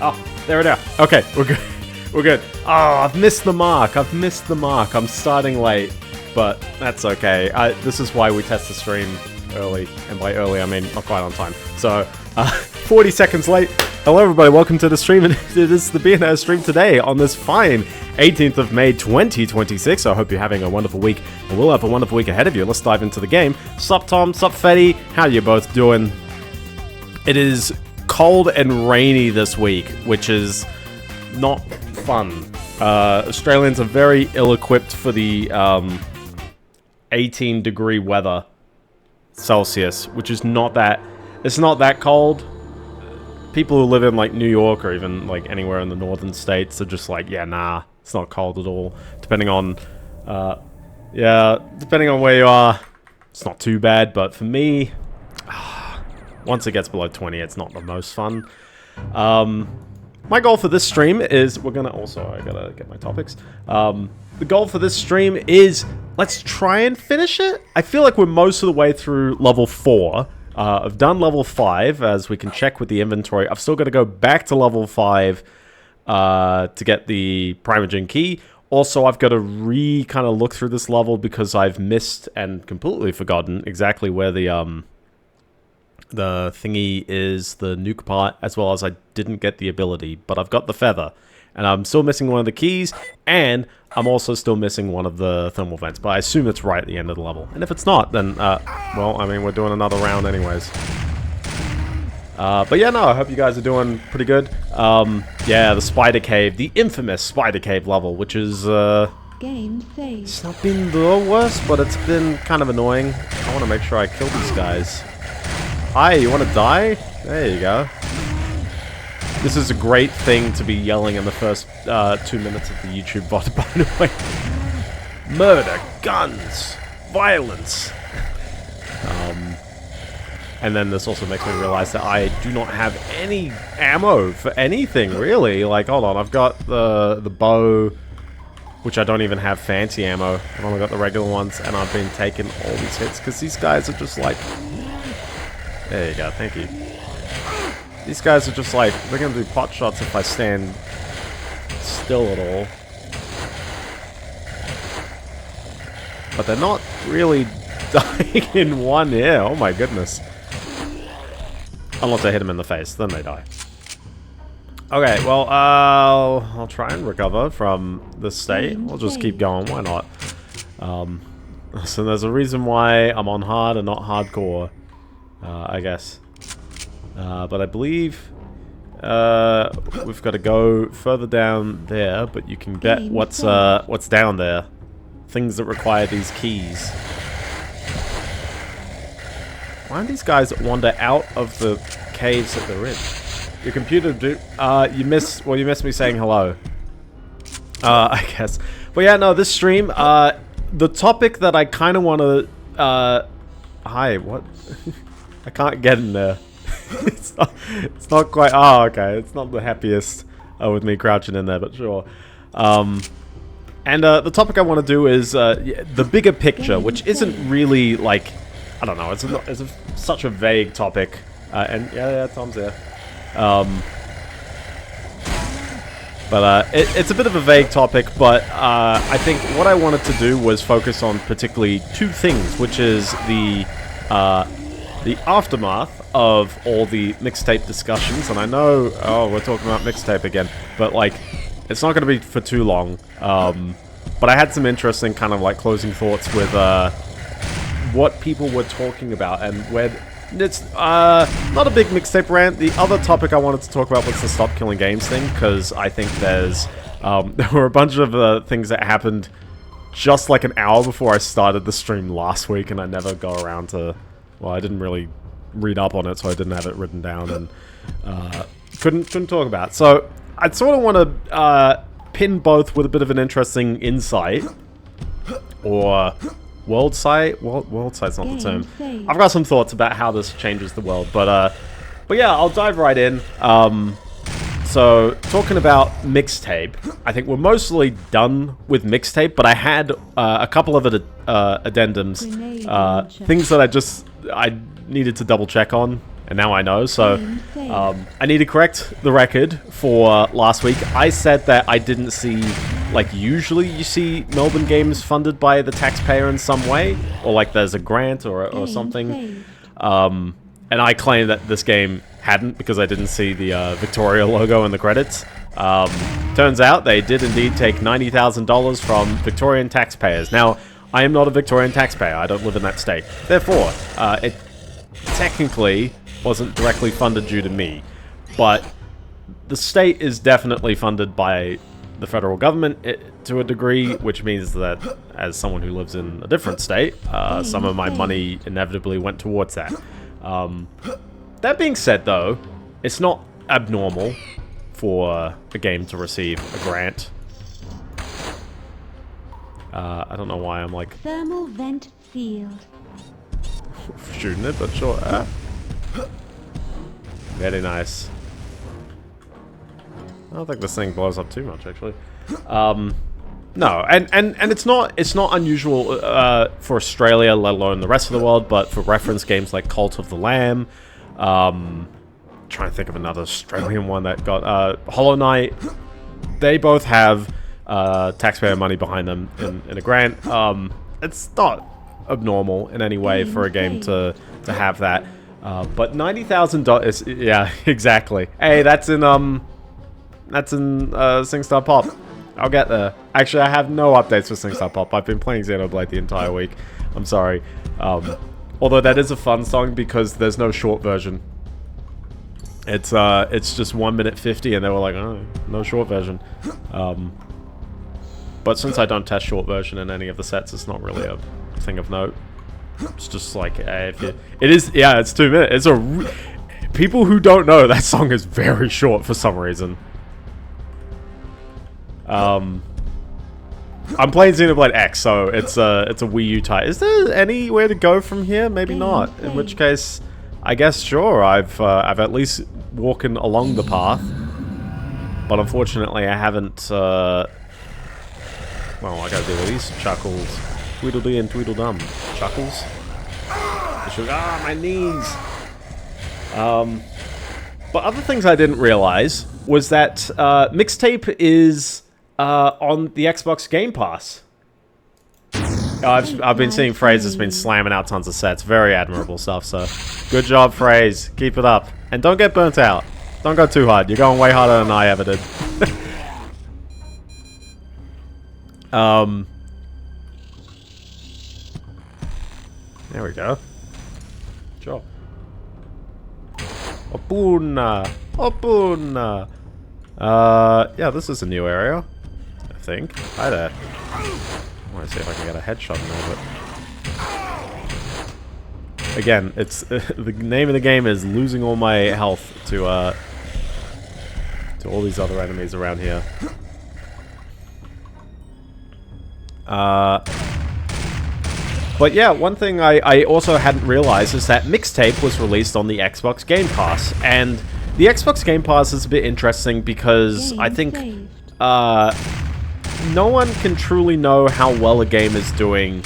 Oh, there we go. Okay, we're good. We're good. Oh, I've missed the mark. I'm starting late, but that's okay. This is why we test the stream early, and by early I mean not quite on time. So, 40 seconds late. Hello everybody, welcome to the stream, and it is the Biendeo stream today on this fine 18th of May 2026. So I hope you're having a wonderful week, and we'll have a wonderful week ahead of you. Let's dive into the game. Sup Tom, sup Fetty, how you both doing? It is cold and rainy this week, which is not fun. Australians are very ill-equipped for the 18 degree weather Celsius, which is not that, it's not that cold. People who live in like New York or even like anywhere in the northern states are just like, yeah, nah, it's not cold at all. Depending on where you are, it's not too bad. But for me, once it gets below 20, it's not the most fun. My goal for this stream is, I gotta get my topics. The goal for this stream is, let's try and finish it. I feel like we're most of the way through level 4. I've done level 5, as we can check with the inventory. I've still got to go back to level 5 to get the Primogen key. Also, I've got to kind of look through this level because I've missed and completely forgotten exactly where the thingy is, the nuke part, as well as I didn't get the ability, but I've got the feather. And I'm still missing one of the keys, and I'm also still missing one of the thermal vents, but I assume it's right at the end of the level. And if it's not, then, well, I mean, we're doing another round anyways. But yeah, no, I hope you guys are doing pretty good. Yeah, the spider cave, the infamous spider cave level, which is, Game saved. it's not been the worst, but it's been kind of annoying. I want to make sure I kill these guys. Hi, you want to die? There you go. This is a great thing to be yelling in the first 2 minutes of the YouTube bot, by the way. Murder, guns, violence. And then this also makes me realize that I do not have any ammo for anything, really. Like, hold on, I've got the bow, which I don't even have fancy ammo. I've only got the regular ones, and I've been taking all these hits, because these guys are just like... There you go, thank you. These guys are just like, they're gonna do pot shots if I stand still at all. But they're not really dying in one hit. Oh my goodness. Unless I hit them in the face, then they die. Okay, well, I'll try and recover from this state. We'll just keep going, why not? So there's a reason why I'm on hard and not hardcore, I guess. But I believe we've got to go further down there, but you can bet what's down there. Things that require these keys. Why don't these guys wander out of the caves that they're in? Your computer you missed me saying hello. I guess. But yeah, no, this stream, the topic that I kind of want to, hi, what? I can't get in there. It's not quite... Oh, okay. It's not the happiest with me crouching in there, but sure. And the topic I want to do is the bigger picture, which isn't really, like... I don't know. It's such a vague topic. And yeah, Tom's there. But it's a bit of a vague topic, but I think what I wanted to do was focus on particularly two things, which is the aftermath of all the mixtape discussions. And I know, oh, we're talking about mixtape again, but like, it's not going to be for too long. But I had some interesting kind of like closing thoughts with what people were talking about, and where it's not a big mixtape rant. The other topic I wanted to talk about was the stop killing games thing, because I think there's there were a bunch of things that happened just like an hour before I started the stream last week, and I never got around to, well, I didn't really read up on it, so I didn't have it written down, and couldn't talk about it. So I sort of want to pin both with a bit of an interesting insight, or world sight. World sight's not the term. I've got some thoughts about how this changes the world, but yeah, I'll dive right in. So talking about mixtape, I think we're mostly done with mixtape, but I had a couple of addendums, things that I needed to double check on, and now I know. So Game I need to correct the record for last week. I said that I didn't see, like, usually you see Melbourne games funded by the taxpayer in some way, or like there's a grant or Game something. saved. And I claim that this game hadn't because I didn't see the Victoria logo in the credits. Turns out they did indeed take $90,000 from Victorian taxpayers. Now, I am not a Victorian taxpayer. I don't live in that state. Therefore, it technically wasn't directly funded due to me. But the state is definitely funded by the federal government to a degree, which means that as someone who lives in a different state, some of my money inevitably went towards that. That being said, though, it's not abnormal for a game to receive a grant. I don't know why I'm like Thermal vent field. shooting it, but sure. Very nice. I don't think this thing blows up too much, actually. No, and it's not unusual for Australia, let alone the rest of the world. But for reference, games like Cult of the Lamb, trying to think of another Australian one that got Hollow Knight. They both have taxpayer money behind them in a grant. It's not abnormal in any way for a game to have that. But $90,000, yeah, exactly. Hey, that's in SingStar Pop. I'll get there. Actually, I have no updates for SingStar Pop. I've been playing Xenoblade the entire week. I'm sorry. Although that is a fun song because there's no short version. It's just 1 minute 50, and they were like, oh, no short version. But since I don't test short version in any of the sets, it's not really a thing of note. It's just like, if you, it is, yeah, it's 2 minutes. It's people who don't know, that song is very short for some reason. I'm playing Xenoblade X, so it's a Wii U title. Is there anywhere to go from here? Maybe not. In which case, I guess sure. I've at least walking along the path, but unfortunately, I haven't. Well, I gotta deal with these chuckles, Tweedledee and Tweedledum. Chuckles. My knees. But other things I didn't realize was that Mixtape is on the Xbox Game Pass. I've been seeing Phrase has been slamming out tons of sets. Very admirable stuff, so good job, Phrase. Keep it up. And don't get burnt out. Don't go too hard. You're going way harder than I ever did. There we go. Sure. Opuna! Opuna! Yeah, this is a new area, I think. Hi there. I want to see if I can get a headshot in there, but... Again, it's... the name of the game is losing all my health to all these other enemies around here. But yeah, one thing I also hadn't realized is that Mixtape was released on the Xbox Game Pass. And the Xbox Game Pass is a bit interesting because I think no one can truly know how well a game is doing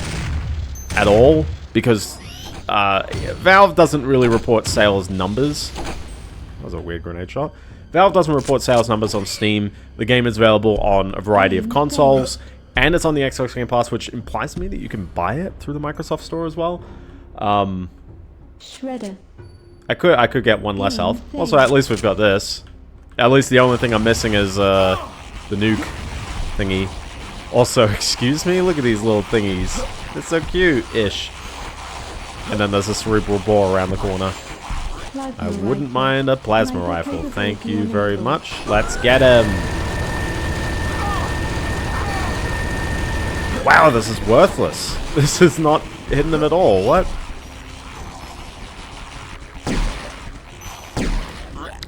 at all. Because Valve doesn't really report sales numbers. That was a weird grenade shot. Valve doesn't report sales numbers on Steam. The game is available on a variety of consoles. And it's on the Xbox Game Pass, which implies to me that you can buy it through the Microsoft Store as well. Shredder. I could get one less health. Also, at least we've got this. At least the only thing I'm missing is the nuke thingy. Also, excuse me, look at these little thingies. It's so cute-ish. And then there's a cerebral bore around the corner. I wouldn't mind a plasma rifle. Thank you very much. Let's get him. Wow, this is worthless. This is not hitting them at all. What?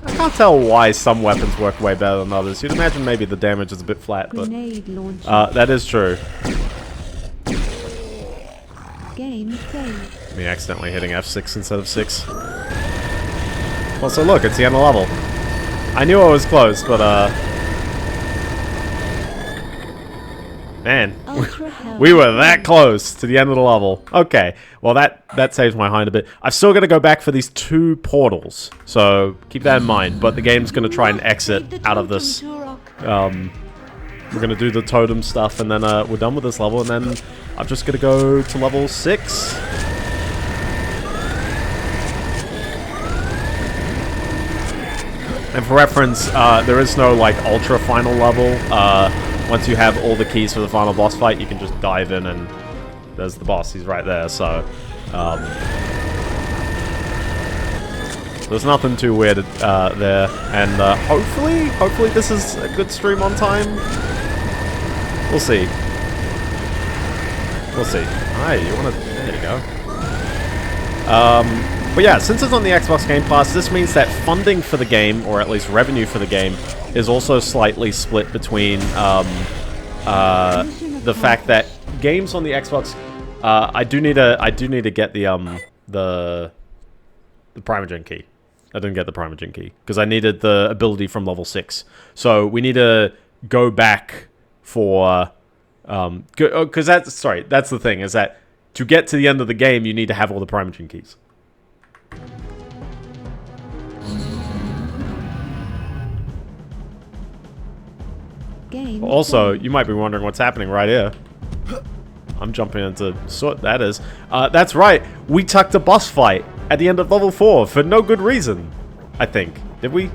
I can't tell why some weapons work way better than others. You'd imagine maybe the damage is a bit flat, but that is true. Game saved. Me accidentally hitting F6 instead of 6. Also, look, it's the end of level. I knew I was close, but Man, Ultra Hell we were that close to the end of the level. Okay, well that saves my hind a bit. I've still got to go back for these 2 portals, so keep that in mind. But the game's going to try and exit out of this. We're going to do the totem stuff, and then we're done with this level, and then I'm just going to go to level 6. And for reference, there is no, like, ultra final level. Once you have all the keys for the final boss fight, you can just dive in, and there's the boss. He's right there, so... there's nothing too weird there. And hopefully this is a good stream on time. We'll see. We'll see. Hi, you wanna... There you go. But yeah, since it's on the Xbox Game Pass, this means that funding for the game, or at least revenue for the game, is also slightly split between the fact that games on the Xbox, I do need to get the Primogen key. I didn't get the Primogen key because I needed the ability from level 6. So we need to go back for because that's the thing, is that to get to the end of the game you need to have all the Primogen keys. Also, you might be wondering what's happening right here. I'm jumping into sort that is. That's right. We tucked a boss fight at the end of level 4 for no good reason. I think. Did we?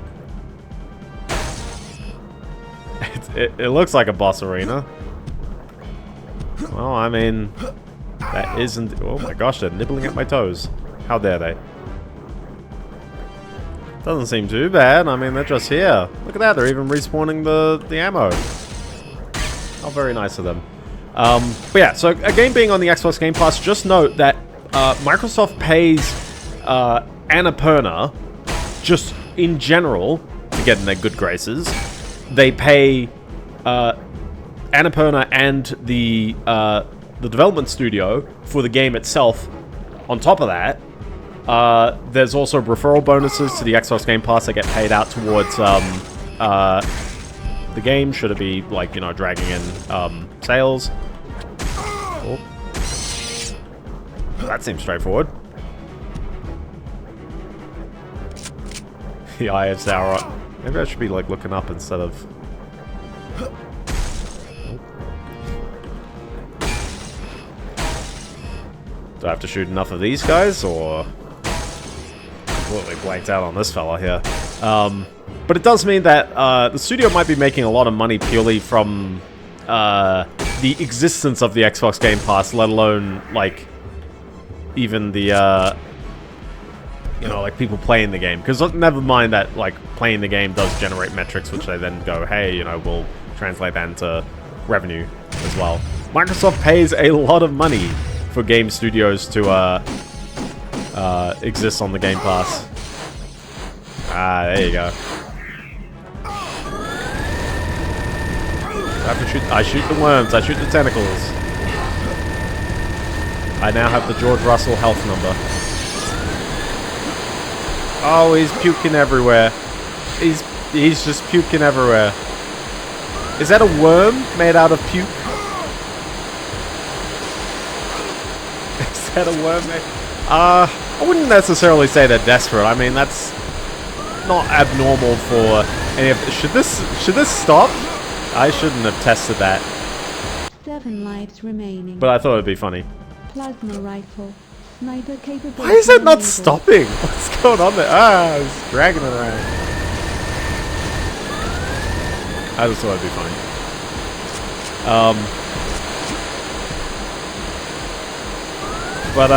It looks like a boss arena. Well, I mean, that isn't. Oh my gosh, they're nibbling at my toes. How dare they? Doesn't seem too bad. I mean, they're just here. Look at that. They're even respawning the ammo. Oh, very nice of them. But yeah, so a game being on the Xbox Game Pass, just note that Microsoft pays Annapurna, just in general, to get in their good graces. They pay Annapurna and the development studio for the game itself. On top of that, there's also referral bonuses to the Xbox Game Pass that get paid out towards the game, should it be, like, you know, dragging in sales. Oh. That seems straightforward. The Eye of Sauron. Maybe I should be, like, looking up instead of... Do I have to shoot enough of these guys, or... Completely blanked out on this fella here. But it does mean that the studio might be making a lot of money purely from the existence of the Xbox Game Pass, let alone, like, even the, you know, like, people playing the game. Because never mind that, like, playing the game does generate metrics, which they then go, hey, you know, we'll translate that into revenue as well. Microsoft pays a lot of money for game studios to exist on the Game Pass. Ah, there you go. I shoot the worms, I shoot the tentacles. I now have the George Russell health number. Oh, he's puking everywhere. He's just puking everywhere. Is that a worm made out of puke? Is that a worm made... I wouldn't necessarily say they're desperate. I mean, that's not abnormal for any of... Should this stop? I shouldn't have tested that. 7 lives remaining. But I thought it'd be funny. Plasma rifle. Sniper capable. Why is it not stopping? What's going on there? Ah, it's dragging it around. I just thought it'd be funny. But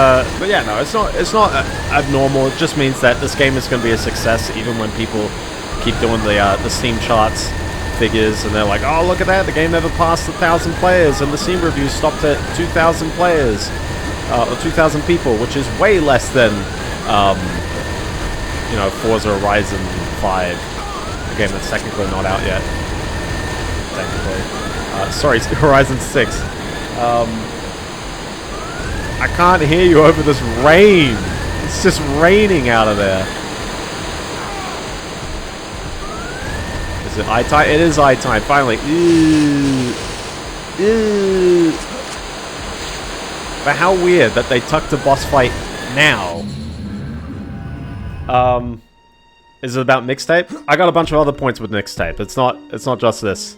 yeah, no, it's not abnormal. It just means that this game is going to be a success, even when people keep doing the Steam charts figures, and they're like, oh, look at that, the game never passed 1,000 players, and the Steam reviews stopped at 2,000 players, or 2,000 people, which is way less than, you know, Forza Horizon 5, a game that's technically not out yet. Technically. Sorry, Horizon 6. I can't hear you over this rain. It's just raining out of there. Is it eye time? It is eye time, finally. Ew. Ew. But how weird that they tucked a boss fight now. Is it about mixtape? I got a bunch of other points with mixtape. It's not just this.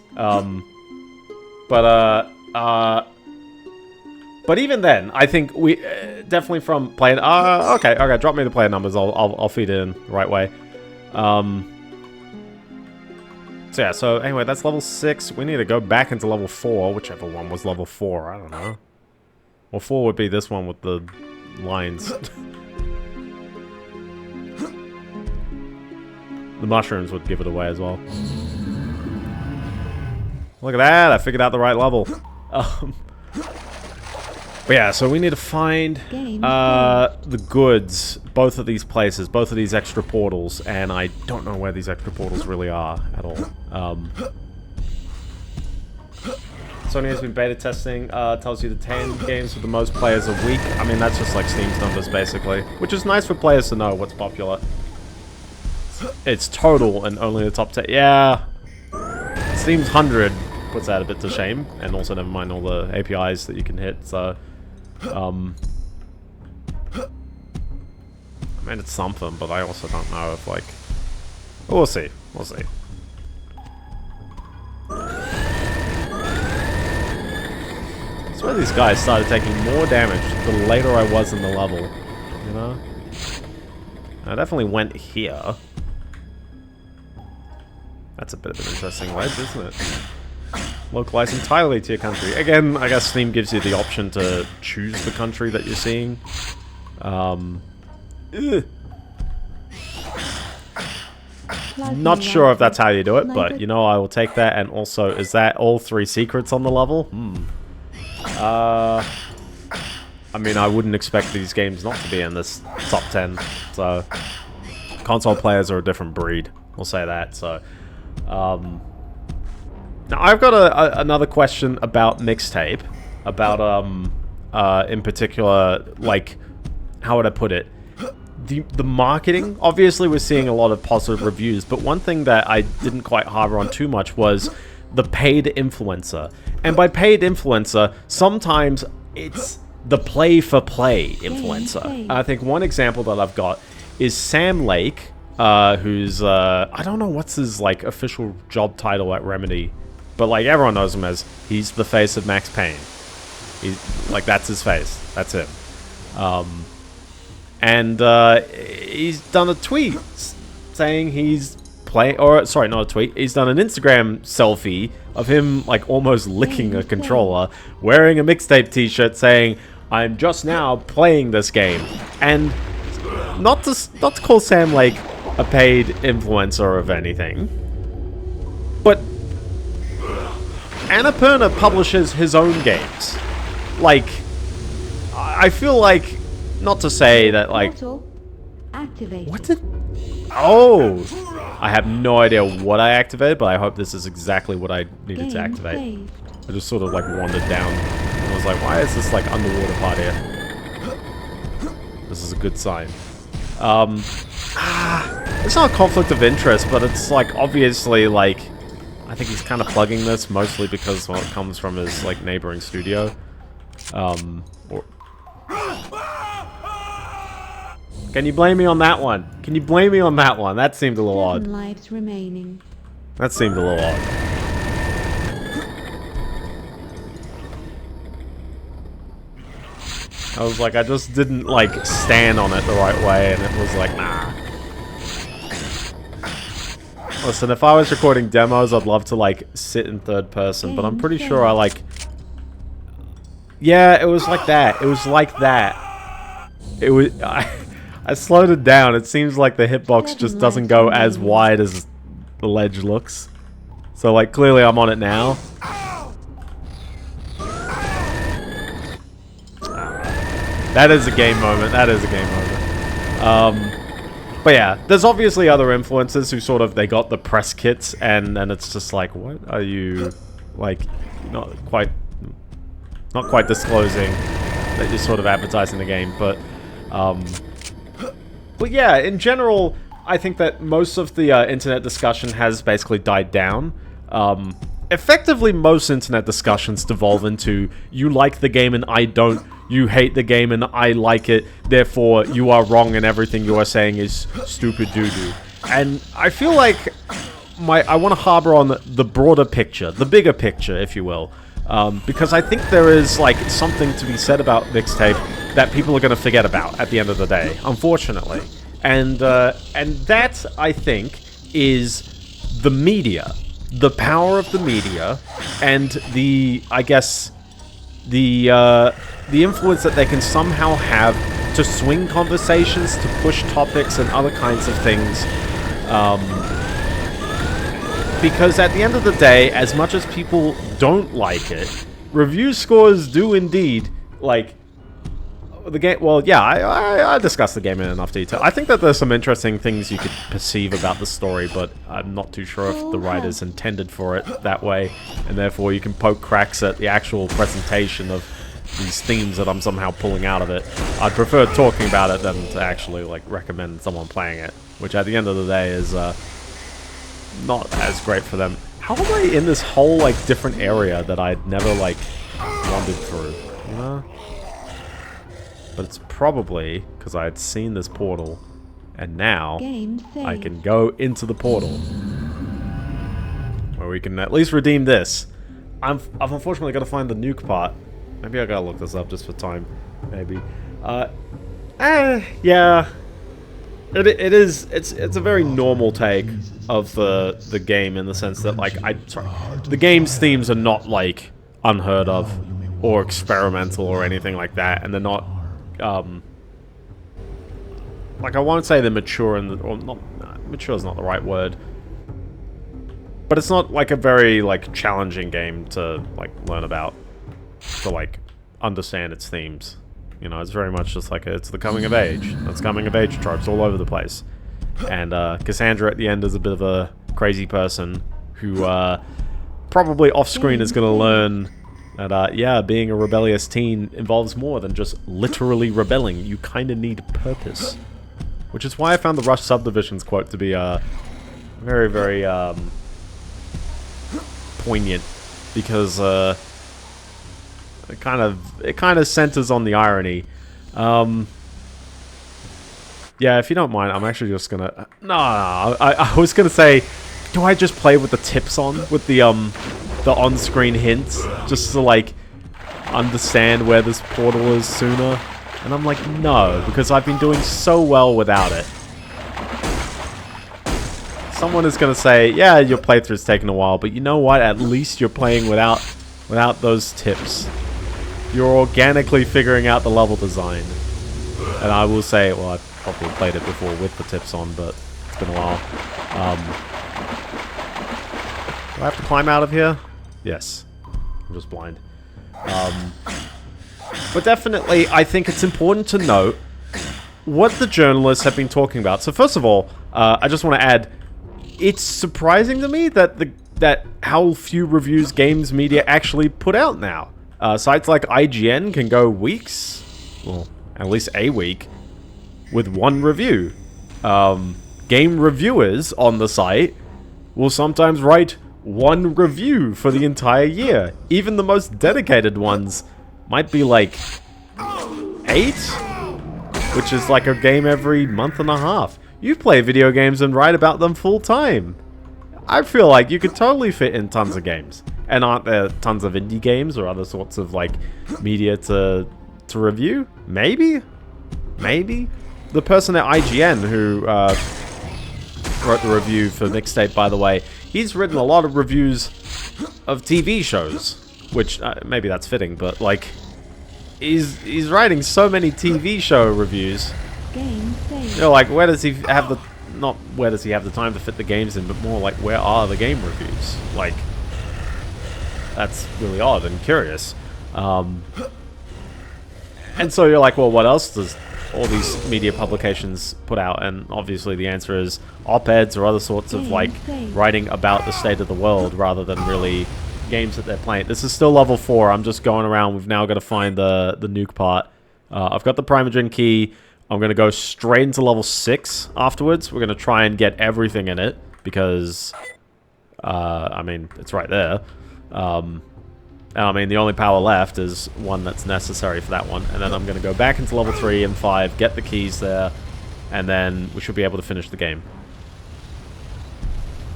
But even then, I think we definitely from playing. Okay, drop me the player numbers. I'll feed it in the right way. So yeah. So anyway, that's level 6. We need to go back into level 4, whichever one was level 4. I don't know. Well, 4 would be this one with the lines. The mushrooms would give it away as well. Look at that! I figured out the right level. But yeah, so we need to find the goods, both of these places, both of these extra portals, and I don't know where these extra portals really are at all. Sony has been beta testing, tells you the 10 games with the most players a week. I mean, that's just like Steam's numbers, basically. Which is nice for players to know what's popular. It's total and only the top 10. Yeah. Steam's 100 puts that a bit to shame. And also, never mind all the APIs that you can hit, so... I mean, it's something, but I also don't know if, like... We'll see. We'll see. I swear these guys started taking more damage the later I was in the level. You know? I definitely went here. That's a bit of an interesting ledge, isn't it? Localize entirely to your country. Again, I guess Steam gives you the option to choose the country that you're seeing. Not sure if that's how you do it, but you know, I will take that. And also, is that all 3 secrets on the level? I mean, I wouldn't expect these games not to be in this top 10. So, console players are a different breed. We'll say that. So, now I've got another question about mixtape. About, in particular, like, how would I put it? The marketing. Obviously, we're seeing a lot of positive reviews, but one thing that I didn't quite harbor on too much was the paid influencer. And by paid influencer, sometimes it's the play-for-play influencer. I think one example that I've got is Sam Lake, who's, I don't know what's his, like, official job title at Remedy, but, like, everyone knows him as, he's the face of Max Payne. Like, that's his face. That's him. And he's done a tweet saying he's playing, or sorry, not a tweet. He's done an Instagram selfie of him like almost licking a controller, wearing a mixtape T-shirt, saying, "I'm just now playing this game." And not to call Sam Lake a paid influencer of anything, but Annapurna publishes his own games. Like, I feel like. Not to say that, like... What did... Oh! I have no idea what I activated, but I hope this is exactly what I needed to activate. I just sort of, like, wandered down. And I was like, why is this, like, underwater part here? This is a good sign. It's not a conflict of interest, but it's, like, obviously, like... I think he's kind of plugging this, mostly because, well, it comes from his, like, neighboring studio. Can you blame me on that one? Can you blame me on that one? That seemed a little odd. 7 lives remaining. That seemed a little odd. I was like, I just didn't, like, stand on it the right way, and it was like, nah. Listen, if I was recording demos, I'd love to, like, sit in third person, but I'm pretty sure I, like... Yeah, it was like that. It was like that. It was... I slowed it down. It seems like the hitbox just doesn't go as wide as the ledge looks. So, like, clearly I'm on it now. That is a game moment. That is a game moment. But yeah, there's obviously other influencers who sort of, they got the press kits and it's just like, what are you, like, not quite disclosing that you're sort of advertising the game, but yeah, in general, I think that most of the internet discussion has basically died down. effectively most internet discussions devolve into, you like the game and I don't, you hate the game and I like it, therefore you are wrong and everything you are saying is stupid doo-doo. And I feel like I want to harbor on the broader picture, the bigger picture, if you will. Because I think there is, like, something to be said about mixtape that people are going to forget about at the end of the day, unfortunately. And that, I think, is the media. The power of the media, and the, I guess, the influence that they can somehow have to swing conversations, to push topics and other kinds of things. Because at the end of the day, as much as people don't like it, review scores do indeed, like, the game. Well, yeah, I discussed the game in enough detail. I think that there's some interesting things you could perceive about the story, but I'm not too sure if the writers intended for it that way, and therefore you can poke cracks at the actual presentation of these themes that I'm somehow pulling out of it. I'd prefer talking about it than to actually, like, recommend someone playing it, which at the end of the day is not as great for them. How am I in this whole, like, different area that I'd never, like, wandered through, you know? But it's probably because I had seen this portal, and now I can go into the portal, where we can at least redeem this. I've unfortunately got to find the nuke part. Maybe I gotta look this up just for time. Maybe. Yeah. It's a very normal take of the game, in the sense that, like, the game's themes are not, like, unheard of or experimental or anything like that, and they're not. Like, I won't say they're mature, or not, mature is not the right word, but it's not, like, a very, like, challenging game to, like, learn about, to, like, understand its themes. You know, it's very much just like, it's the coming of age. That's coming of age tropes all over the place. And, Cassandra at the end is a bit of a crazy person who, probably off-screen is gonna learn that, yeah, being a rebellious teen involves more than just literally rebelling. You kind of need purpose. Which is why I found the Rush Subdivisions quote to be, very, very, poignant. Because, it kind of centers on the irony. Yeah, if you don't mind, I'm actually just gonna... No, I was gonna say, do I just play with the tips on? With the on-screen hints, just to, like, understand where this portal is sooner? And I'm like, no, because I've been doing so well without it. Someone is gonna say, yeah, your playthrough's taken a while, but you know what? At least you're playing without those tips. You're organically figuring out the level design. And I will say, well, I've probably played it before with the tips on, but it's been a while. Do I have to climb out of here? Yes. I'm just blind. But definitely, I think it's important to note what the journalists have been talking about. So first of all, I just want to add, it's surprising to me that how few reviews games media actually put out now. Sites like IGN can go weeks, well, at least a week, with one review. Game reviewers on the site will sometimes write one review for the entire year. Even the most dedicated ones might be like 8, which is like a game every month and a half. You play video games and write about them full time. I feel like you could totally fit in tons of games. And aren't there tons of indie games or other sorts of, like, media to review? Maybe? Maybe? The person at IGN who wrote the review for Mixtape, by the way, he's written a lot of reviews of TV shows. Which, maybe that's fitting, but, like, he's writing so many TV show reviews. You know, like, where does he have the... Not where does he have the time to fit the games in, but more like, where are the game reviews? Like... That's really odd and curious. And so you're like, well, what else does all these media publications put out? And obviously the answer is op-eds or other sorts of, like, writing about the state of the world rather than really games that they're playing. This is still level 4. I'm just going around. We've now got to find the nuke part. I've got the Primogen key. I'm going to go straight into level 6 afterwards. We're going to try and get everything in it because... I mean, it's right there. And I mean, the only power left is one that's necessary for that one. And then I'm going to go back into level 3 and 5, get the keys there, and then we should be able to finish the game.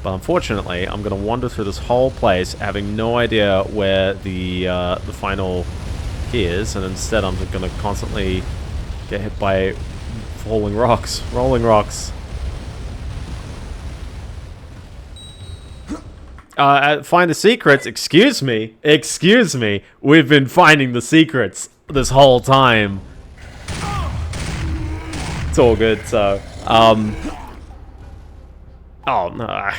But unfortunately, I'm going to wander through this whole place, having no idea where the final key is, and instead I'm going to constantly get hit by falling rocks, rolling rocks. Find the secrets. Excuse me. Excuse me. We've been finding the secrets this whole time. It's all good, so, oh, no, I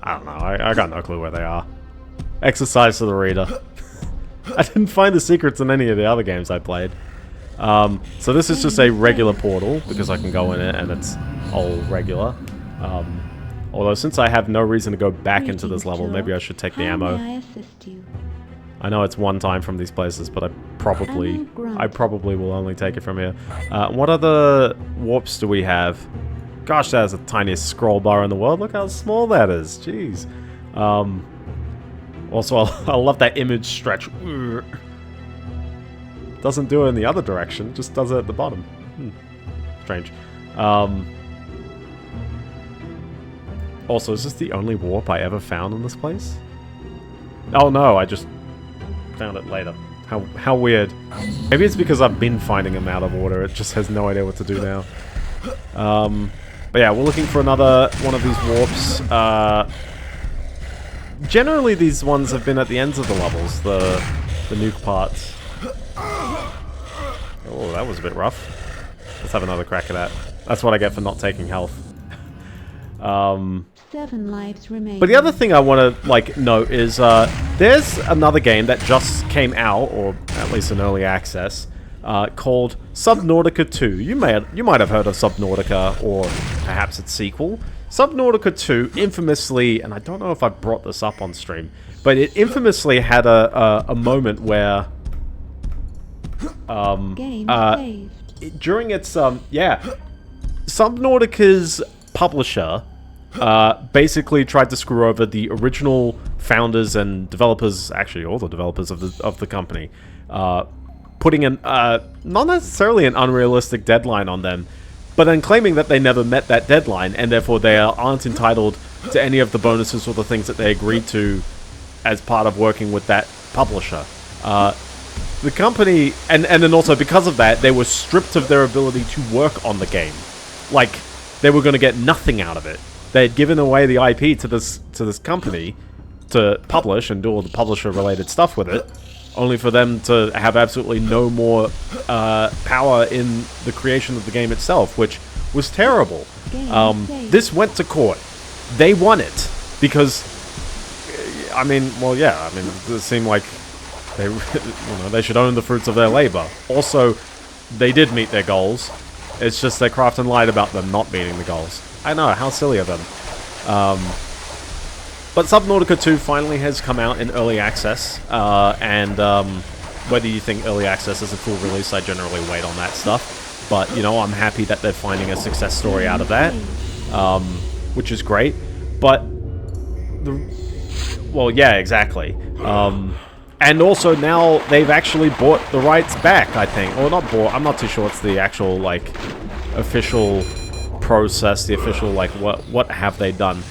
don't know. I got no clue where they are. Exercise to the reader. I didn't find the secrets in any of the other games I played. So this is just a regular portal, because I can go in it and it's all regular. Although since I have no reason to go back into this level, maybe I should take the ammo. I know it's one time from these places, but I probably will only take it from here. What other warps do we have? Gosh, that is the tiniest scroll bar in the world. Look how small that is. Jeez. Also, I love that image stretch. Doesn't do it in the other direction, just does it at the bottom. Strange. Also, is this the only warp I ever found in this place? Oh no, I just found it later. How weird. Maybe it's because I've been finding them out of order. It just has no idea what to do now. But yeah, we're looking for another one of these warps. Generally, these ones have been at the ends of the levels, the nuke parts. Oh, that was a bit rough. Let's have another crack at that. That's what I get for not taking health. 7 lives remain. But the other thing I want to note is there's another game that just came out, or at least an early access, called Subnautica 2. You might have heard of Subnautica, or perhaps its sequel. Subnautica 2 infamously, and I don't know if I brought this up on stream, but it infamously had a moment where during its Subnautica's publisher basically tried to screw over the original founders and developers, actually all the developers of the company, putting an not necessarily an unrealistic deadline on them, but then claiming that they never met that deadline and therefore they aren't entitled to any of the bonuses or the things that they agreed to as part of working with that publisher. The company, and then also because of that, they were stripped of their ability to work on the game. Like, they were going to get nothing out of it. They had given away the IP to this company to publish and do all the publisher-related stuff with it, only for them to have absolutely no more power in the creation of the game itself, which was terrible. This went to court. They won it because, I mean, well, yeah, I mean, it seemed like they should own the fruits of their labor. Also, they did meet their goals. It's just that Crafton lied about them not meeting the goals. I know, how silly of them. But Subnautica 2 finally has come out in early access, and whether you think early access is a full release, I generally wait on that stuff. But, you know, I'm happy that they're finding a success story out of that, which is great. But, well, yeah, exactly. And also now they've actually bought the rights back, I think. Or not bought, I'm not too sure what's the actual, official process, the official, what have they done.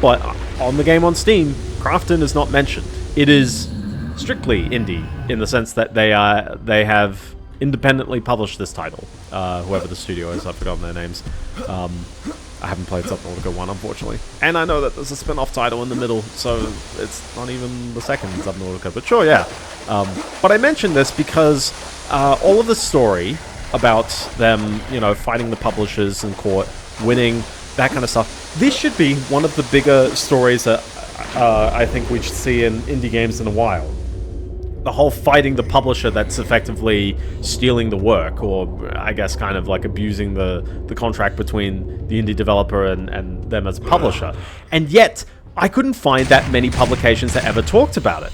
But on the game on Steam, Crafton is not mentioned. It is strictly indie, in the sense that they have independently published this title. Whoever the studio is, I've forgotten their names. I haven't played Subnautica 1, unfortunately. And I know that there's a spin-off title in the middle, so it's not even the second Subnautica, but sure, yeah. But I mentioned this because all of the story about them, you know, fighting the publishers in court, winning, that kind of stuff, this should be one of the bigger stories that I think we should see in indie games in a while. The whole fighting the publisher that's effectively stealing the work, or I guess kind of like abusing the contract between the indie developer and them as a publisher. And yet, I couldn't find that many publications that ever talked about it.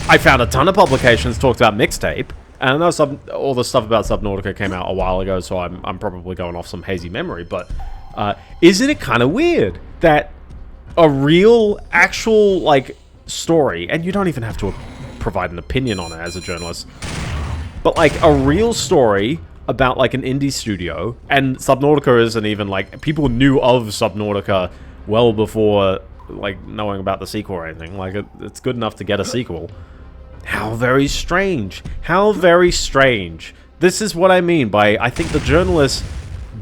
I found a ton of publications talked about Mixtape, and I know all the stuff about Subnautica came out a while ago, so I'm probably going off some hazy memory, but isn't it kind of weird that a real, actual, like, story, and you don't even have to provide an opinion on it as a journalist, but, like, a real story about, like, an indie studio, and Subnautica isn't even, like, people knew of Subnautica well before, like, knowing about the sequel or anything. Like, it's good enough to get a sequel. How very strange. How very strange. This is what I mean by, I think the journalists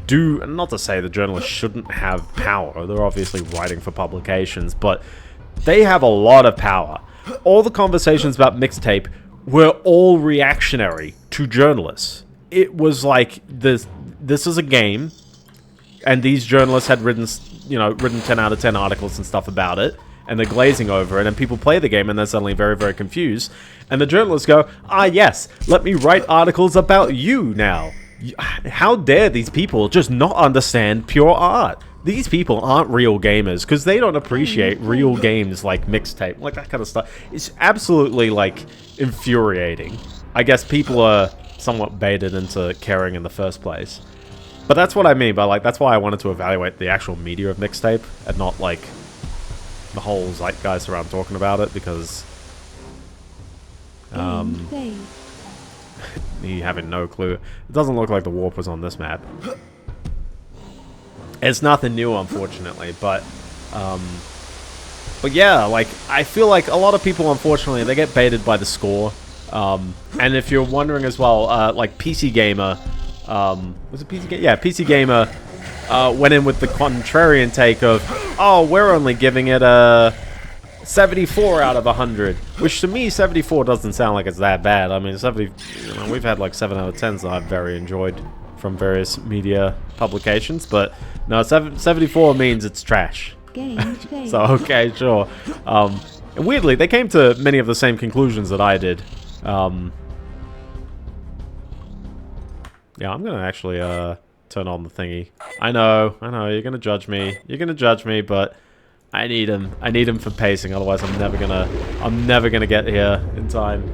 do, not to say the journalists shouldn't have power, they're obviously writing for publications, but they have a lot of power. All the conversations about Mixtape were all reactionary to journalists. It was like, this is a game, and these journalists had written, you know, 10 out of 10 articles and stuff about it, and they're glazing over it, and people play the game and they're suddenly very, very confused, and the journalists go, ah yes, let me write articles about you now. How dare these people just not understand pure art? These people aren't real gamers, because they don't appreciate real games like Mixtape, like that kind of stuff. It's absolutely, like, infuriating. I guess people are somewhat baited into caring in the first place. But that's what I mean by, like, that's why I wanted to evaluate the actual media of Mixtape, and not, like, the whole zeitgeist around talking about it, because me having no clue. It doesn't look like the warp was on this map. It's nothing new, unfortunately, but yeah, like, I feel like a lot of people, unfortunately, they get baited by the score. And if you're wondering as well, like, PC Gamer, was it PC Gamer? Yeah, PC Gamer went in with the contrarian take of, oh, we're only giving it a 74 out of 100, which to me 74 doesn't sound like it's that bad. I mean, 70, you know, we've had like 7 out of 10s that I've very enjoyed from various media publications, but no, 74 means it's trash. So okay, sure. And weirdly, they came to many of the same conclusions that I did. Yeah, I'm gonna actually turn on the thingy. I know, you're gonna judge me. You're gonna judge me, but I need him. I need him for pacing, otherwise I'm never gonna get here in time.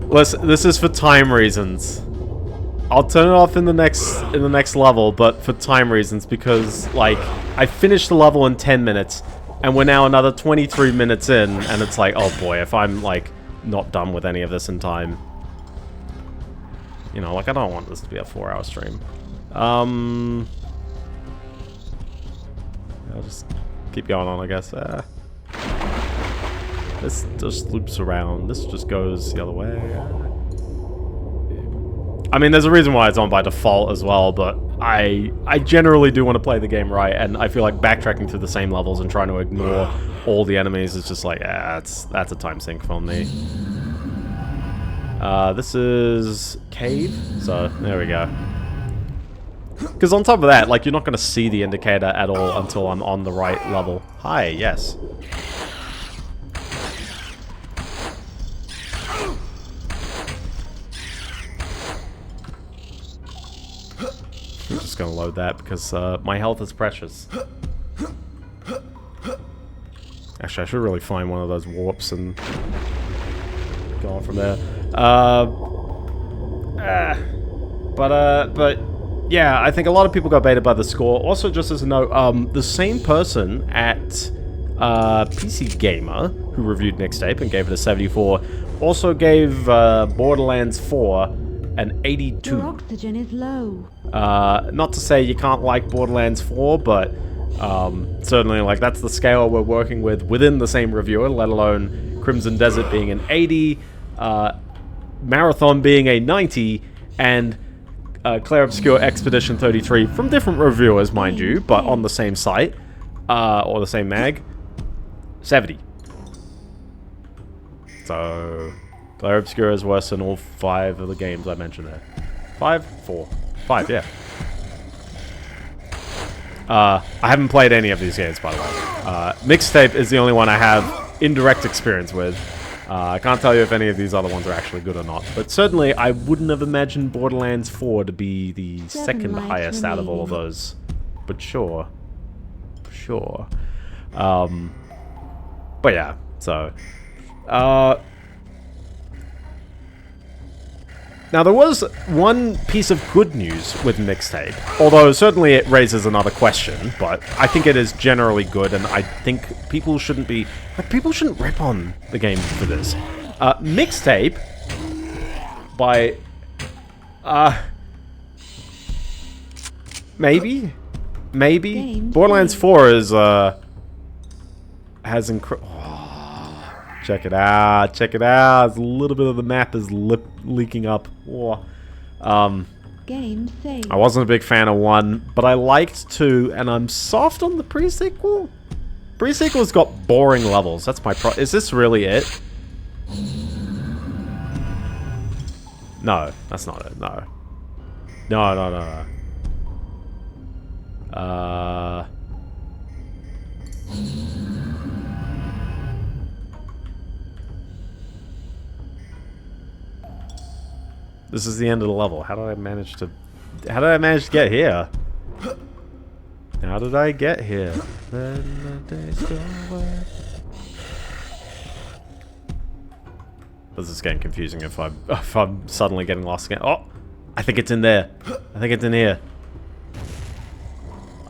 Listen, this is for time reasons. I'll turn it off in the next level, but for time reasons, because like I finished the level in 10 minutes, and we're now another 23 minutes in, and it's like, oh boy, if I'm like not done with any of this in time. You know, like, I don't want this to be a 4-hour stream. I'll just keep going on, I guess. This just loops around. This just goes the other way. I mean, there's a reason why it's on by default as well, but I generally do want to play the game right, and I feel like backtracking through the same levels and trying to ignore all the enemies is just like, that's a time sink for me. This is cave, so there we go. Because on top of that, like, you're not going to see the indicator at all until I'm on the right level. Hi, yes. I'm just going to load that because my health is precious. Actually, I should really find one of those warps and go on from there. But yeah, I think a lot of people got baited by the score. Also, just as a note, the same person at PC Gamer, who reviewed Mixtape and gave it a 74, also gave Borderlands 4 an 82. Your oxygen is low. Not to say you can't like Borderlands 4, but certainly, like, that's the scale we're working with within the same reviewer, let alone Crimson Desert being an 80, Marathon being a 90, and Claire Obscure Expedition 33 from different reviewers, mind you, but on the same site, or the same mag, 70. So, Claire Obscure is worse than all 5 of the games I mentioned there. 5? 4. 5, yeah. I haven't played any of these games, by the way. Mixtape is the only one I have indirect experience with. I can't tell you if any of these other ones are actually good or not, but certainly I wouldn't have imagined Borderlands 4 to be the second highest out of all of those. But sure. Sure. But yeah, so... Now, there was one piece of good news with Mixtape, although certainly it raises another question, but I think it is generally good, and I think people shouldn't be... Like, people shouldn't rip on the game for this. Mixtape, by... Maybe? Borderlands 4 is, has check it out, check it out. A little bit of the map is leaking up. Oh. Game saved. I wasn't a big fan of 1, but I liked 2, and I'm soft on the pre-sequel. Pre-sequel's got boring levels. That's my is this really it? No, that's not it. No. No. This is the end of the level. How did I manage to get here? How did I get here? Then the days go away. This is getting confusing if I'm suddenly getting lost again. Oh, I think it's in there. I think it's in here.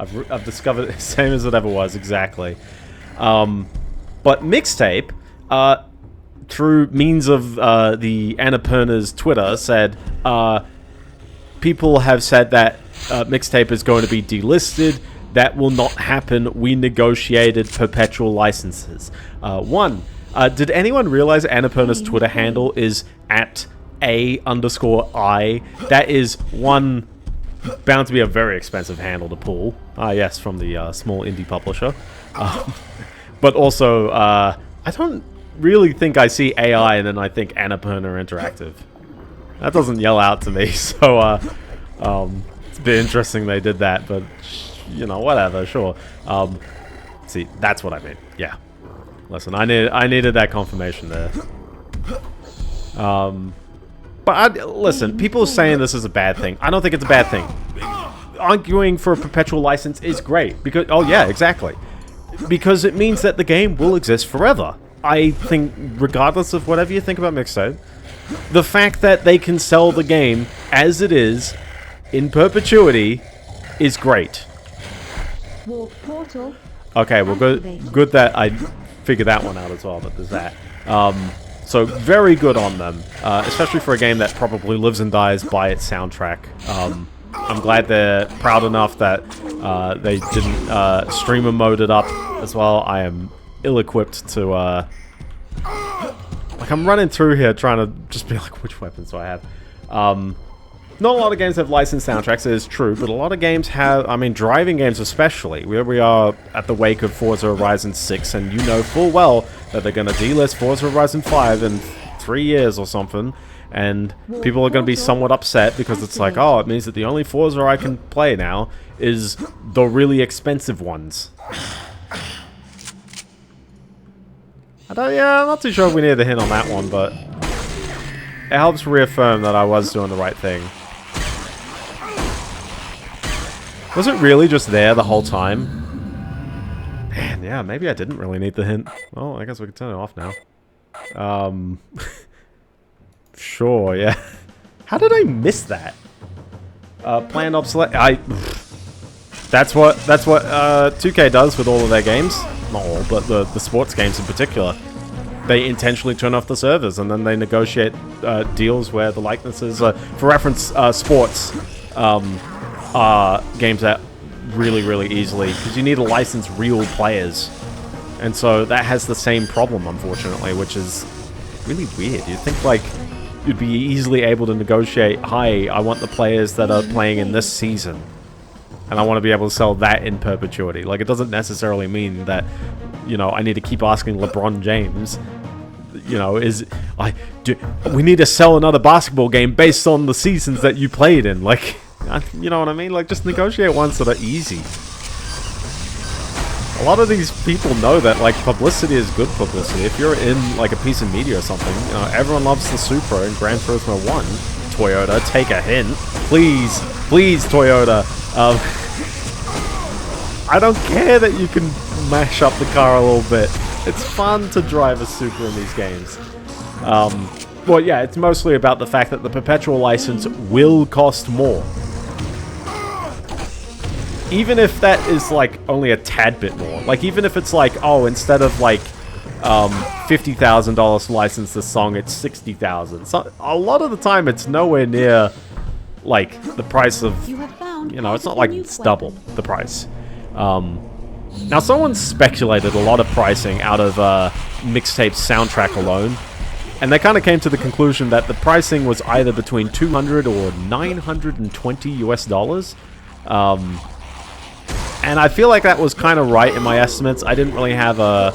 I've discovered it, same as it ever was, exactly. But Mixtape, through means of the Annapurna's Twitter, said people have said that Mixtape is going to be delisted. That will not happen. We negotiated perpetual licenses. Did anyone realize Annapurna's Twitter handle is @A_I? That is one bound to be a very expensive handle to pull. Yes, from the small indie publisher. But also, I don't really think I see AI and then I think Annapurna Interactive. That doesn't yell out to me, so it's a bit interesting they did that, but you know, whatever, sure. See, that's what I mean. Yeah. Listen, I needed that confirmation there. But listen, people saying this is a bad thing. I don't think it's a bad thing. Arguing for a perpetual license is great because yeah, exactly. Because it means that the game will exist forever. I think, regardless of whatever you think about Mixtape, the fact that they can sell the game as it is in perpetuity is great. Warp portal. Okay, well, good that I figured that one out as well, but there's that. So, very good on them, especially for a game that probably lives and dies by its soundtrack. I'm glad they're proud enough that they didn't streamer mode it up as well. I am ill-equipped to... like, I'm running through here trying to just be like, which weapons do I have? Not a lot of games have licensed soundtracks, it is true, but a lot of games have, I mean, driving games especially. We are at the wake of Forza Horizon 6, and you know full well that they're going to delist Forza Horizon 5 in 3 years or something, and people are going to be somewhat upset because it's like, oh, it means that the only Forza I can play now is the really expensive ones. Yeah, I'm not too sure if we need a hint on that one, but it helps reaffirm that I was doing the right thing. Was it really just there the whole time? Man, yeah, maybe I didn't really need the hint. Well, I guess we can turn it off now. Sure, yeah. How did I miss that? Planned obsolete. That's what 2K does with all of their games. Not all, but the sports games in particular. They intentionally turn off the servers and then they negotiate deals where the likenesses, for reference, sports are games that really easily, because you need to license real players. And so that has the same problem, unfortunately, which is really weird. You'd think, like, you'd be easily able to negotiate, hi, I want the players that are playing in this season. And I want to be able to sell that in perpetuity. Like, it doesn't necessarily mean that, you know, I need to keep asking LeBron James, you know, we need to sell another basketball game based on the seasons that you played in. Like, you know what I mean? Like, just negotiate ones that are easy. A lot of these people know that, like, publicity is good publicity. If you're in, like, a piece of media or something, you know, everyone loves the Supra in Gran Turismo 1. Toyota, take a hint. Please, Toyota. I don't care that you can mash up the car a little bit. It's fun to drive a Supra in these games. Well, yeah, it's mostly about the fact that the perpetual license will cost more. Even if that is, like, only a tad bit more. Like, even if it's like, oh, instead of, like, $50,000 to license the song, it's $60,000. So, a lot of the time, it's nowhere near, like, the price of, you know, it's not like it's double the price. Now, someone speculated a lot of pricing out of mixtape soundtrack alone. And they kind of came to the conclusion that the pricing was either between $200 or $920 US. And I feel like that was kind of right in my estimates. I didn't really have a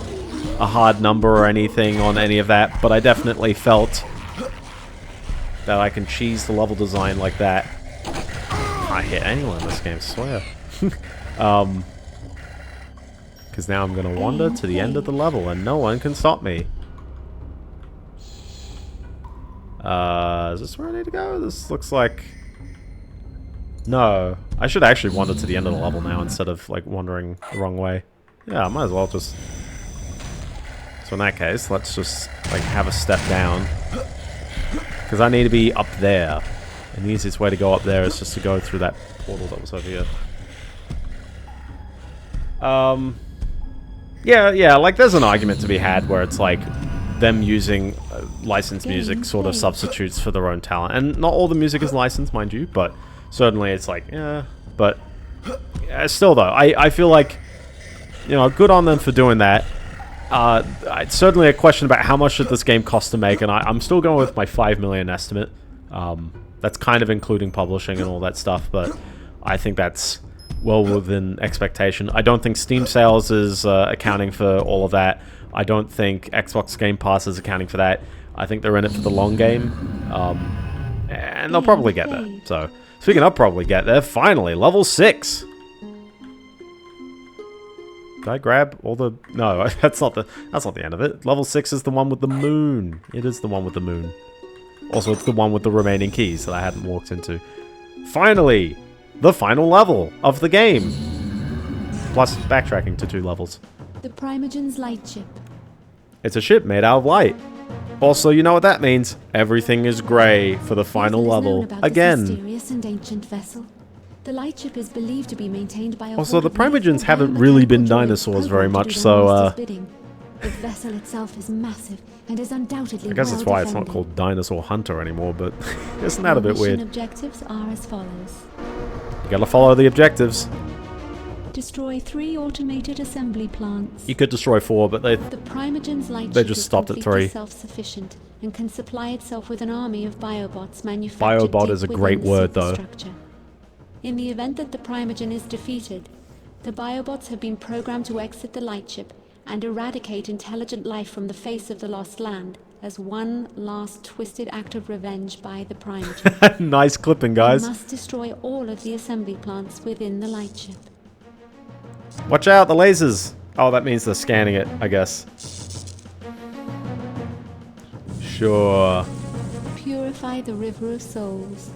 hard number or anything on any of that, but I definitely felt that I can cheese the level design like that. I hit anyone in this game, I swear. Because now I'm going to wander to the end of the level and no one can stop me. Is this where I need to go? This looks like... No. I should actually wander to the end of the level now instead of, like, wandering the wrong way. Yeah, I might as well just... So in that case, let's just, like, have a step down. Because I need to be up there. And the easiest way to go up there is just to go through that portal that was over here. Yeah, like, there's an argument to be had where it's, like, them using licensed music sort of substitutes for their own talent. And not all the music is licensed, mind you, but certainly it's like, yeah. But still, though, I feel like, you know, good on them for doing that. It's certainly a question about how much did this game cost to make, and I'm still going with my 5 million estimate. That's kind of including publishing and all that stuff, but I think that's well within expectation. I don't think Steam sales is accounting for all of that. I don't think Xbox Game Pass is accounting for that. I think they're in it for the long game. And they'll probably get there. So, speaking of probably get there, finally, level 6. Did I grab all the... No, that's not the end of it. Level 6 is the one with the moon. It is the one with the moon. Also, it's the one with the remaining keys that I hadn't walked into. Finally, the final level of the game. Plus backtracking to 2 levels. The Primogen's light ship. It's a ship made out of light. Also, you know what that means? Everything is grey for the final level. Again. This mysterious and ancient vessel. The light ship is believed to be maintained by a also, the Primogens haven't really been dinosaurs very much, so the vessel itself is massive and is undoubtedly I guess that's why it's not called Dinosaur Hunter anymore, but isn't that a bit weird? Objectives are as follows. You gotta follow the objectives. Destroy 3 automated assembly plants. You could destroy 4, but the Primogen's light they ship just is stopped at 3. Self-sufficient and can supply itself with an army of biobots manufactured Biobot is a great word, though. In the event that the Primogen is defeated, the biobots have been programmed to exit the light ship and eradicate intelligent life from the face of the lost land as one last twisted act of revenge by the Primogen. Nice clipping, guys. They must destroy all of the assembly plants within the light ship. Watch out, the lasers! Oh, that means they're scanning it, I guess. Sure. Purify the river of souls.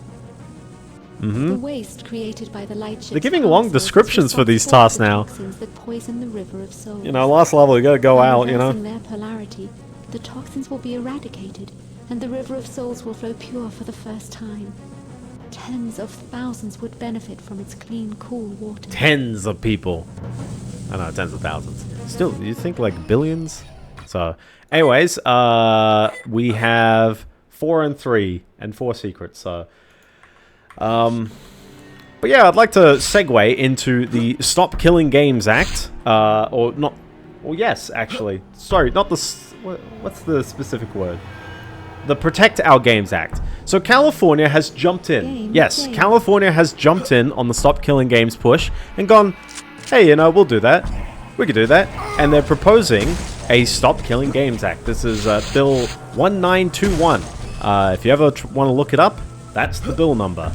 Mm-hmm. The waste created by the light ship. They're giving long descriptions for these tasks now. That poison the river of souls. You know, last level, you gotta go out, you know. Their polarity, the toxins will be eradicated, and the river of souls will flow pure for the first time. Tens of thousands would benefit from its clean, cool water. Tens of people. I know, tens of thousands. Still, you think like billions? So, anyways, we have 4 and 3 and 4 secrets. So, but yeah, I'd like to segue into the Stop Killing Games Act. Or not. Well, yes, actually. Sorry, not the. What's the specific word? The Protect Our Games Act. So California has jumped in. California has jumped in on the Stop Killing Games push and gone, hey, you know, we'll do that. We could do that. And they're proposing a Stop Killing Games Act. This is Bill 1921. If you ever want to look it up, that's the bill number.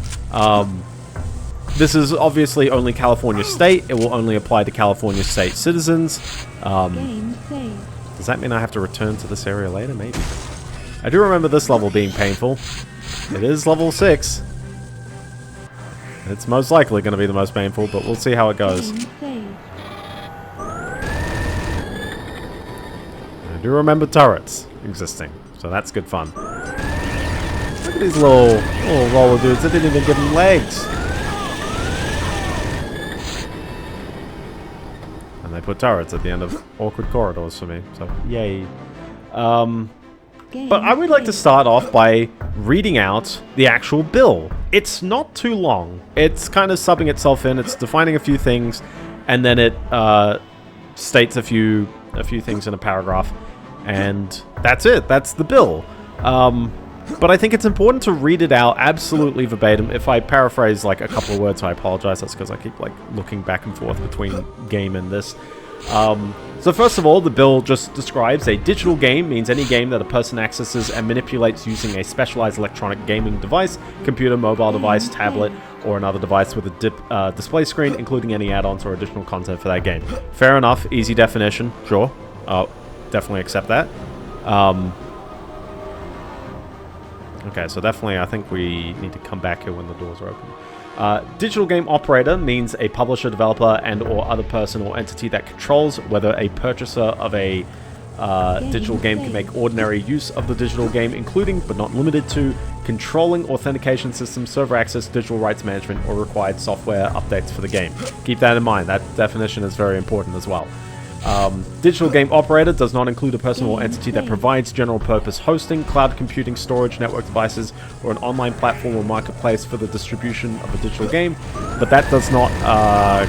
This is obviously only California state. It will only apply to California state citizens. Does that mean I have to return to this area later? Maybe. I do remember this level being painful. It is level 6. It's most likely going to be the most painful, but we'll see how it goes. I do remember turrets existing, so that's good fun. at these little roller dudes. They didn't even give them legs. And they put turrets at the end of awkward corridors for me. So, yay. But I would like to start off by reading out the actual bill. It's not too long. It's kind of subbing itself in. It's defining a few things, and then it states a few things in a paragraph, and that's it. That's the bill. But I think it's important to read it out absolutely verbatim. If I paraphrase like a couple of words, I apologize. That's because I keep like looking back and forth between game and this. So first of all, the bill just describes a digital game means any game that a person accesses and manipulates using a specialized electronic gaming device, computer, mobile device, tablet, or another device with a display screen, including any add-ons or additional content for that game. Fair enough, easy definition, sure. Definitely accept that. Okay, so definitely I think we need to come back here when the doors are open. Digital game operator means a publisher, developer, and or other person or entity that controls whether a purchaser of a digital game can make ordinary use of the digital game, including but not limited to controlling authentication systems, server access, digital rights management, or required software updates for the game. Keep that in mind. That definition is very important as well. Digital game operator does not include a person or entity that provides general purpose hosting, cloud computing, storage, network devices, or an online platform or marketplace for the distribution of a digital game, but that does not,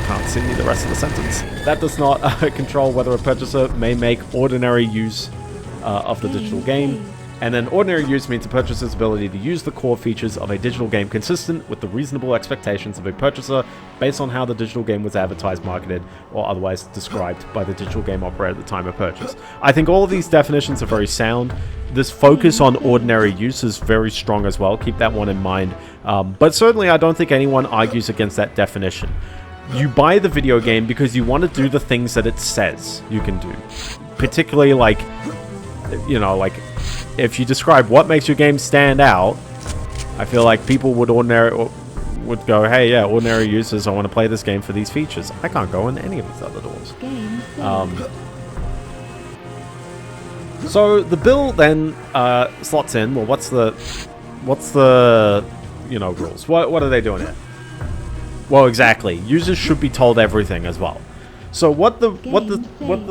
can't see the rest of the sentence. That does not control whether a purchaser may make ordinary use of the digital game. And then ordinary use means a purchaser's ability to use the core features of a digital game consistent with the reasonable expectations of a purchaser based on how the digital game was advertised, marketed, or otherwise described by the digital game operator at the time of purchase. I think all of these definitions are very sound. This focus on ordinary use is very strong as well. Keep that one in mind. But certainly I don't think anyone argues against that definition. You buy the video game because you want to do the things that it says you can do. Particularly like, you know, like if you describe what makes your game stand out, I feel like people would go, hey, yeah, ordinary users, I want to play this game for these features. I can't go in any of these other doors. So the bill then slots in. Well, what's the rules? What are they doing here? Well, exactly. Users should be told everything as well. So what the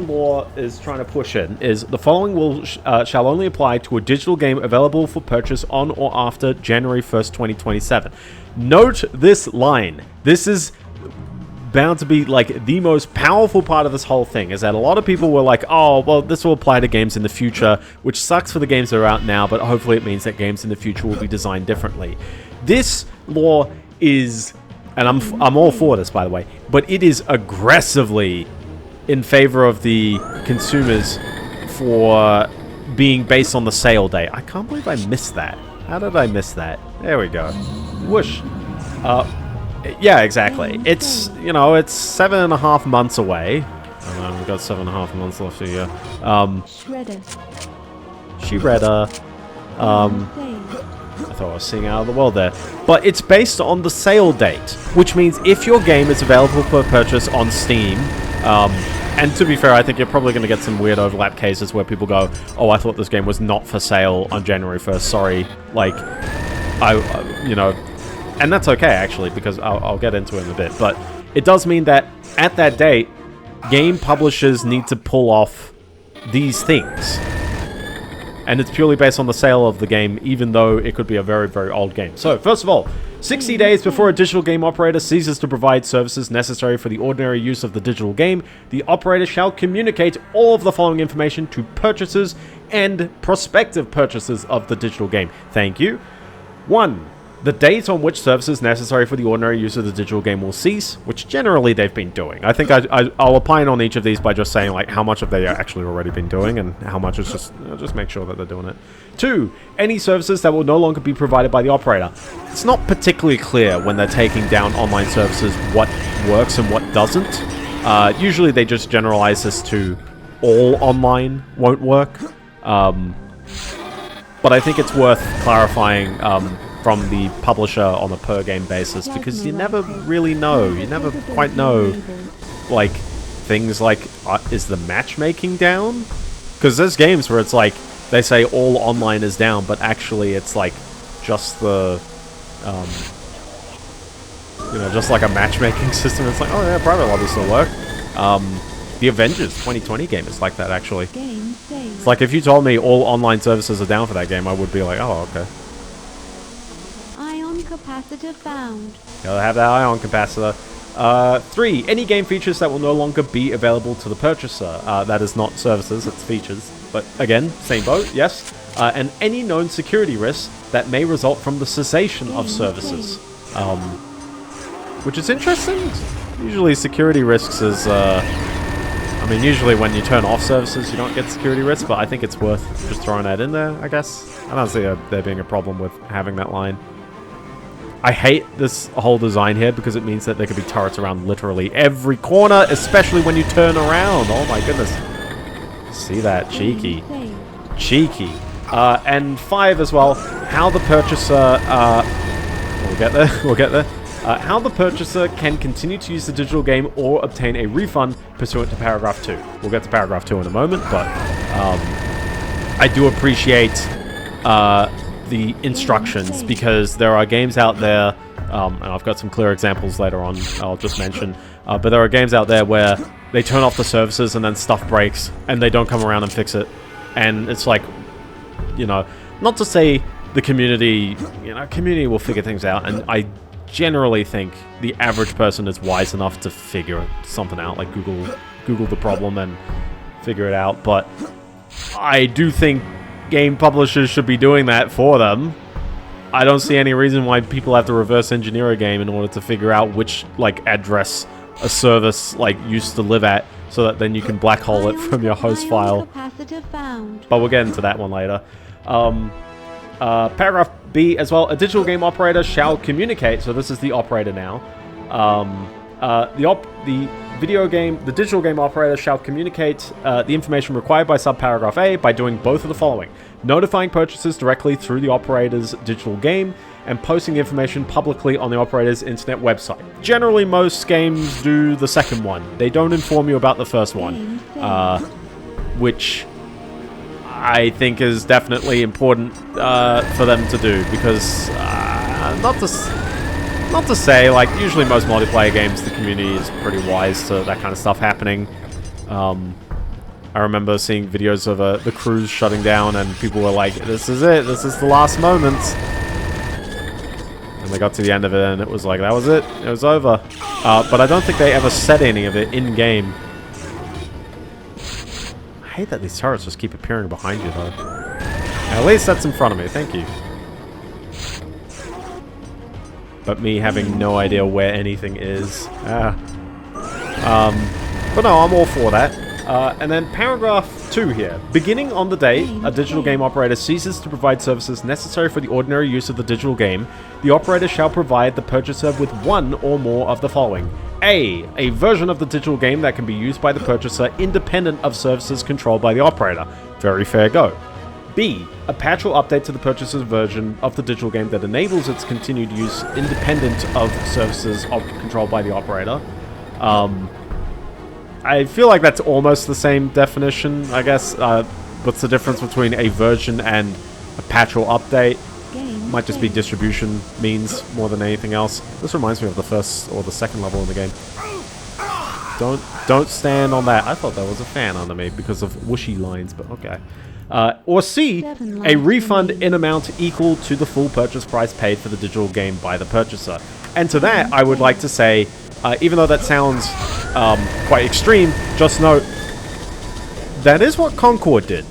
law is trying to push in is the following shall only apply to a digital game available for purchase on or after January 1st, 2027. Note this line. This is bound to be like the most powerful part of this whole thing, is that a lot of people were like, oh, well, this will apply to games in the future, which sucks for the games that are out now, but hopefully it means that games in the future will be designed differently. This law is... and I'm all for this, by the way, but it is aggressively in favor of the consumers for being based on the sale date. I can't believe I missed that. How did I miss that? There we go. Whoosh. Yeah, exactly. It's, you know, it's 7.5 months away. We've got 7.5 months left here. Shredder. I thought I was seeing out of the world there. But it's based on the sale date, which means if your game is available for purchase on Steam, and to be fair, I think you're probably going to get some weird overlap cases where people go, oh, I thought this game was not for sale on January 1st, sorry. Like, and that's okay, actually, because I'll get into it in a bit. But it does mean that at that date, game publishers need to pull off these things. And it's purely based on the sale of the game, even though it could be a very, very old game. So, first of all, 60 days before a digital game operator ceases to provide services necessary for the ordinary use of the digital game, the operator shall communicate all of the following information to purchasers and prospective purchasers of the digital game. Thank you. 1. The date on which services necessary for the ordinary use of the digital game will cease, which generally they've been doing. I think I'll opine on each of these by just saying like how much have they actually already been doing and how much is just make sure that they're doing it. 2. Any services that will no longer be provided by the operator. It's not particularly clear when they're taking down online services what works and what doesn't. Usually they just generalize this to all online won't work. But I think it's worth clarifying from the publisher on a per game basis, because you never really know. You never quite know, like, things like, is the matchmaking down? Because there's games where it's like, they say all online is down, but actually it's like just the, you know, just like a matchmaking system. It's like, oh yeah, private lobbies still work. The Avengers 2020 game is like that, actually. It's like if you told me all online services are down for that game, I would be like, oh, okay. Ion capacitor found. Gotta have that ion capacitor. 3. Any game features that will no longer be available to the purchaser. That is not services, it's features. But again, same boat, yes. And any known security risks that may result from the cessation of services. Which is interesting. Usually security risks is... I mean, usually when you turn off services, you don't get security risks, but I think it's worth just throwing that in there, I guess. I don't see there being a problem with having that line. I hate this whole design here because it means that there could be turrets around literally every corner, especially when you turn around. Oh my goodness. See that? Cheeky. Cheeky. And 5 as well, how the purchaser... we'll get there, we'll get there. How the purchaser can continue to use the digital game or obtain a refund pursuant to paragraph 2. We'll get to paragraph 2 in a moment, but I do appreciate the instructions because there are games out there, and I've got some clear examples later on I'll just mention, but there are games out there where they turn off the services and then stuff breaks and they don't come around and fix it. And it's like, you know, not to say the community, you know, community will figure things out, and I generally think the average person is wise enough to figure something out, like Google the problem and figure it out, but I do think game publishers should be doing that for them. I don't see any reason why people have to reverse engineer a game in order to figure out which, like, address a service, like, used to live at, so that then you can black hole it from your host file. But we'll get into that one later. Paragraph B as well. A digital game operator shall communicate. So this is the operator now. The digital game operator shall communicate the information required by subparagraph A by doing both of the following: notifying purchasers directly through the operator's digital game and posting the information publicly on the operator's internet website. Generally, most games do the second one. They don't inform you about the first one, which I think is definitely important for them to do, because not to say, like, usually most multiplayer games, the community is pretty wise to that kind of stuff happening. I remember seeing videos of the cruise shutting down, and people were like, this is it, this is the last moment. And they got to the end of it, and it was like, that was it, it was over. But I don't think they ever said any of it in-game. I hate that these turrets just keep appearing behind you, though. At least that's in front of me, thank you. But me having no idea where anything is. But no, I'm all for that. And then paragraph 2 here. Beginning on the day a digital game operator ceases to provide services necessary for the ordinary use of the digital game, the operator shall provide the purchaser with one or more of the following. A version of the digital game that can be used by the purchaser independent of services controlled by the operator. Very fair go. B, a patch or update to the purchaser's version of the digital game that enables its continued use independent of services controlled by the operator. I feel like that's almost the same definition, I guess. What's the difference between a version and a patch or update? Might just be distribution means more than anything else. This reminds me of the first or the second level in the game. Don't stand on that. I thought that was a fan under me because of whooshy lines, but okay. Or C, a refund in amount equal to the full purchase price paid for the digital game by the purchaser. And to that, I would like to say, even though that sounds quite extreme, just note, that is what Concord did.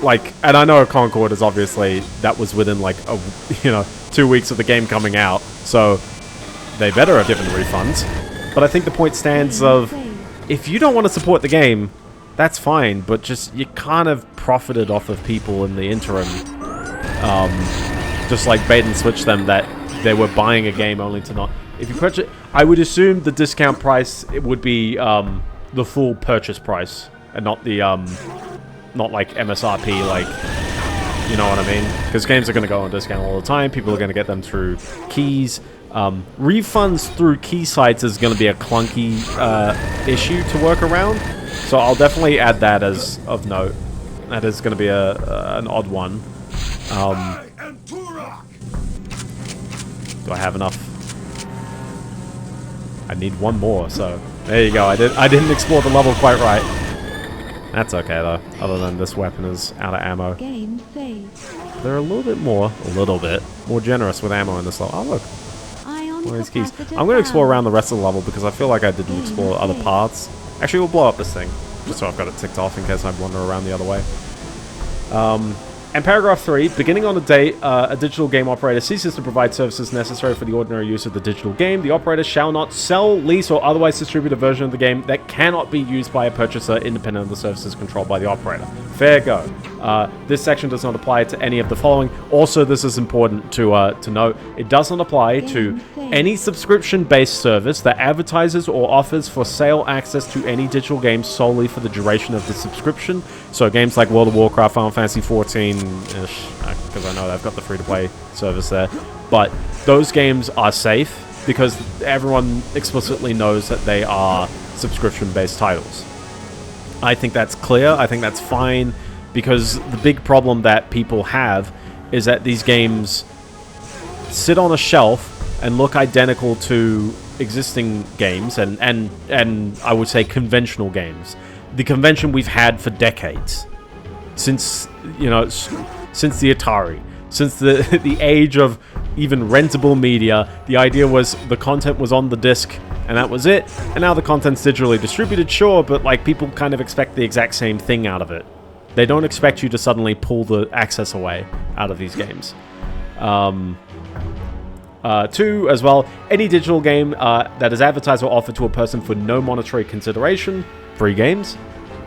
Like, and I know Concord is obviously, that was within like, 2 weeks of the game coming out, so they better have given refunds. But I think the point stands of, if you don't want to support the game, that's fine, but just, you kind of profited off of people in the interim. Just like bait and switch them that they were buying a game only to not... If you purchase... I would assume the discount price, it would be the full purchase price, and not the, not like MSRP, like, you know what I mean? Because games are going to go on discount all the time, people are going to get them through keys. Refunds through key sites is going to be a clunky issue to work around. So I'll definitely add that as of note. That is going to be an odd one. Do I have enough? I need one more, so there you go. I didn't explore the level quite right. That's okay though, other than this weapon is out of ammo. Game phase. They're a little bit more generous with ammo in this level. Oh look, one of these keys. I'm going to explore around the rest of the level because I feel like I didn't explore other paths. Actually, we'll blow up this thing, just so I've got it ticked off in case I wander around the other way. And paragraph 3, beginning on the date a digital game operator ceases to provide services necessary for the ordinary use of the digital game, the operator shall not sell, lease, or otherwise distribute a version of the game that cannot be used by a purchaser independent of the services controlled by the operator. Fair go. This section does not apply to any of the following. Also, this is important to note. It does not apply to any subscription-based service that advertises or offers for sale access to any digital game solely for the duration of the subscription. So games like World of Warcraft, Final Fantasy 14-ish, because I know they've got the free-to-play service there. But those games are safe because everyone explicitly knows that they are subscription-based titles. I think that's clear. I think that's fine because the big problem that people have is that these games sit on a shelf and look identical to existing games and I would say conventional games. The convention we've had for decades. Since, you know, since the Atari. Since the age of even rentable media, the idea was the content was on the disc and that was it. And now the content's digitally distributed, sure, but like people kind of expect the exact same thing out of it. They don't expect you to suddenly pull the access away out of these games. 2, as well, any digital game that is advertised or offered to a person for no monetary consideration, free games.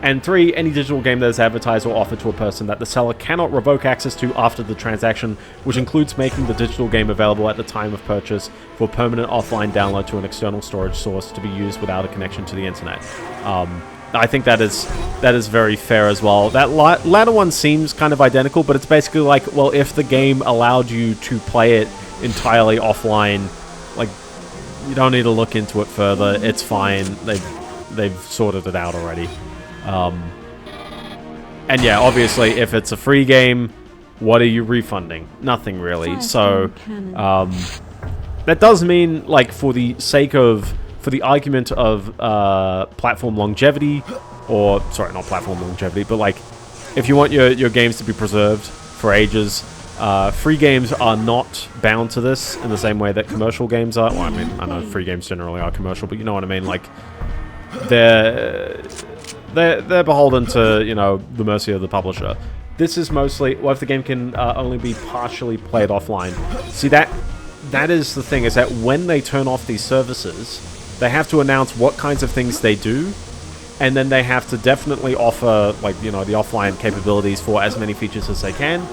And 3, any digital game that is advertised or offered to a person that the seller cannot revoke access to after the transaction, which includes making the digital game available at the time of purchase for permanent offline download to an external storage source to be used without a connection to the internet. I think that is very fair as well. That latter one seems kind of identical, but it's basically like, well, if the game allowed you to play it entirely offline, like, you don't need to look into it further. It's fine. They've sorted it out already. And yeah, obviously, if it's a free game, what are you refunding? Nothing really. So, that does mean, like, for the argument of platform longevity, or, sorry, not platform longevity, but, like, if you want your games to be preserved for ages, free games are not bound to this in the same way that commercial games are. Well, I mean, I know free games generally are commercial, but you know what I mean? Like, they're beholden to, you know, the mercy of the publisher. This is mostly, well, if the game can only be partially played offline. See, that is the thing, is that when they turn off these services, they have to announce what kinds of things they do, and then they have to definitely offer, like, you know, the offline capabilities for as many features as they can.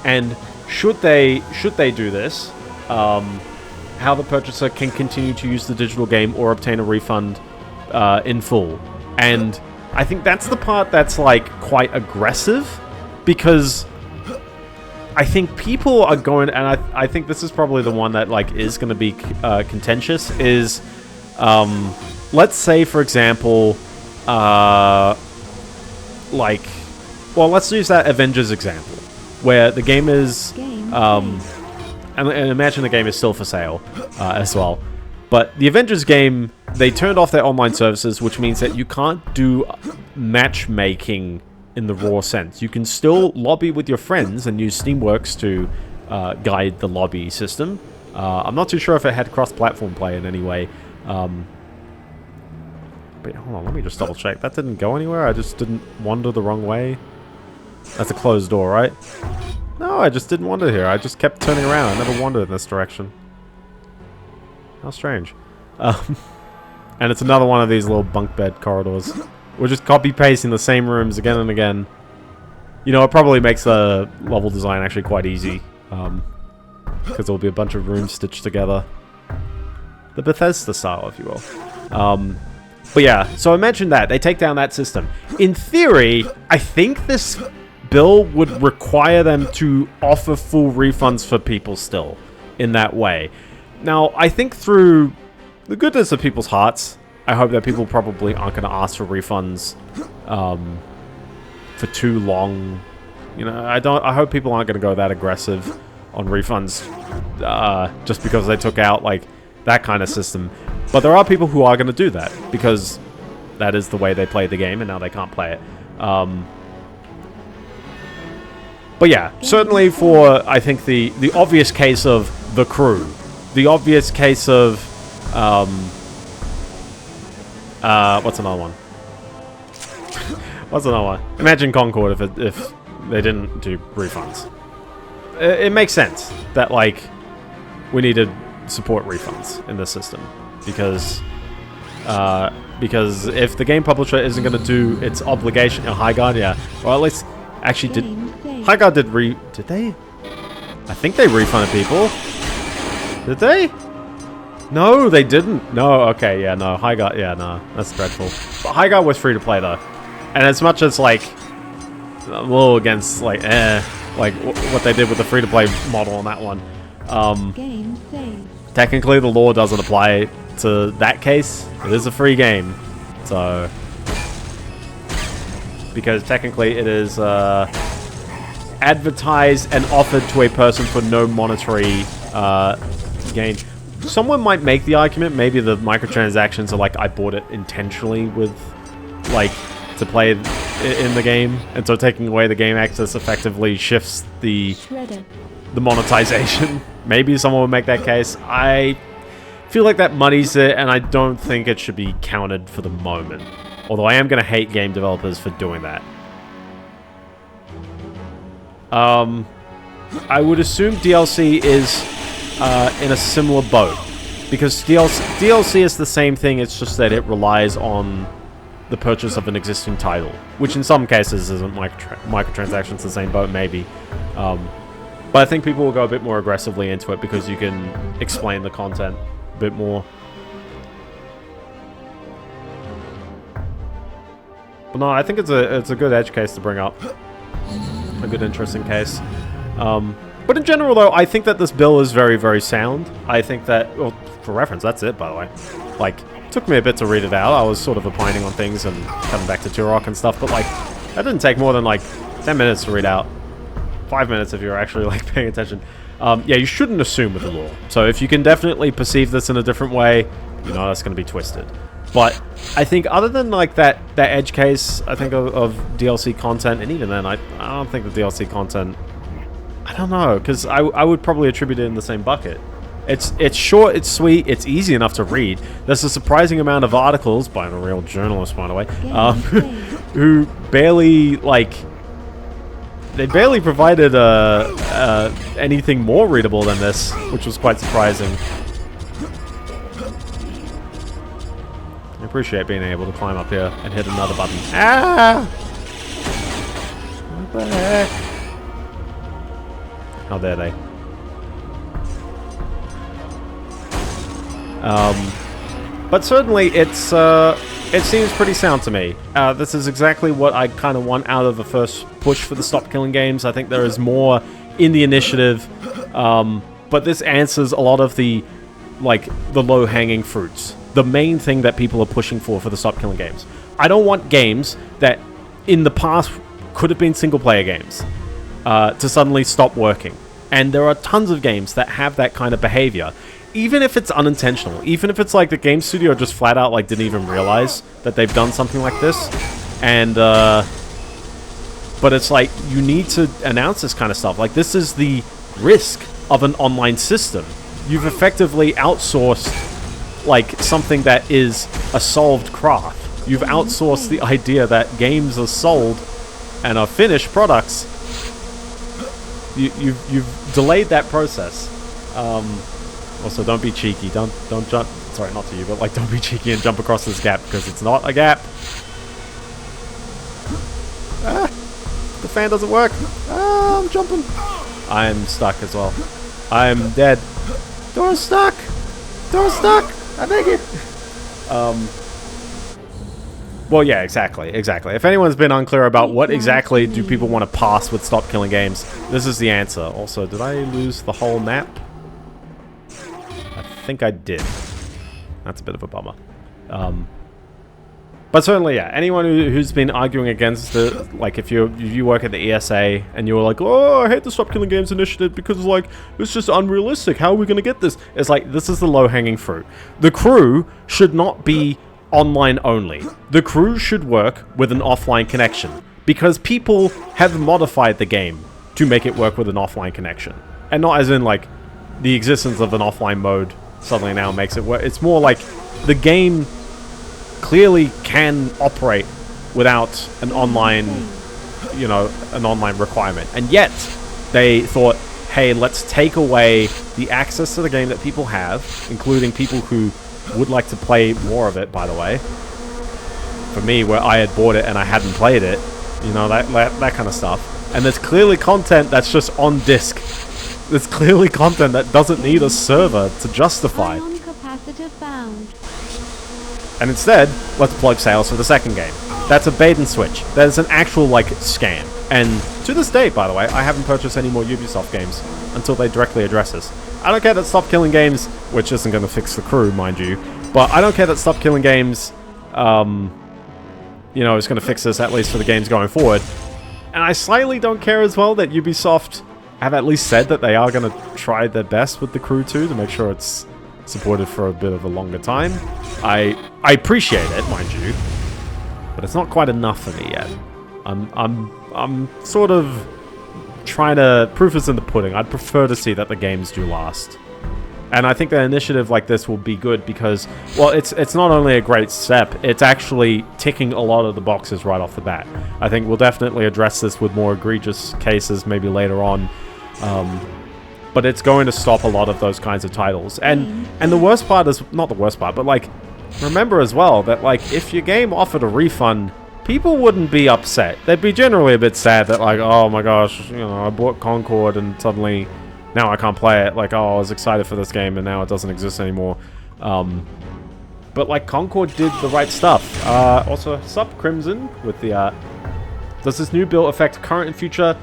And should they do this, how the purchaser can continue to use the digital game or obtain a refund in full. And I think that's the part that's, like, quite aggressive, because I think people are going, and I think this is probably the one that, like, is going to be contentious, is, let's say, for example, like, well, let's use that Avengers example, where the game is, and imagine the game is still for sale as well. But the Avengers game, they turned off their online services, which means that you can't do matchmaking in the raw sense. You can still lobby with your friends and use Steamworks to guide the lobby system. I'm not too sure if it had cross-platform play in any way. But hold on, let me just double check. That didn't go anywhere? I just didn't wander the wrong way? That's a closed door, right? No, I just didn't wander here. I just kept turning around. I never wandered in this direction. How strange. And it's another one of these little bunk bed corridors. We're just copy-pasting the same rooms again and again. You know, it probably makes the level design actually quite easy. Because there'll be a bunch of rooms stitched together. The Bethesda style, if you will. But yeah, so I mentioned that. They take down that system. In theory, I think this bill would require them to offer full refunds for people still in that way. Now, I think through the goodness of people's hearts, I hope that people probably aren't going to ask for refunds for too long. You know, I hope people aren't going to go that aggressive on refunds just because they took out like that kind of system. But there are people who are going to do that because that is the way they play the game, and now they can't play it. But yeah, certainly for, I think, the obvious case of The Crew, the obvious case of, what's another one? What's another one? Imagine Concord if they didn't do refunds. It makes sense that, like, we need to support refunds in this system because if the game publisher isn't going to do its obligation, Highguard, yeah, well, at least, actually, Highguard did they? I think they refunded people. Did they? No, they didn't. No, okay, yeah, no, Highguard, yeah, no, that's dreadful. But Highguard was free to play, though. And as much as, like, a little against, like, what they did with the free-to-play model on that one, technically the law doesn't apply to that case. It is a free game, so... Because technically it is advertised and offered to a person for no monetary gain. Someone might make the argument, maybe the microtransactions are like, I bought it intentionally with, like, to play in the game, and so taking away the game access effectively shifts the monetization. Maybe someone would make that case. I feel like that muddies it, and I don't think it should be counted for the moment. Although I am going to hate game developers for doing that. I would assume DLC is in a similar boat. Because DLC is the same thing, it's just that it relies on the purchase of an existing title. Which in some cases isn't microtransactions, the same boat, maybe. But I think people will go a bit more aggressively into it because you can explain the content a bit more. But no, I think it's a good edge case to bring up. A good, interesting case. But in general, though, I think that this bill is very, very sound. I think that, well, for reference, that's it, by the way. Like, it took me a bit to read it out. I was sort of opining on things and coming back to Turok and stuff, but, like, that didn't take more than, like, 10 minutes to read out. 5 minutes if you're actually, like, paying attention. Yeah, you shouldn't assume with the law. So if you can definitely perceive this in a different way, you know that's going to be twisted. But I think other than, like, that edge case, I think of DLC content, and even then, I don't think the DLC content... I don't know, because I would probably attribute it in the same bucket. It's short, it's sweet, it's easy enough to read. There's a surprising amount of articles, by a real journalist, by the way, who barely, like... They barely provided anything more readable than this, which was quite surprising. I appreciate being able to climb up here and hit another button. Ah! What the heck? How dare they? But certainly it seems pretty sound to me. This is exactly what I kind of want out of the first push for the Stop Killing Games. I think there is more in the initiative, but this answers a lot of the, like, the low-hanging fruits. The main thing that people are pushing for the Stop Killing Games. I don't want games that in the past could have been single-player games to suddenly stop working. And there are tons of games that have that kind of behavior. Even if it's unintentional, even if it's like the game studio just flat out like didn't even realize that they've done something like this, and but it's like you need to announce this kind of stuff. Like, this is the risk of an online system. You've effectively outsourced like something that is a solved craft. You've outsourced the idea that games are sold and are finished products. You've delayed that process. Also, don't be cheeky. Don't jump. Sorry, not to you, but like, don't be cheeky and jump across this gap because it's not a gap. Ah, the fan doesn't work. Ah, I'm jumping. I'm stuck as well. I'm dead. Door's stuck. Door's stuck. I beg you. Well, yeah, exactly. If anyone's been unclear about what exactly do people want to pass with Stop Killing Games, this is the answer. Also, did I lose the whole map? I think I did. That's a bit of a bummer. But certainly, yeah, anyone who's been arguing against it, like if you work at the ESA and you're like, oh, I hate the Stop Killing Games initiative because like it's just unrealistic. How are we going to get this? It's like, this is the low-hanging fruit. The crew should not be online only. The crew should work with an offline connection because people have modified the game to make it work with an offline connection. And not as in like the existence of an offline mode suddenly now makes it work. It's more like the game clearly can operate without an online, you know, an online requirement. And yet, they thought, hey, let's take away the access to the game that people have, including people who would like to play more of it, by the way. For me, where I had bought it and I hadn't played it, you know, that kind of stuff. And there's clearly content that's just on disk. There's clearly content that doesn't need a server to justify. And instead, let's plug sales for the second game. That's a bait and switch. That is an actual, like, scam. And to this day, by the way, I haven't purchased any more Ubisoft games until they directly address this. I don't care that Stop Killing Games, which isn't going to fix the crew, mind you, but I don't care that Stop Killing Games, you know, is going to fix this, at least for the games going forward. And I slightly don't care as well that Ubisoft have at least said that they are going to try their best with the crew too, to make sure it's supported for a bit of a longer time. I appreciate it, mind you, but it's not quite enough for me yet. I'm sort of trying to... Proof is in the pudding. I'd prefer to see that the games do last. And I think that an initiative like this will be good because, well, it's not only a great step, it's actually ticking a lot of the boxes right off the bat. I think we'll definitely address this with more egregious cases maybe later on. But it's going to stop a lot of those kinds of titles. And the worst part is, not the worst part, but like, remember as well that like, if your game offered a refund, people wouldn't be upset. They'd be generally a bit sad that like, oh my gosh, you know, I bought Concord and suddenly now I can't play it. Like, oh, I was excited for this game and now it doesn't exist anymore. But like, Concord did the right stuff. Also, sup Crimson with the, does this new bill affect current and future?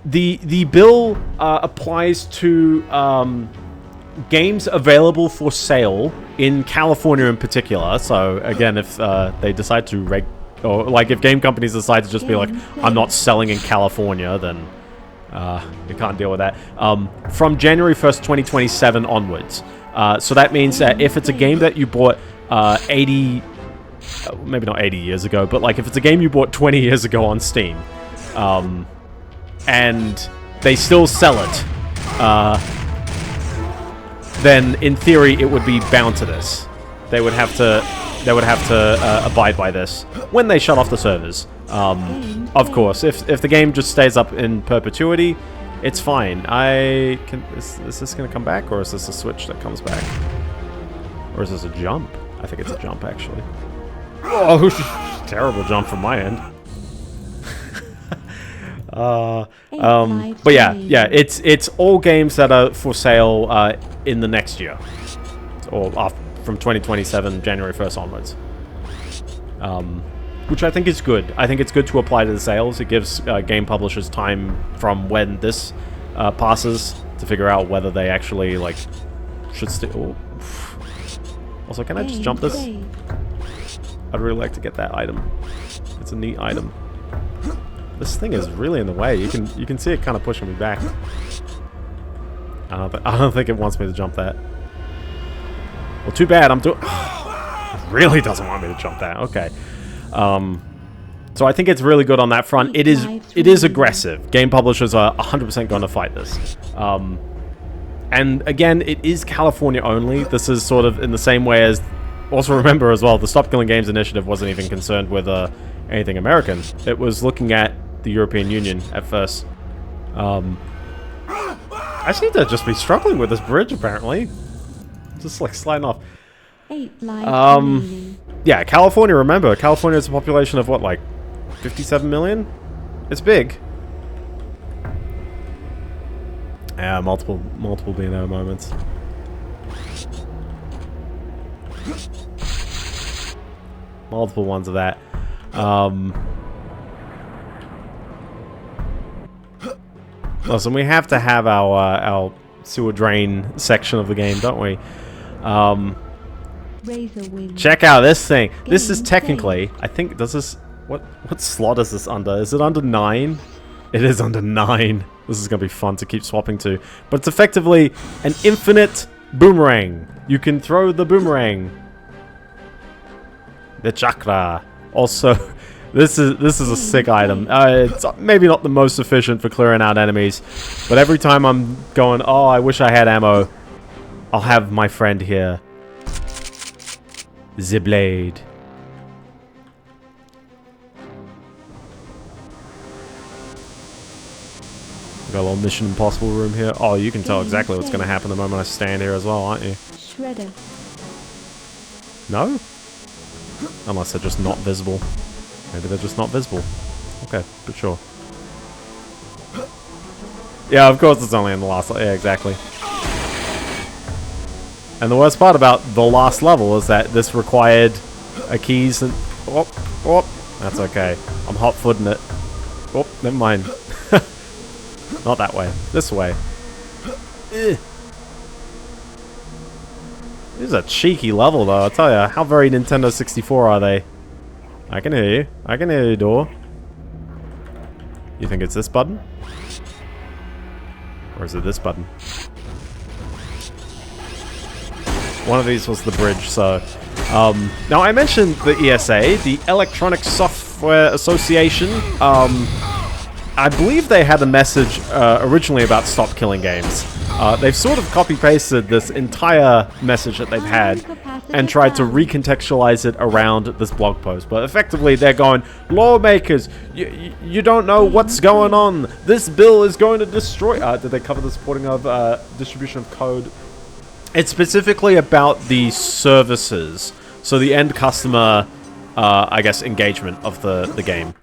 The bill applies to games available for sale in California in particular. So again, if they decide to or like if game companies decide to just be like, I'm not selling in California, then you can't deal with that. From January 1st, 2027 onwards. So that means that if it's a game that you bought 80, maybe not 80 years ago, but like if it's a game you bought 20 years ago on Steam, and they still sell it, then in theory it would be bound to this. They would have to abide by this when they shut off the servers. Of course, if the game just stays up in perpetuity, it's fine. Is this gonna come back, or is this a switch that comes back, or is this a jump? I think it's a jump actually. Oh, terrible jump from my end. But yeah, it's all games that are for sale in the next year, or from 2027 January 1st onwards, which I think is good. I think it's good to apply to the sales. It gives game publishers time from when this passes to figure out whether they actually like should still. Also, can I just jump this? I'd really like to get that item. It's a neat item. This thing is really in the way. You can see it kind of pushing me back. I don't think it wants me to jump that. Well, too bad. It really doesn't want me to jump that. Okay. So I think it's really good on that front. It is aggressive. Game publishers are 100% going to fight this. And again, it is California only. This is sort of in the same way as... Also remember as well, the Stop Killing Games initiative wasn't even concerned with anything American. It was looking at the European Union at first. I seem to just be struggling with this bridge, apparently. Just like sliding off. Yeah, California, remember, California has a population of what, like 57 million? It's big. Yeah, multiple Biendeo moments. Multiple ones of that. Listen, we have to have our sewer drain section of the game, don't we? Razor wing. Check out this thing. This is Game technically, I think, does this... What slot is this under? Is it under 9? It is under 9. This is going to be fun to keep swapping to. But it's effectively an infinite boomerang. You can throw the boomerang. The chakra. Also, this is a sick item. It's maybe not the most efficient for clearing out enemies, but every time I'm going, oh, I wish I had ammo, I'll have my friend here. The blade. Got a little Mission Impossible room here. Oh, you can tell exactly what's going to happen the moment I stand here as well, aren't you? Shredder. No? Unless they're just not visible. Maybe they're just not visible. Okay, but sure. Yeah, of course it's only in the last... Yeah, exactly. And the worst part about the last level is that this required a keys and... Oh, oh, that's okay. I'm hot-footing it. Oh, never mind. Not that way. This way. Ugh. This is a cheeky level, though, I'll tell you. How very Nintendo 64 are they? I can hear you. I can hear you, door. You think it's this button? Or is it this button? One of these was the bridge, so... now, I mentioned the ESA, the Electronic Software Association. I believe they had a message originally about stop killing games. They've sort of copy-pasted this entire message that they've had and tried to recontextualize it around this blog post. But effectively, they're going, lawmakers, you don't know what's going on. This bill is going to destroy... did they cover the supporting of distribution of code? It's specifically about the services. So the end customer... I guess, engagement of the game.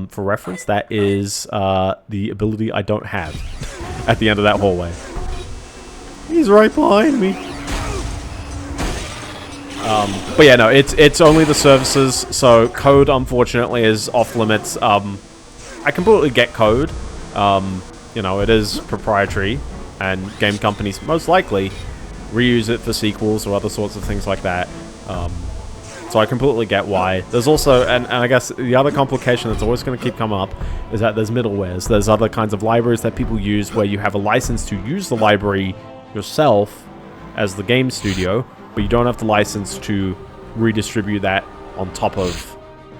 For reference, that is the ability I don't have at the end of that hallway. He's right behind me. But yeah, no, it's only the services, so code, unfortunately, is off limits. I completely get code. You know, it is proprietary, and game companies most likely reuse it for sequels or other sorts of things like that. So I completely get why. There's also, and I guess the other complication that's always going to keep coming up is that there's middlewares. There's other kinds of libraries that people use where you have a license to use the library yourself as the game studio, but you don't have the license to redistribute that on top of,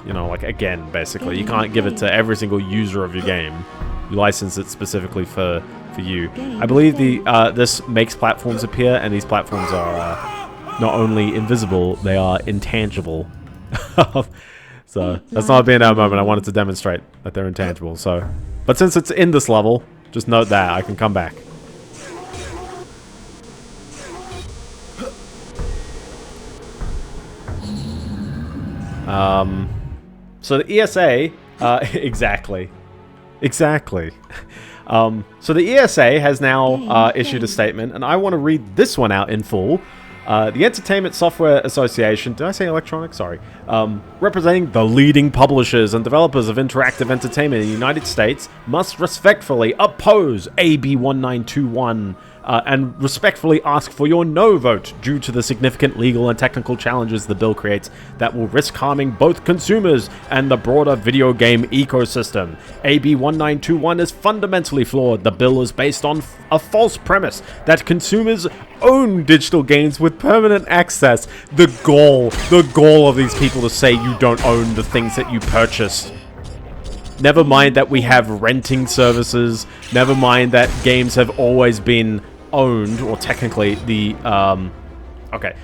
you know, like, again, basically. You can't give it to every single user of your game. You license it specifically for you. I believe this makes platforms appear, and these platforms are... not only invisible, they are intangible. So, that's not a Biendeo moment. I wanted to demonstrate that they're intangible. So, but since it's in this level, just note that. I can come back. So the ESA... exactly. Exactly. So the ESA has now issued a statement, and I want to read this one out in full. The Entertainment Software Association, did I say electronic? Sorry. Representing the leading publishers and developers of interactive entertainment in the United States must respectfully oppose AB 1921 and respectfully ask for your no vote due to the significant legal and technical challenges the bill creates that will risk harming both consumers and the broader video game ecosystem. AB 1921 is fundamentally flawed. The bill is based on a false premise that consumers own digital games with permanent access. The gall of these people to say you don't own the things that you purchased. Never mind that we have renting services. Never mind that games have always been owned, or technically the okay.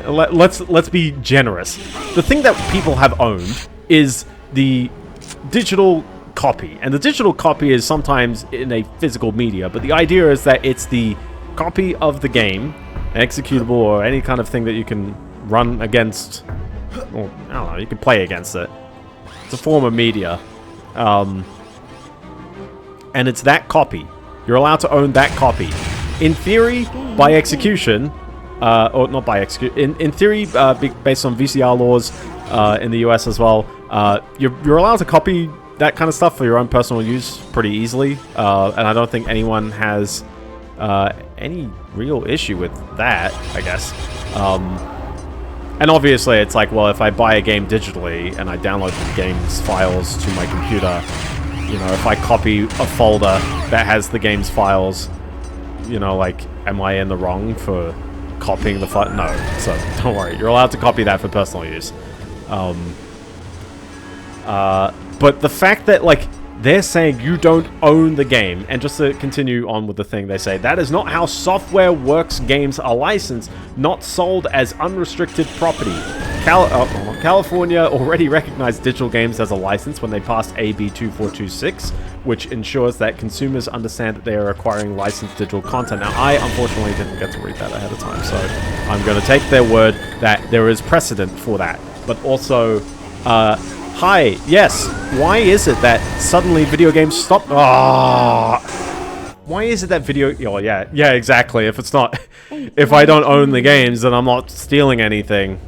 Let's be generous. The thing that people have owned is the digital copy, and the digital copy is sometimes in a physical media. But the idea is that it's the copy of the game, executable, or any kind of thing that you can run against, or I don't know, you can play against it. It's a form of media, and it's that copy. You're allowed to own that copy. In theory, by execution, or not by execution, in theory, based on VCR laws in the US as well, you're allowed to copy that kind of stuff for your own personal use pretty easily, and I don't think anyone has any real issue with that, I guess. And obviously, it's like, well, if I buy a game digitally and I download the game's files to my computer, you know, if I copy a folder that has the game's files, you know, like, am I in the wrong for copying the file? No, so don't worry. You're allowed to copy that for personal use. But the fact that, like, they're saying you don't own the game, and just to continue on with the thing, they say, that is not how software works. Games are licensed, not sold as unrestricted property. California already recognized digital games as a license when they passed AB 2426, which ensures that consumers understand that they are acquiring licensed digital content. Now, I unfortunately didn't get to read that ahead of time, so I'm going to take their word that there is precedent for that. But also, hi, yes, why is it that suddenly video games stop? Why is it that video... Oh, yeah, exactly. If it's not... If I don't own the games, then I'm not stealing anything.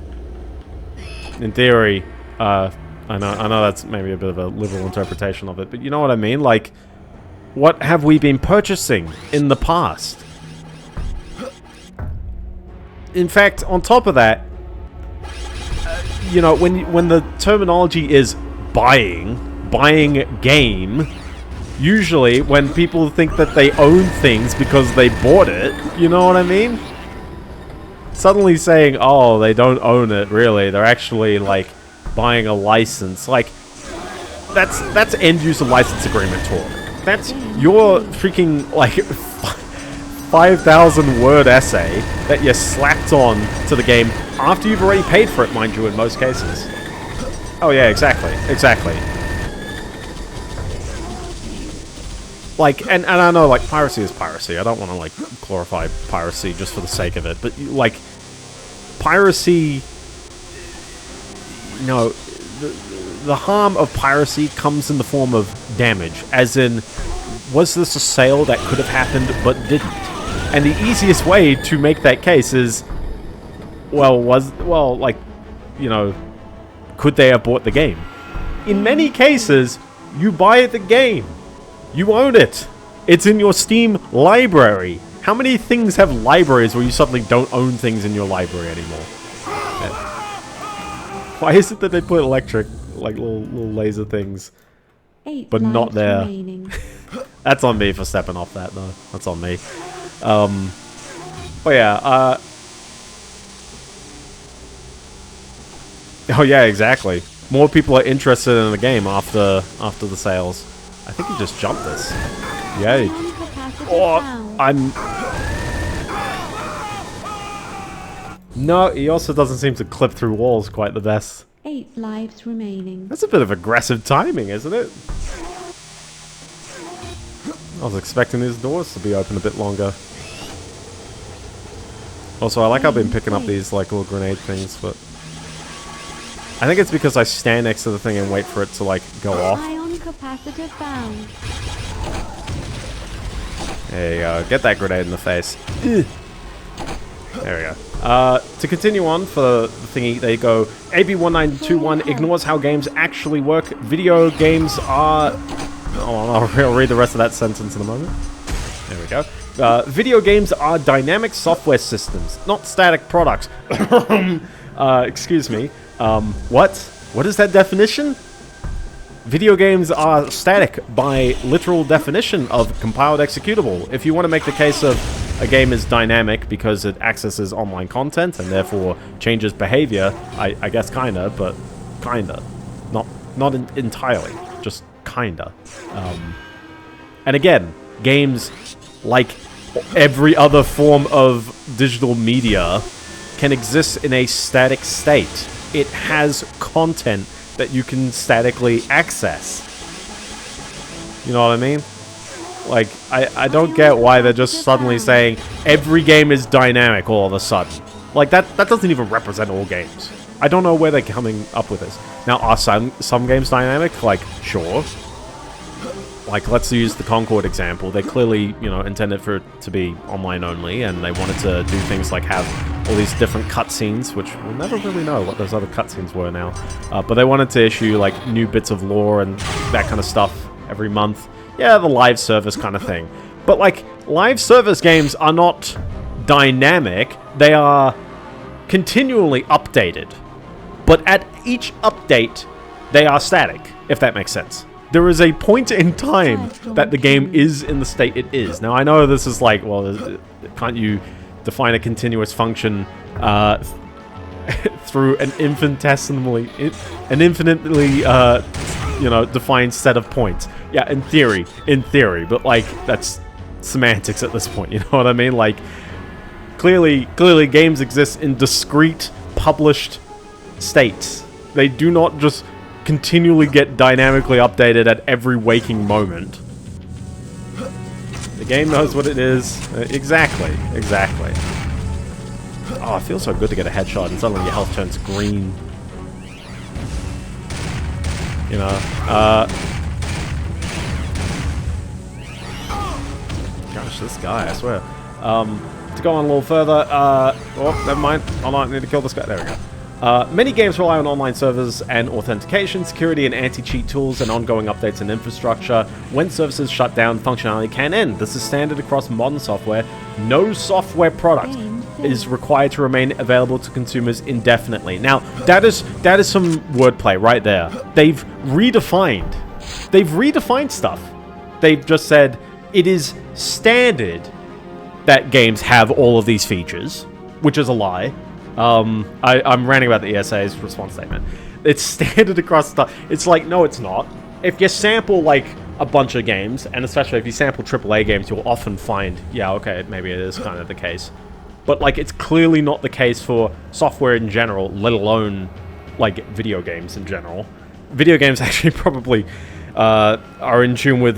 In theory, I know that's maybe a bit of a liberal interpretation of it, but you know what I mean? Like, what have we been purchasing in the past? In fact, on top of that, you know, when the terminology is buying game, usually when people think that they own things because they bought it, you know what I mean? Suddenly saying, oh, they don't own it, really. They're actually, like, buying a license. Like, that's end-user license agreement talk. That's your freaking, like, 5,000-word essay that you slapped on to the game after you've already paid for it, mind you, in most cases. Oh, yeah, exactly. Like, and I know, like, piracy is piracy. I don't want to, like, glorify piracy just for the sake of it. But, like, piracy... No, the harm of piracy comes in the form of damage. As in, was this a sale that could have happened but didn't? And the easiest way to make that case is... Well, like, you know... Could they have bought the game? In many cases, you buy the game. You own it. It's in your Steam library. How many things have libraries where you suddenly don't own things in your library anymore? Why is it that they put electric, like little laser things, but not there? That's on me for stepping off that, though. That's on me. But yeah, oh yeah, exactly. More people are interested in the game after the sales. I think he just jumped this. Yay. Oh, No, he also doesn't seem to clip through walls quite the best. 8 lives remaining. That's a bit of aggressive timing, isn't it? I was expecting these doors to be open a bit longer. Also, I like how I've been picking up these, like, little grenade things, but... I think it's because I stand next to the thing and wait for it to, like, go off. Ion capacitor found. There you go. Get that grenade in the face. There we go. To continue on for the thingy, they go, AB1921 ignores how games actually work. Video games are... Oh, I'll read the rest of that sentence in a moment. There we go. Video games are dynamic software systems, not static products. Excuse me. What? What is that definition? Video games are static by literal definition of compiled executable. If you want to make the case of a game is dynamic because it accesses online content and therefore changes behavior, I guess kinda, but kinda. Not entirely, just kinda. And again, games, like every other form of digital media, can exist in a static state. It has content that you can statically access. You know what I mean? Like, I don't get why they're just suddenly saying every game is dynamic all of a sudden. Like, that doesn't even represent all games. I don't know where they're coming up with this. Now, are some games dynamic? Like, sure. Like, let's use the Concord example. They clearly, you know, intended for it to be online only, and they wanted to do things like have all these different cutscenes, which we'll never really know what those other cutscenes were now. But they wanted to issue, like, new bits of lore and that kind of stuff every month. Yeah, the live service kind of thing. But, like, live service games are not dynamic. They are continually updated. But at each update, they are static, if that makes sense. There is a point in time that the game is in the state it is. Now, I know this is like, well, can't you define a continuous function through an infinitely, defined set of points? Yeah, in theory, but like, that's semantics at this point, you know what I mean? Like, clearly games exist in discrete, published states. They do not just continually get dynamically updated at every waking moment. The game knows what it is. Exactly. Oh, it feels so good to get a headshot and suddenly your health turns green. You know, gosh, this guy, I swear. To go on a little further, oh, never mind. Hold on, I need to kill this guy. There we go. Many games rely on online servers and authentication, security and anti-cheat tools, and ongoing updates and infrastructure. When services shut down, functionality can end. This is standard across modern software. No software product is required to remain available to consumers indefinitely. Now, that is some wordplay right there. They've redefined stuff. They've just said it is standard that games have all of these features, which is a lie. I'm ranting about the ESA's response statement. It's standard across stuff. It's like, no, it's not. If you sample, like, a bunch of games, and especially if you sample AAA games, you'll often find, yeah, okay, maybe it is kind of the case. But, like, it's clearly not the case for software in general, let alone, like, video games in general. Video games actually probably are in tune with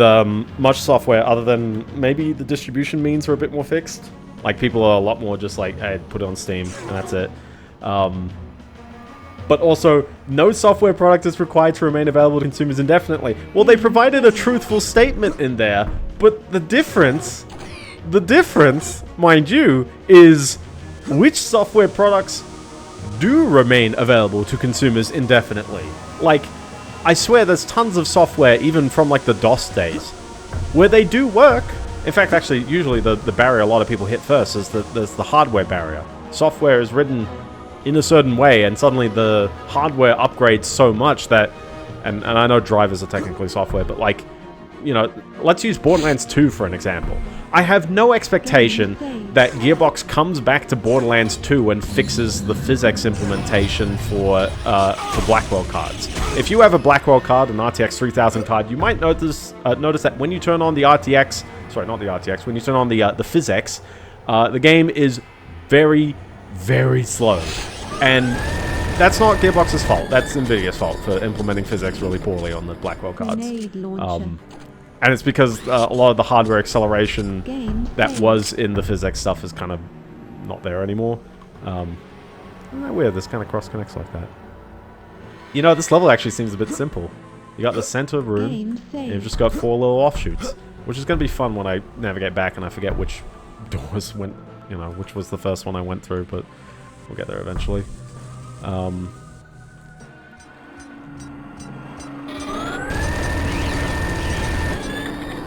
much software other than maybe the distribution means are a bit more fixed. Like, people are a lot more just like, hey, put it on Steam, and that's it. But also, no software product is required to remain available to consumers indefinitely. Well, they provided a truthful statement in there, but the difference, mind you, is which software products do remain available to consumers indefinitely. Like, I swear there's tons of software, even from like the DOS days, where they do work. In fact, actually, usually the barrier a lot of people hit first is that there's the hardware barrier. Software is written in a certain way, and suddenly the hardware upgrades so much that... And I know drivers are technically software, but like, you know, let's use Borderlands 2 for an example. I have no expectation that Gearbox comes back to Borderlands 2 and fixes the physics implementation for Blackwell cards. If you have a Blackwell card, an RTX 3000 card, you might notice that when you turn on the RTX... Sorry, not the RTX. When you turn on the physics, the game is very, very slow. And that's not Gearbox's fault. That's Nvidia's fault for implementing physics really poorly on the Blackwell cards. And it's because a lot of the hardware acceleration that was in the physics stuff is kind of not there anymore. Isn't that weird? This kind of cross-connects like that. You know, this level actually seems a bit simple. You got the center room, and you've just got 4 little offshoots, which is going to be fun when I navigate back and I forget which doors went, you know, which was the first one I went through, but we'll get there eventually.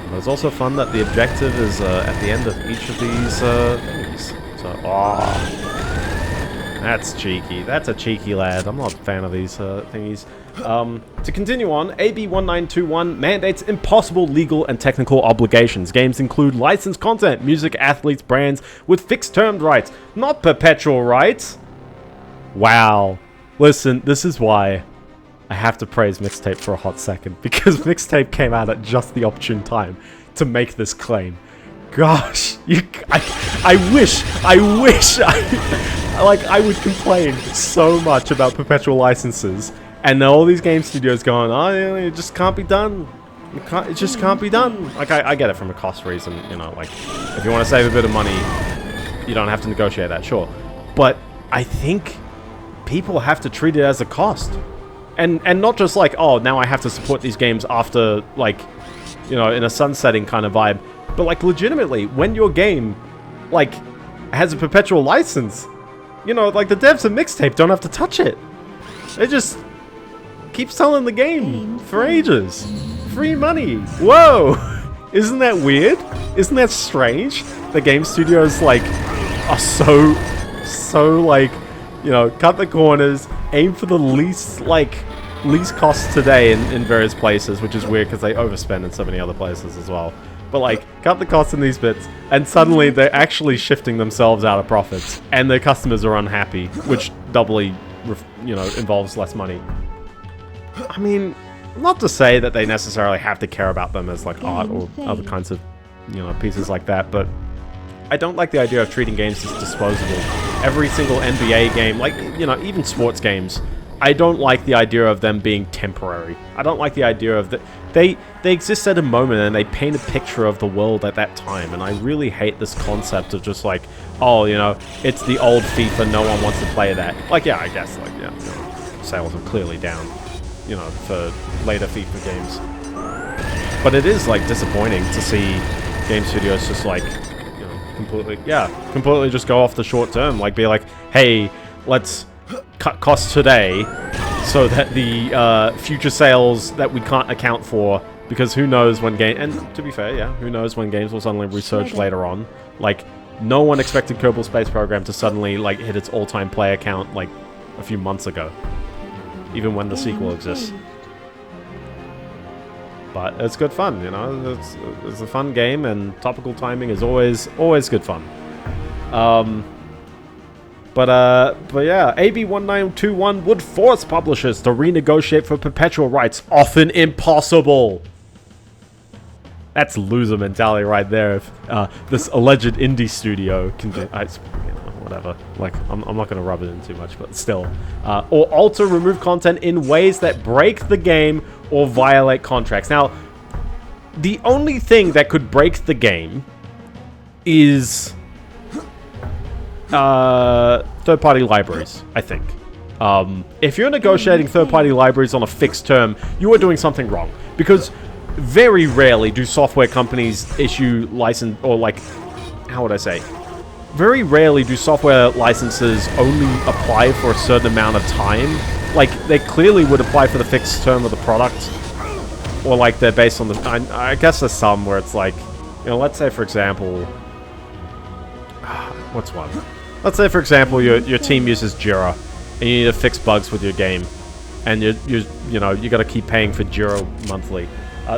But it's also fun that the objective is at the end of each of these things. So, that's cheeky. That's a cheeky lad. I'm not a fan of these thingies. To continue on, AB 1921 mandates impossible legal and technical obligations. Games include licensed content, music, athletes, brands with fixed-term rights, not perpetual rights. Wow. Listen, this is why I have to praise Mixtape for a hot second, because Mixtape came out at just the opportune time to make this claim. Gosh, I wish I would complain so much about perpetual licenses, and all these game studios going, oh, it just can't be done. It just can't be done. Like, I get it from a cost reason, you know, like, if you want to save a bit of money, you don't have to negotiate that, sure. But I think people have to treat it as a cost. And not just like, oh, now I have to support these games after, like, you know, in a sunsetting kind of vibe. But, like, legitimately, when your game, like, has a perpetual license, you know, like, the devs of Mixtape don't have to touch it. It just keeps selling the game for ages. Free money. Whoa! Isn't that weird? Isn't that strange? The game studios, like, are so, like, you know, cut the corners, aim for the least cost today in various places, which is weird because they overspend in so many other places as well. But like, cut the costs in these bits, and suddenly they're actually shifting themselves out of profits, and their customers are unhappy, which doubly, you know, involves less money. I mean, not to say that they necessarily have to care about them as like art or other kinds of, you know, pieces like that, but I don't like the idea of treating games as disposable. Every single NBA game, like, you know, even sports games, I don't like the idea of them being temporary. I don't like the idea of that they exist at a moment and they paint a picture of the world at that time, and I really hate this concept of just like, oh, you know, it's the old FIFA, no one wants to play that. Like, yeah, I guess, like, yeah, you know, sales are clearly down, you know, for later FIFA games. But it is, like, disappointing to see game studios just, like, you know, completely just go off the short term. Like, be like, hey, let's cut costs today so that the future sales that we can't account for, because who knows when and to be fair, yeah, who knows when games will suddenly resurge later on. Like, no one expected Kerbal Space Program to suddenly, like, hit its all-time player count, like, a few months ago, even when the sequel exists. But it's good fun, you know, it's a fun game, and topical timing is always good fun. But yeah, AB1921 would force publishers to renegotiate for perpetual rights, often impossible. That's loser mentality right there. If this alleged indie studio can do, you know, whatever. Like, I'm not going to rub it in too much, but still. Or alter, remove content in ways that break the game or violate contracts. Now, the only thing that could break the game is third-party libraries, I think. If you're negotiating third-party libraries on a fixed term, you are doing something wrong. Because very rarely do software companies issue license, or like, how would I say? Very rarely do software licenses only apply for a certain amount of time. Like, they clearly would apply for the fixed term of the product. Or like, they're based on the... I guess there's some where it's like, you know, let's say for example... What's one? Let's say, for example, your team uses Jira, and you need to fix bugs with your game, and you know, you got to keep paying for Jira monthly.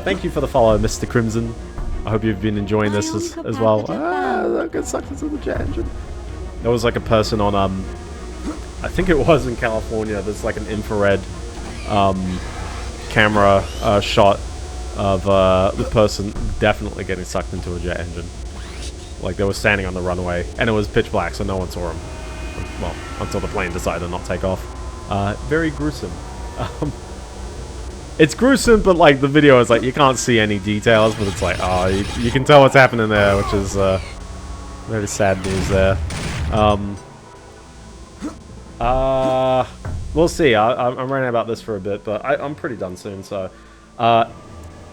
Thank you for the follow, Mr. Crimson. I hope you've been enjoying this as well. That gets sucked into the jet engine. There was like a person on I think it was in California. There's like an infrared camera shot of the person definitely getting sucked into a jet engine. Like, they were standing on the runway, and it was pitch black, so no one saw him. Well, until the plane decided to not take off. Very gruesome. It's gruesome, but, like, the video is, like, you can't see any details, but it's like, oh, you can tell what's happening there, which is, very sad news there. We'll see. I'm ranting about this for a bit, but I'm pretty done soon, so...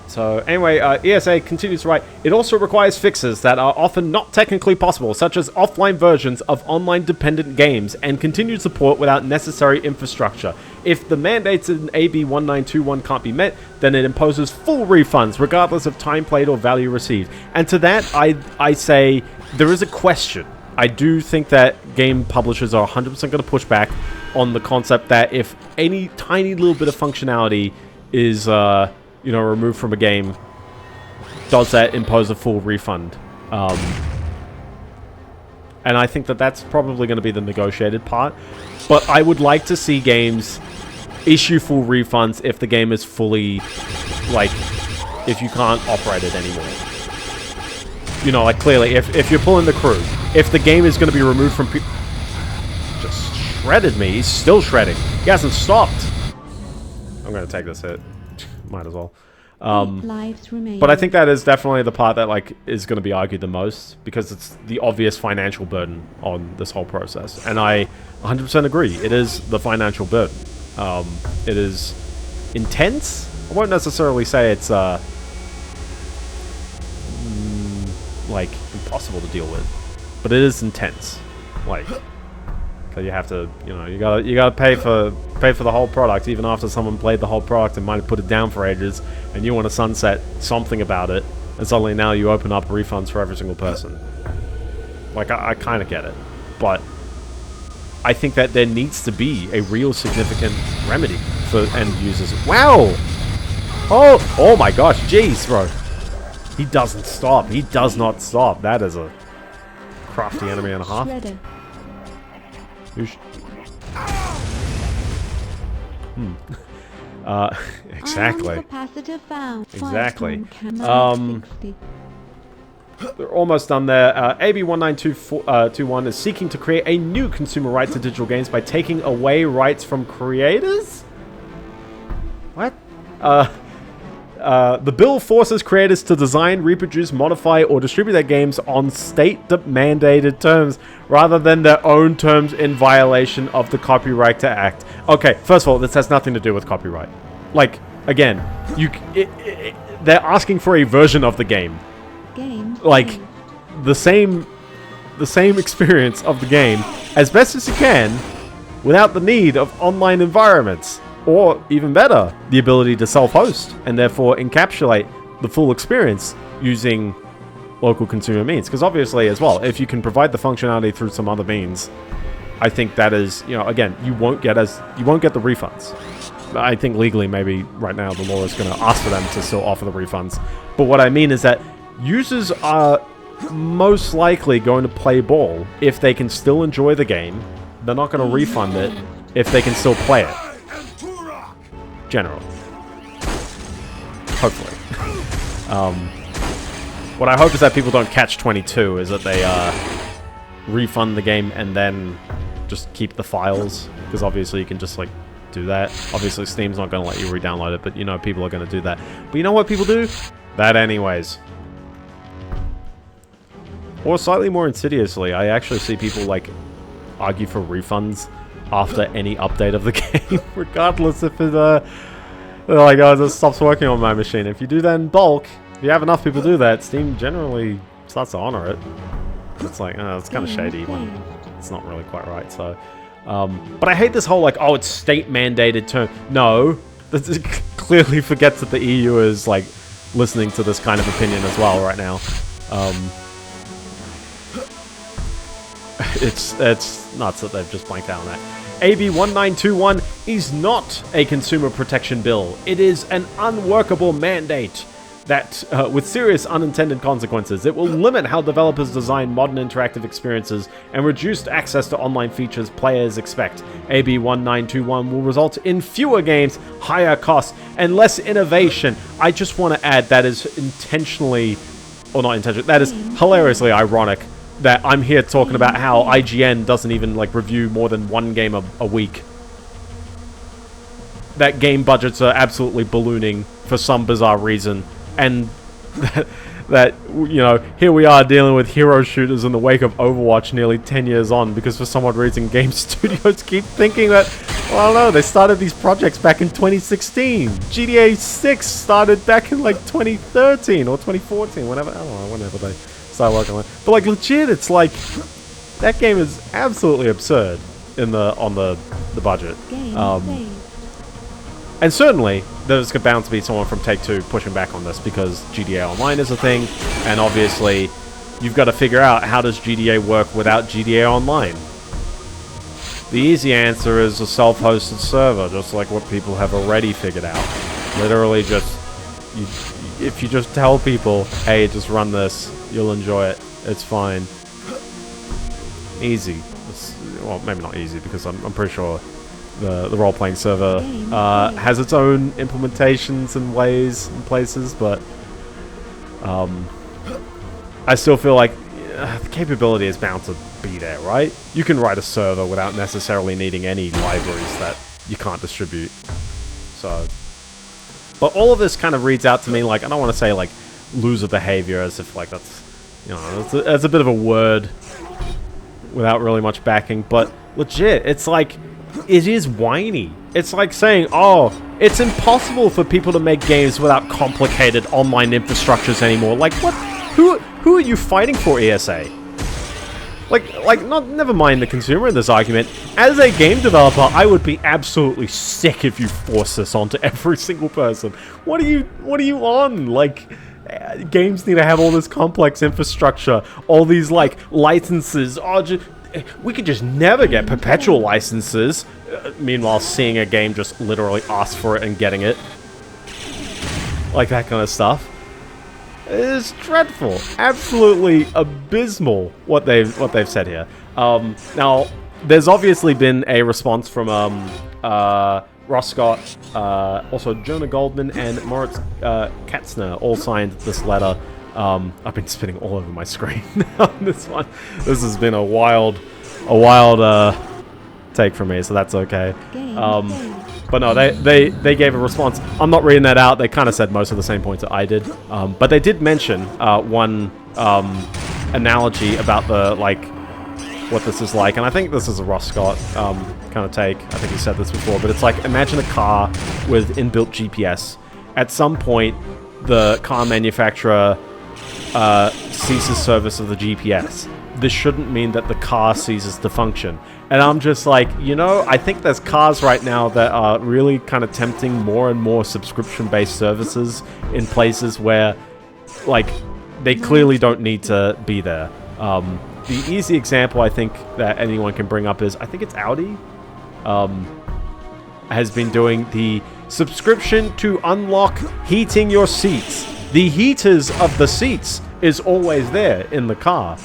So anyway, ESA continues to write, it also requires fixes that are often not technically possible, such as offline versions of online-dependent games, and continued support without necessary infrastructure. If the mandates in AB 1921 can't be met, then it imposes full refunds, regardless of time played or value received. And to that, I say, there is a question. I do think that game publishers are 100% going to push back on the concept that if any tiny little bit of functionality is... you know, removed from a game, does that impose a full refund? And I think that that's probably going to be the negotiated part. But I would like to see games issue full refunds if the game is fully, like, if you can't operate it anymore. You know, like, clearly, if you're pulling the crew, if the game is going to be removed from people... Just shredded me. He's still shredding. He hasn't stopped. I'm going to take this hit. Might as well. But I think that is definitely the part that, like, is going to be argued the most, because it's the obvious financial burden on this whole process. And I 100% agree. It is the financial burden. It is intense. I won't necessarily say it's like impossible to deal with, but it is intense. Like, you have to, you know, you gotta pay for the whole product, even after someone played the whole product and might have put it down for ages, and you want to sunset something about it, and suddenly now you open up refunds for every single person. Like, I kind of get it, but I think that there needs to be a real significant remedy for end users. Wow! Oh my gosh, jeez, bro. He doesn't stop. He does not stop. That is a crafty enemy and a half. Exactly. Exactly. They're almost done there. AB 19221 is seeking to create a new consumer right to digital games by taking away rights from creators? What? The bill forces creators to design, reproduce, modify, or distribute their games on state-mandated terms rather than their own terms in violation of the Copyright Act. Okay, first of all, this has nothing to do with copyright. Like, again, they're asking for a version of the game. Like, the same experience of the game as best as you can without the need of online environments. Or, even better, the ability to self-host and therefore encapsulate the full experience using local consumer means. Because obviously, as well, if you can provide the functionality through some other means, I think that is, you know, again, you won't get the refunds. I think legally, maybe right now, the law is going to ask for them to still offer the refunds. But what I mean is that users are most likely going to play ball if they can still enjoy the game. They're not going to refund it if they can still play it. Generally. Hopefully. What I hope is that people don't catch 22, is that they refund the game and then just keep the files, because obviously you can just like do that. Obviously Steam's not going to let you re-download it, but you know people are going to do that. But you know what people do? That anyways. Or slightly more insidiously, I actually see people like argue for refunds after any update of the game, regardless if it, they're like, oh, this stops working on my machine. If you do that in bulk, if you have enough people do that, Steam generally starts to honor it. It's like, it's kind of shady when it's not really quite right, so... but I hate this whole, like, oh, it's state-mandated term. No, this clearly forgets that the EU is, like, listening to this kind of opinion as well right now. It's nuts that they've just blanked out on that. AB 1921 is not a consumer protection bill. It is an unworkable mandate that, with serious unintended consequences, it will limit how developers design modern interactive experiences and reduce access to online features players expect. AB 1921 will result in fewer games, higher costs, and less innovation. I just want to add that is intentionally, or not intentionally, that is hilariously ironic that I'm here talking about how IGN doesn't even like review more than one game a week. That game budgets are absolutely ballooning for some bizarre reason, and that you know, here we are dealing with hero shooters in the wake of Overwatch nearly 10 years on, because for some odd reason game studios keep thinking that, well, I don't know, they started these projects back in 2016. GTA 6 started back in like 2013 or 2014, whenever, I don't know, whenever they start working on it. But like legit, it's like that game is absolutely absurd on the budget. And certainly there's bound to be someone from Take-Two pushing back on this, because GTA Online is a thing, and obviously you've got to figure out, how does GTA work without GTA Online? The easy answer is a self-hosted server, just like what people have already figured out. Literally just, if you just tell people, hey, just run this, you'll enjoy it. It's fine. Easy. Well, maybe not easy, because I'm pretty sure the role-playing server has its own implementations and ways and places, but I still feel like the capability is bound to be there, right? You can write a server without necessarily needing any libraries that you can't distribute. So, but all of this kind of reads out to me like, I don't want to say like loser behavior, as if like that's, you know, that's a bit of a word without really much backing, but legit, it's like, it is whiny. It's like saying, oh, it's impossible for people to make games without complicated online infrastructures anymore. Like, what? Who are you fighting for, ESA? Never mind the consumer in this argument. As a game developer, I would be absolutely sick if you force this onto every single person. What are you on? Like, games need to have all this complex infrastructure, all these like licenses. we could just never get perpetual licenses. Meanwhile, seeing a game just literally ask for it and getting it. Like that kind of stuff. It's dreadful. Absolutely abysmal what they've said here. Now, there's obviously been a response from Ross Scott, also Jonah Goldman and Moritz Katzner all signed this letter. I've been spinning all over my screen on this one. This has been a wild take from me, so that's okay. But no, they gave a response. I'm not reading that out. They kind of said most of the same points that I did. But they did mention one analogy about the, like, what this is like. And I think this is a Ross Scott kind of take. I think he said this before. But it's like, imagine a car with inbuilt GPS. At some point, the car manufacturer ceases service of the GPS. This shouldn't mean that the car ceases to function. And I'm just like, you know, I think there's cars right now that are really kind of tempting more and more subscription-based services in places where, like, they clearly don't need to be there. The easy example I think that anyone can bring up is, I think it's Audi, has been doing the subscription to unlock heating your seats. The heaters of the seats is always there in the car.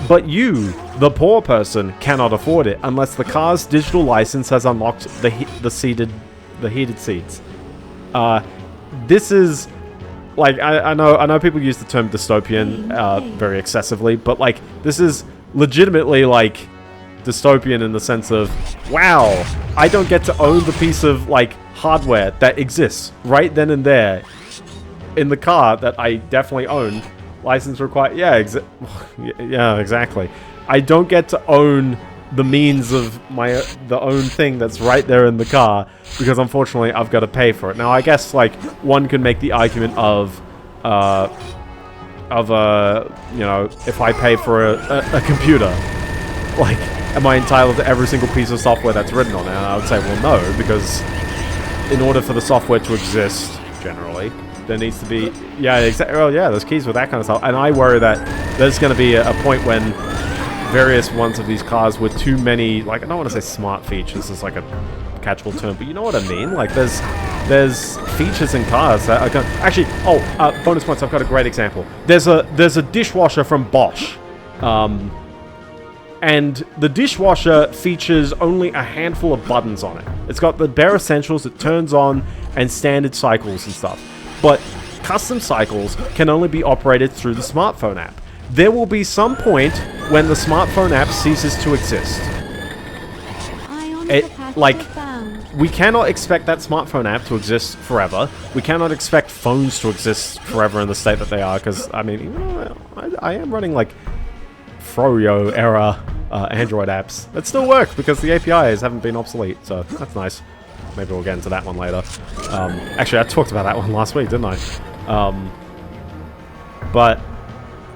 But you, the poor person, cannot afford it unless the car's digital license has unlocked the heated seats. This is, like, I know people use the term dystopian very excessively, but, like, this is legitimately, like, dystopian in the sense of, wow, I don't get to own the piece of, like, hardware that exists right then and there in the car that I definitely own. License required. Yeah, yeah, exactly. I don't get to own the means of the own thing that's right there in the car because unfortunately I've got to pay for it. Now, I guess, like, one could make the argument of you know, if I pay for a computer, like, am I entitled to every single piece of software that's written on it? And I would say, well, no, because in order for the software to exist, generally, there needs to be, yeah, exactly. Oh, yeah, there's keys with that kind of stuff. And I worry that there's going to be a point when various ones of these cars with too many, like, I don't want to say smart features, it's like a catch-all term, but you know what I mean? Like, there's features in cars that are going to, actually, bonus points, I've got a great example. There's a dishwasher from Bosch. And the dishwasher features only a handful of buttons on it. It's got the bare essentials, it turns on, and standard cycles and stuff. But custom cycles can only be operated through the smartphone app. There will be some point when the smartphone app ceases to exist. We cannot expect that smartphone app to exist forever. We cannot expect phones to exist forever in the state that they are, because, I mean, even though I am running, like, Froyo era Android apps that still work because the APIs haven't been obsolete, so that's nice. Maybe we'll get into that one later. Actually, I talked about that one last week, didn't I? But,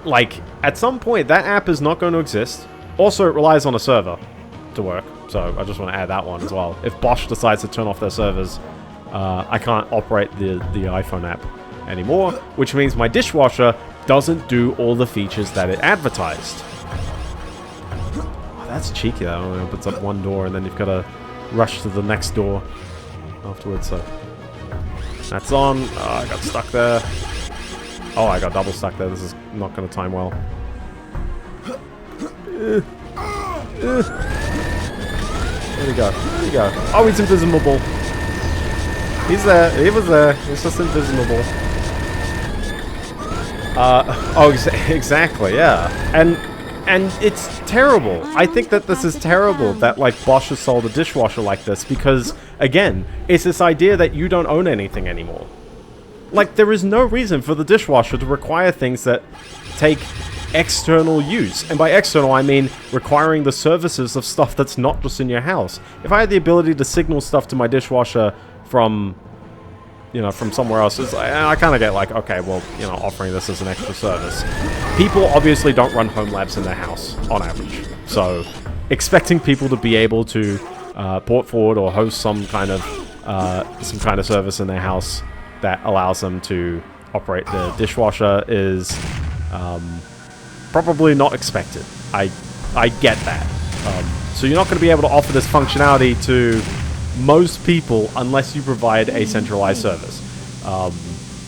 like, at some point, that app is not going to exist. Also, it relies on a server to work, so I just want to add that one as well. If Bosch decides to turn off their servers, I can't operate the iPhone app anymore, which means my dishwasher doesn't do all the features that it advertised. Oh, that's cheeky, though. It opens up one door, and then you've got to rush to the next door afterwards, so that's on. I got stuck there. Oh, I got double stuck there. This is not going to time well. There we go. There we go. Oh, he's invisible. He's there. He was there. He's just invisible. Exactly, yeah. And it's terrible. I think that this is terrible that, like, Bosch has sold a dishwasher like this because, again, it's this idea that you don't own anything anymore. Like, there is no reason for the dishwasher to require things that take external use. And by external, I mean requiring the services of stuff that's not just in your house. If I had the ability to signal stuff to my dishwasher from, you know, from somewhere else, it's like, I kind of get like, okay, well, you know, offering this as an extra service. People obviously don't run home labs in their house, on average. So, expecting people to be able to port forward or host some kind of service in their house that allows them to operate the dishwasher is probably not expected. I get that. So you're not going to be able to offer this functionality to most people unless you provide a centralized service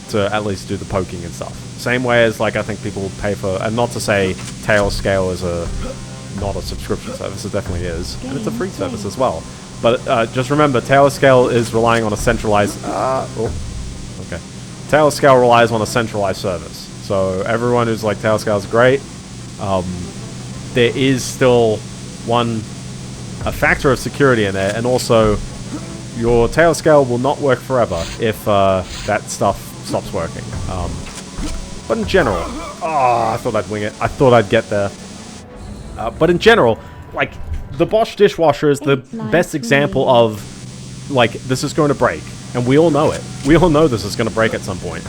to at least do the poking and stuff. Same way as, like, I think people will pay for, and not to say Tailscale is not a subscription service, it definitely is, and it's a free service as well. But just remember, Tailscale is relying on a centralized, Tailscale relies on a centralized service. So everyone who's like, Tailscale's great, there is still a factor of security in there, and also your Tailscale will not work forever if that stuff stops working. But in general, I thought I'd wing it. I thought I'd get there. But in general, like, the Bosch dishwasher is the best example of, like, this is going to break, and we all know it. We all know this is going to break at some point.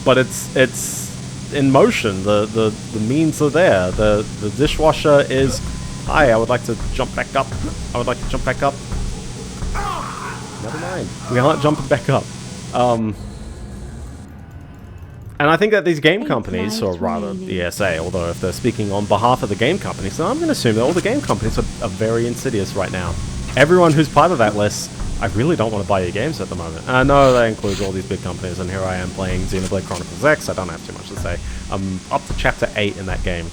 But it's in motion. The means are there. The dishwasher is. Hi, I would like to jump back up. I would like to jump back up. Never mind. We aren't jumping back up. And I think that these game companies, or rather the ESA, although if they're speaking on behalf of the game companies, then I'm going to assume that all the game companies are very insidious right now. Everyone who's part of that list, I really don't want to buy your games at the moment. And I know that includes all these big companies, and here I am playing Xenoblade Chronicles X. I don't have too much to say. I'm up to Chapter 8 in that game.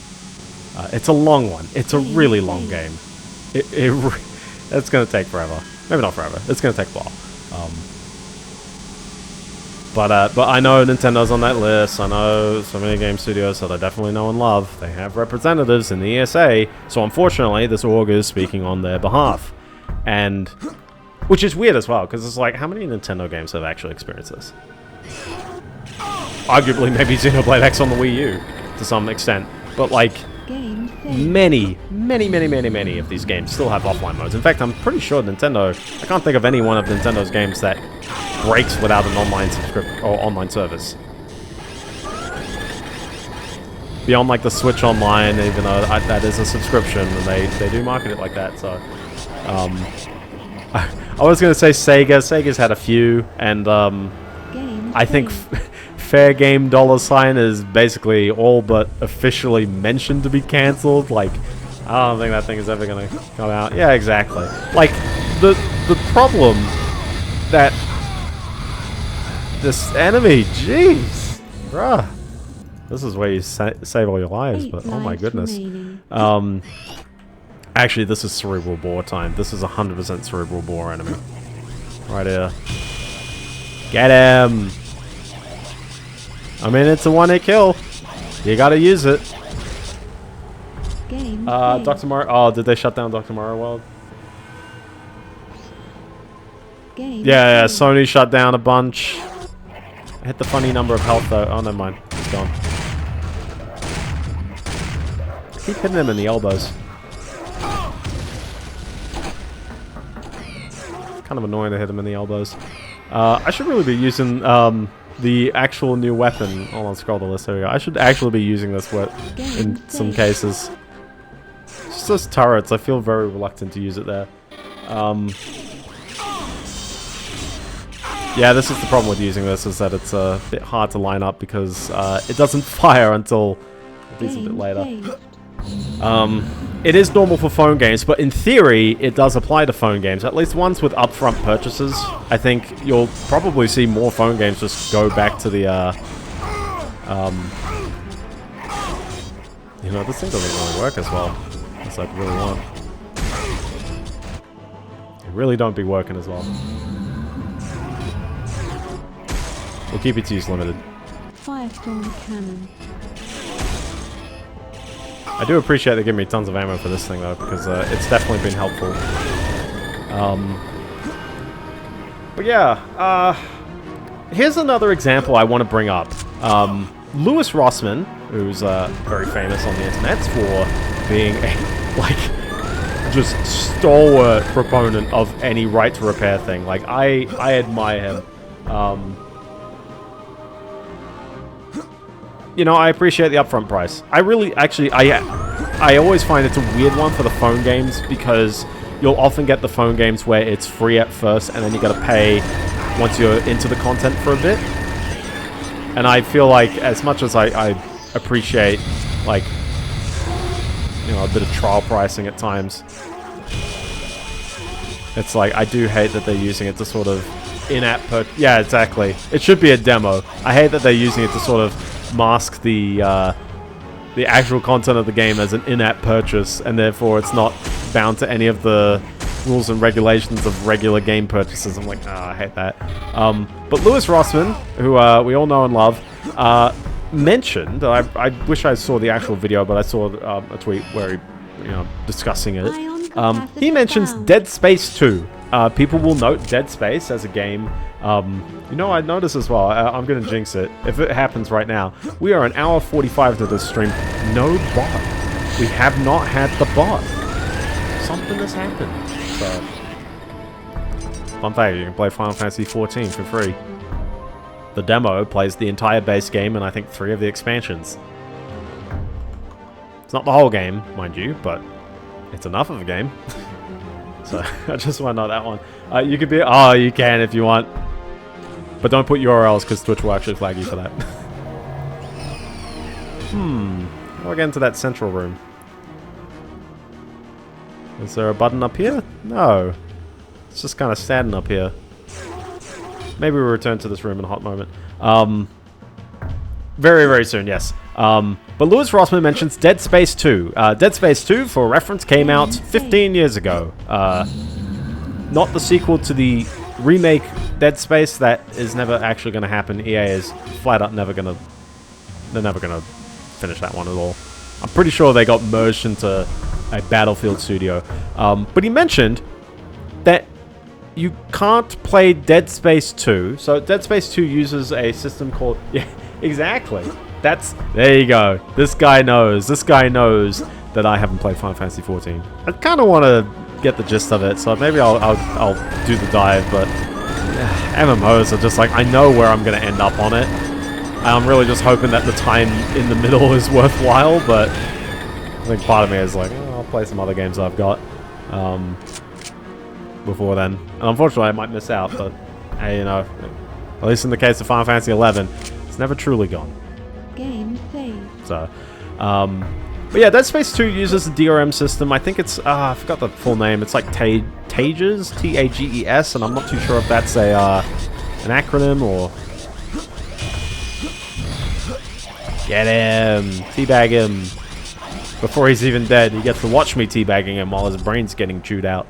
It's a long one. It's a really long game. It's going to take forever. Maybe not forever. It's going to take a while. But I know Nintendo's on that list. I know so many game studios that I definitely know and love. They have representatives in the ESA. So unfortunately, this org is speaking on their behalf. And which is weird as well, because it's like, how many Nintendo games have actually experienced this? Arguably, maybe Xenoblade X on the Wii U, to some extent. But, like, many of these games still have offline modes. In fact, I'm pretty sure Nintendo, I can't think of any one of Nintendo's games that breaks without an online subscription or online service. Beyond, like, the Switch Online, even though that is a subscription, and they do market it like that, so... I was going to say Sega. Sega's had a few, and I think Fair Game $sign is basically all but officially mentioned to be cancelled. Like, I don't think that thing is ever going to come out. Yeah, exactly. Like, the problem that this enemy, jeez, bruh. This is where you save all your lives, but oh my goodness. Actually, this is Cerebral Bore time. This is 100% Cerebral Bore enemy. Right here. Get him! I mean, it's a one-hit kill. You gotta use it. Dr. Mario... Oh, did they shut down Dr. Mario World? Yeah, Sony shut down a bunch. I hit the funny number of health, though. Oh, never mind. It's gone. Keep hitting him in the elbows. Kind of annoying to hit him in the elbows. I should really be using the actual new weapon. Hold on, scroll the list. There we go. I should actually be using this in some cases. It's just those turrets. I feel very reluctant to use it there. Yeah, this is the problem with using this, is that it's a bit hard to line up because it doesn't fire until a decent bit later. It is normal for phone games, but in theory, it does apply to phone games, at least ones with upfront purchases. I think you'll probably see more phone games just go back to the, you know, this thing doesn't really work as well as I'd really want. It really don't be working as well. We'll keep its use limited. Firestorm cannon. I do appreciate they give me tons of ammo for this thing, though, because it's definitely been helpful. But yeah, here's another example I want to bring up. Louis Rossmann, who's very famous on the internet for being a, like, just stalwart proponent of any right to repair thing. Like, I admire him. You know, I appreciate the upfront price. I really, actually, I always find it's a weird one for the phone games, because you'll often get the phone games where it's free at first and then you gotta pay once you're into the content for a bit. And I feel like, as much as I appreciate, like, you know, a bit of trial pricing at times. It's like, I do hate that they're using it to sort of in-app yeah, exactly. It should be a demo. I hate that they're using it to sort of mask the actual content of the game as an in-app purchase, and therefore it's not bound to any of the rules and regulations of regular game purchases. I'm like, I hate that. But Louis Rossmann, who we all know and love, mentioned, I wish I saw the actual video, but I saw a tweet where he, you know, discussing it. He mentions Dead Space 2. People will note Dead Space as a game. You know, I noticed as well, I'm going to jinx it. If it happens right now, we are an hour 45 to this stream. No bot. We have not had the bot. Something has happened. So, fun fact, you can play Final Fantasy XIV for free. The demo plays the entire base game and I think 3 of the expansions. It's not the whole game, mind you, but it's enough of a game. So, I just want to know that one. You could be... Oh, you can if you want. But don't put URLs, because Twitch will actually flag you for that. How do I get into that central room? Is there a button up here? No. It's just kind of standing up here. Maybe we'll return to this room in a hot moment. Very, very soon, yes. But Louis Rossmann mentions Dead Space 2. Dead Space 2, for reference, came out 15 years ago. Not the sequel to the remake Dead Space. That is never actually going to happen. EA is flat out never going to... They're never going to finish that one at all. I'm pretty sure they got merged into a Battlefield studio. But he mentioned that you can't play Dead Space 2. So Dead Space 2 uses a system called... Yeah, exactly. There you go. This guy knows. This guy knows that I haven't played Final Fantasy XIV. I kind of want to get the gist of it, so maybe I'll do the dive, but MMOs are just like, I know where I'm going to end up on it. I'm really just hoping that the time in the middle is worthwhile, but I think part of me is like, I'll play some other games I've got before then. And unfortunately, I might miss out, but hey, you know, at least in the case of Final Fantasy XI, it's never truly gone. Game saved. So, but yeah, Dead Space 2 uses the DRM system. I think it's, I forgot the full name. It's like Tages, T-A-G-E-S, and I'm not too sure if that's a an acronym or... Get him! Teabag him! Before he's even dead, he gets to watch me teabagging him while his brain's getting chewed out.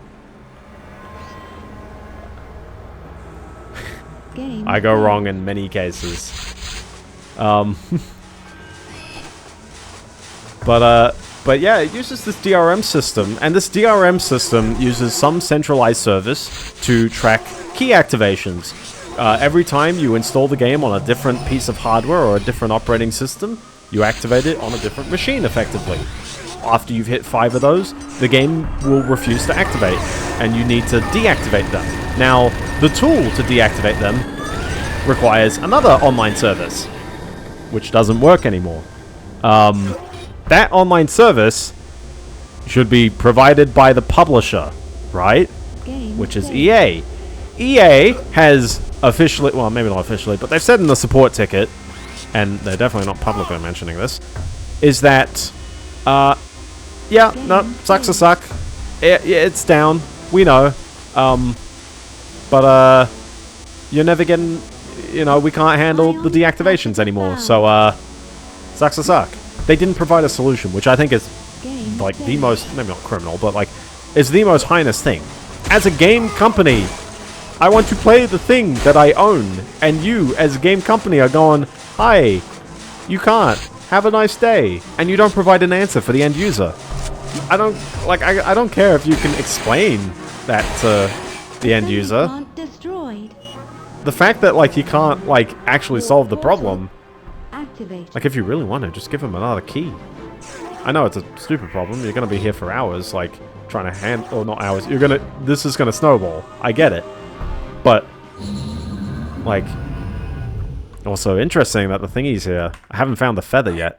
I go wrong in many cases. But yeah, it uses this DRM system, and this DRM system uses some centralized service to track key activations. Every time you install the game on a different piece of hardware or a different operating system, you activate it on a different machine, effectively. After you've hit 5 of those, the game will refuse to activate, and you need to deactivate them. Now, the tool to deactivate them requires another online service, which doesn't work anymore. That online service should be provided by the publisher, right? Which is EA. EA has officially, well, maybe not officially, but they've said in the support ticket, and they're definitely not publicly mentioning this, is that, yeah, no, sucks to suck. It's down. We know. But, you're never getting, you know, we can't handle the deactivations anymore. So, sucks to suck. They didn't provide a solution, which I think is, like, the most, maybe not criminal, but, like, is the most heinous thing. As a game company, I want to play the thing that I own, and you, as a game company, are going, hi, you can't. Have a nice day. And you don't provide an answer for the end user. I don't care if you can explain that to the end user. The fact that, like, you can't, like, actually solve the problem, like, if you really want to, just give them another key. I know it's a stupid problem. You're going to be here for hours, like, trying to or not hours. This is going to snowball. I get it. But, like, also interesting that the thingy's here. I haven't found the feather yet.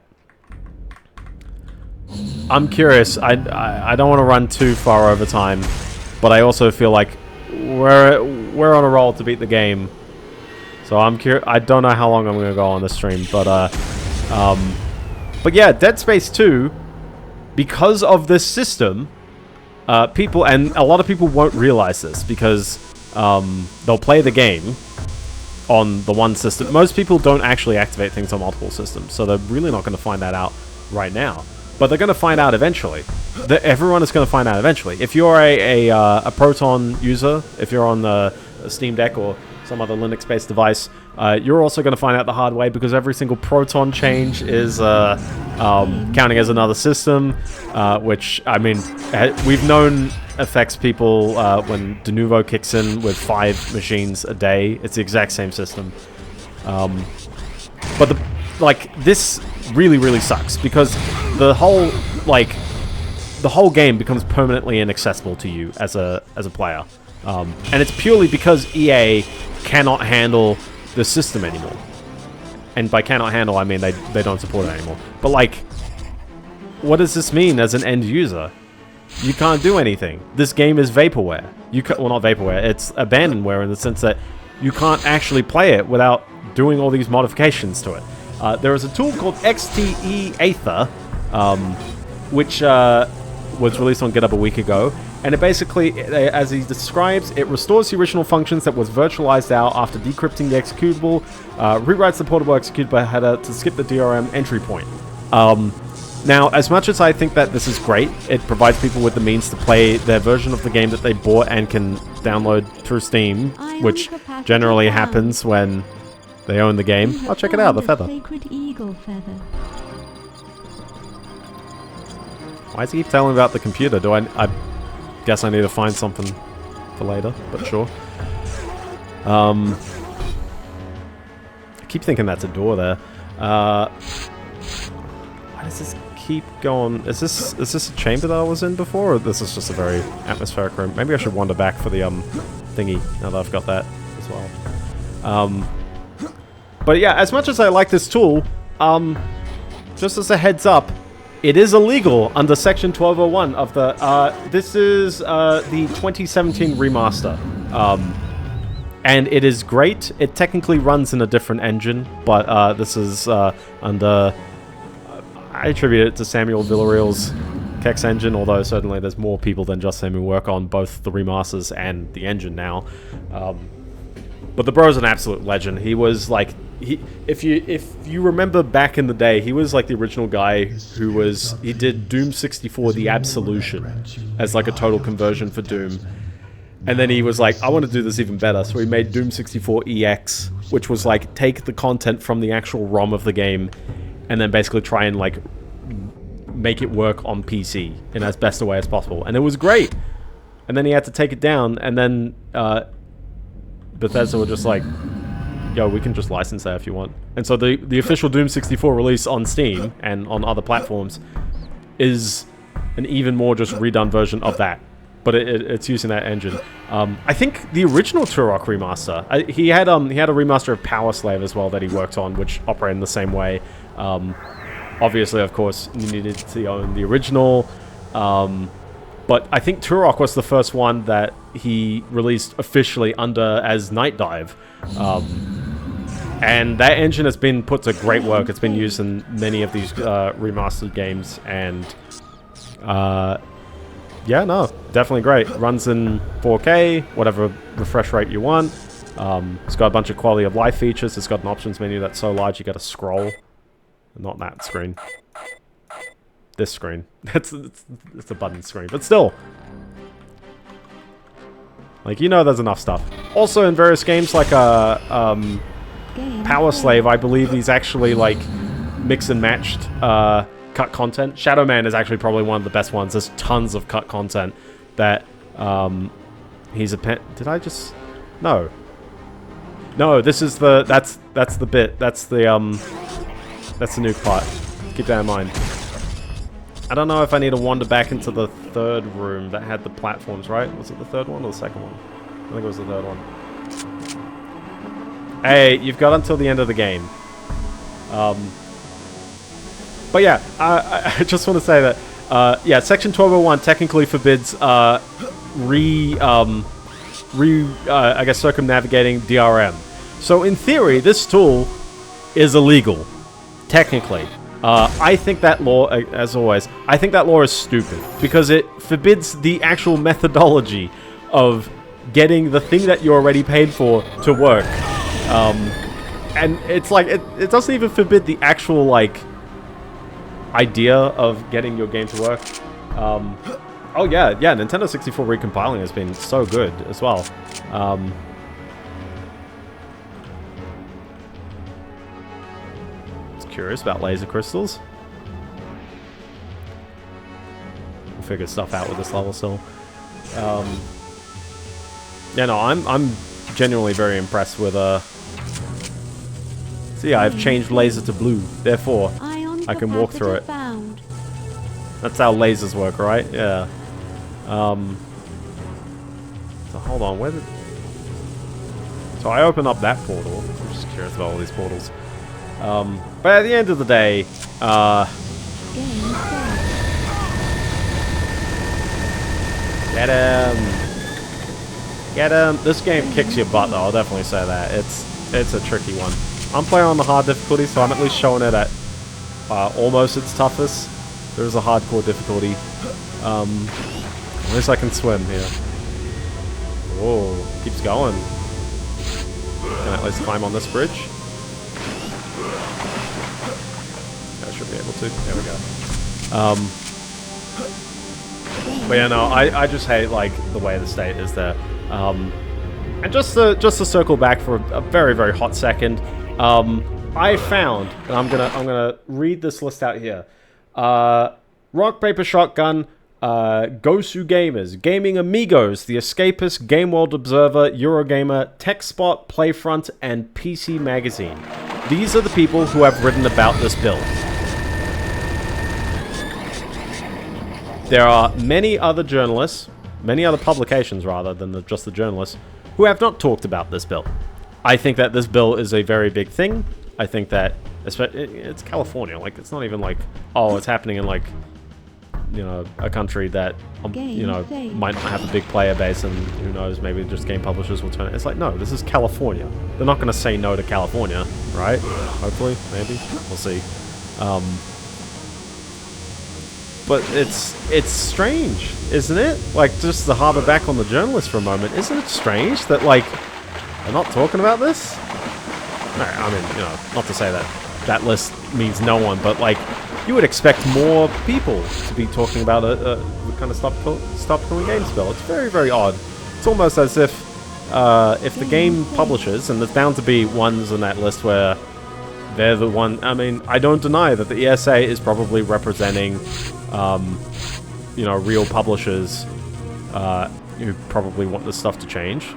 I'm curious. I don't want to run too far over time, but I also feel like we're on a roll to beat the game. So I'm curious. I don't know how long I'm going to go on this stream, but yeah, Dead Space 2 because of this system, people, and a lot of people won't realize this because they'll play the game on the one system. Most people don't actually activate things on multiple systems, so they're really not going to find that out right now. But they're going to find out eventually. Everyone is going to find out eventually. If you're a Proton user, if you're on the Steam Deck or some other Linux-based device, you're also going to find out the hard way, because every single Proton change is counting as another system, which, I mean, we've known affects people when de novo kicks in with 5 machines a day. It's the exact same system. But this really, really sucks, because the whole game becomes permanently inaccessible to you as a player. And it's purely because EA cannot handle the system anymore. And by cannot handle, I mean they don't support it anymore. But, like, what does this mean as an end user? You can't do anything. This game is vaporware. Well, not vaporware, it's abandonware, in the sense that you can't actually play it without doing all these modifications to it. There is a tool called XTE Aether, which was released on GitHub a week ago, and it basically, as he describes, it restores the original functions that was virtualized out after decrypting the executable, rewrites the portable executable header to skip the DRM entry point. Now, as much as I think that this is great, it provides people with the means to play their version of the game that they bought and can download through Steam, which generally happens when they own the game. Oh, check it out, the feather. Sacred eagle feather. Why does he keep telling me about the computer? I guess I need to find something for later, but sure. I keep thinking that's a door there. Why does this keep going? Is this a chamber that I was in before, or this is just a very atmospheric room? Maybe I should wander back for the thingy, now that I've got that as well. But yeah, as much as I like this tool, just as a heads up, it is illegal under Section 1201 of the, this is the 2017 remaster. And it is great. It technically runs in a different engine, but this is under, I attribute it to Samuel Villarreal's Kex engine, although certainly there's more people than just him who work on both the remasters and the engine now. But the bro's an absolute legend. He was like, if you remember back in the day, he was like the original guy he did Doom 64 The Absolution as like a total conversion for Doom. And then he was like, I want to do this even better. So he made Doom 64 EX, which was like, take the content from the actual ROM of the game and then basically try and like make it work on PC in as best a way as possible. And it was great. And then he had to take it down, and then Bethesda were just like, yo, we can just license that if you want. And so the official Doom 64 release on Steam and on other platforms is an even more just redone version of that. But it's using that engine. I think the original Turok remaster, he had a remaster of Power Slave as well that he worked on, which operated in the same way. Obviously, of course, you needed to own the original. But I think Turok was the first one that he released officially under as Night Dive. And that engine has been put to great work. It's been used in many of these remastered games, and yeah, no, definitely great. Runs in 4K, whatever refresh rate you want. It's got a bunch of quality of life features. It's got an options menu that's so large you got to scroll. Not that screen. This screen. It's a button screen, but still. Like, you know, there's enough stuff. Also, in various games like Power Slave, I believe he's actually like mix and matched cut content. Shadow Man is actually probably one of the best ones. There's tons of cut content that he's a pen. Did I just? No. No, this is the that's the bit. That's the nuke part. Keep that in mind. I don't know if I need to wander back into the third room that had the platforms, right? Was it the third one or the second one? I think it was the third one. Hey, you've got until the end of the game. But yeah, I just want to say that, yeah, Section 1201 technically forbids I guess circumnavigating DRM. So in theory, this tool is illegal, technically. I think that law, as always, I think that law is stupid because it forbids the actual methodology of getting the thing that you already paid for to work. And it's like, it doesn't even forbid the actual, like, idea of getting your game to work. Oh yeah, Nintendo 64 recompiling has been so good as well. Curious about laser crystals. We'll figure stuff out with this level still. Yeah, no, I'm genuinely very impressed with see, I've changed laser to blue, therefore I can walk through it. That's how lasers work, right? Yeah. So hold on, where did... So I open up that portal. I'm just curious about all these portals. But at the end of the day, get him! Get him! This game kicks your butt though, I'll definitely say that. It's a tricky one. I'm playing on the hard difficulty, so I'm at least showing it at almost its toughest. There is a hardcore difficulty. At least I can swim here. Whoa, keeps going. Can I at least climb on this bridge? Should be able to. There we go. But yeah, no, I just hate like the way the state is there. And just to circle back for a very, very hot second, I found, and I'm gonna read this list out here. Rock Paper Shotgun, Gosu Gamers, Gaming Amigos, The Escapist, Game World Observer, Eurogamer, TechSpot, Playfront, and PC Magazine. These are the people who have written about this build. There are many other journalists, many other publications rather than just the journalists, who have not talked about this bill. I think that this bill is a very big thing. I think that it's California. Like, it's not even like, oh, it's happening in like, you know, a country that, you know, might not have a big player base, and who knows, maybe just game publishers will turn it. It's like, no, this is California. They're not going to say no to California, right? Hopefully, maybe. We'll see. But it's strange, isn't it? Like, just to harbour back on the journalists for a moment, isn't it strange that, like, they're not talking about this? No, I mean, you know, not to say that that list means no one, but, like, you would expect more people to be talking about the kind of Stop Killing Games bill. It's very, very odd. It's almost as if the game publishers, and there's bound to be ones on that list where they're the one... I mean, I don't deny that the ESA is probably representing... you know, real publishers who probably want this stuff to change.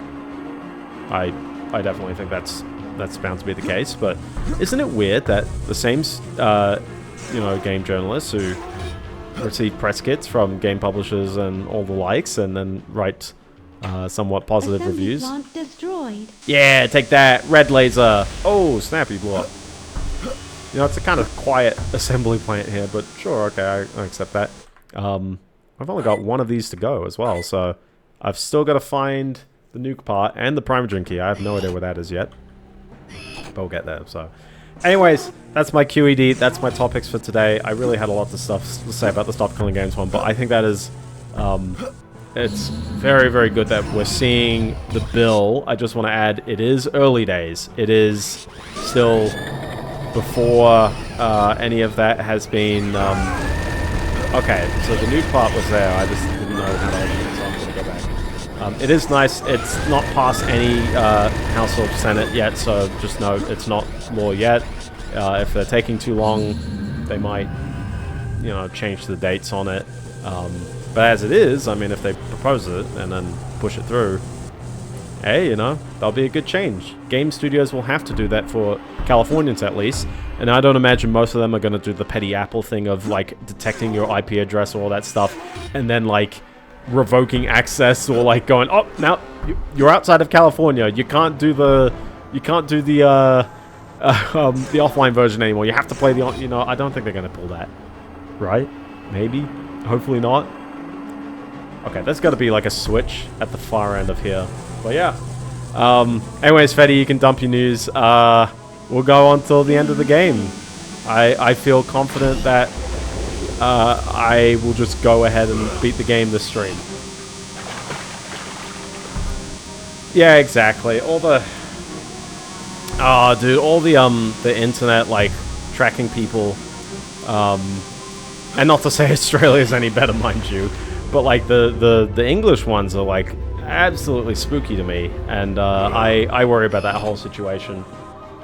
I definitely think that's bound to be the case, but isn't it weird that the same, you know, game journalists who receive press kits from game publishers and all the likes and then write somewhat positive reviews. Yeah, take that, red laser. Oh, snap, you blew up. You know, it's a kind of quiet assembly plant here, but sure, okay, I accept that. I've only got one of these to go as well, so I've still got to find the nuke part and the Primogen key. I have no idea where that is yet, but we'll get there, so... Anyways, that's my QED, that's my topics for today. I really had a lot of stuff to say about the Stop Killing Games one, but I think that is... it's very, very good that we're seeing the bill. I just want to add, it is early days. It is still... before any of that has been... okay, so the new part was there. I just didn't know how to open it, so I'm going to go back. It is nice. It's not past any House or Senate yet, so just know it's not law yet. If they're taking too long, they might, you know, change the dates on it. But as it is, I mean, if they propose it and then push it through, hey, you know, that'll be a good change. Game studios will have to do that for Californians at least, and I don't imagine most of them are going to do the petty Apple thing of, like, detecting your IP address or all that stuff, and then, like, revoking access or, like, going, oh, now, you're outside of California, you can't do the offline version anymore, you have to play the, you know, I don't think they're going to pull that, right? Maybe, hopefully not. Okay, there's got to be, like, a switch at the far end of here. But yeah. Anyways, Fetty, you can dump your news. We'll go on till the end of the game. I feel confident that I will just go ahead and beat the game this stream. Yeah, exactly. All the... Oh, dude, all the internet, like, tracking people, and not to say Australia's any better, mind you, but, like, the English ones are, like, absolutely spooky to me, and, I worry about that whole situation.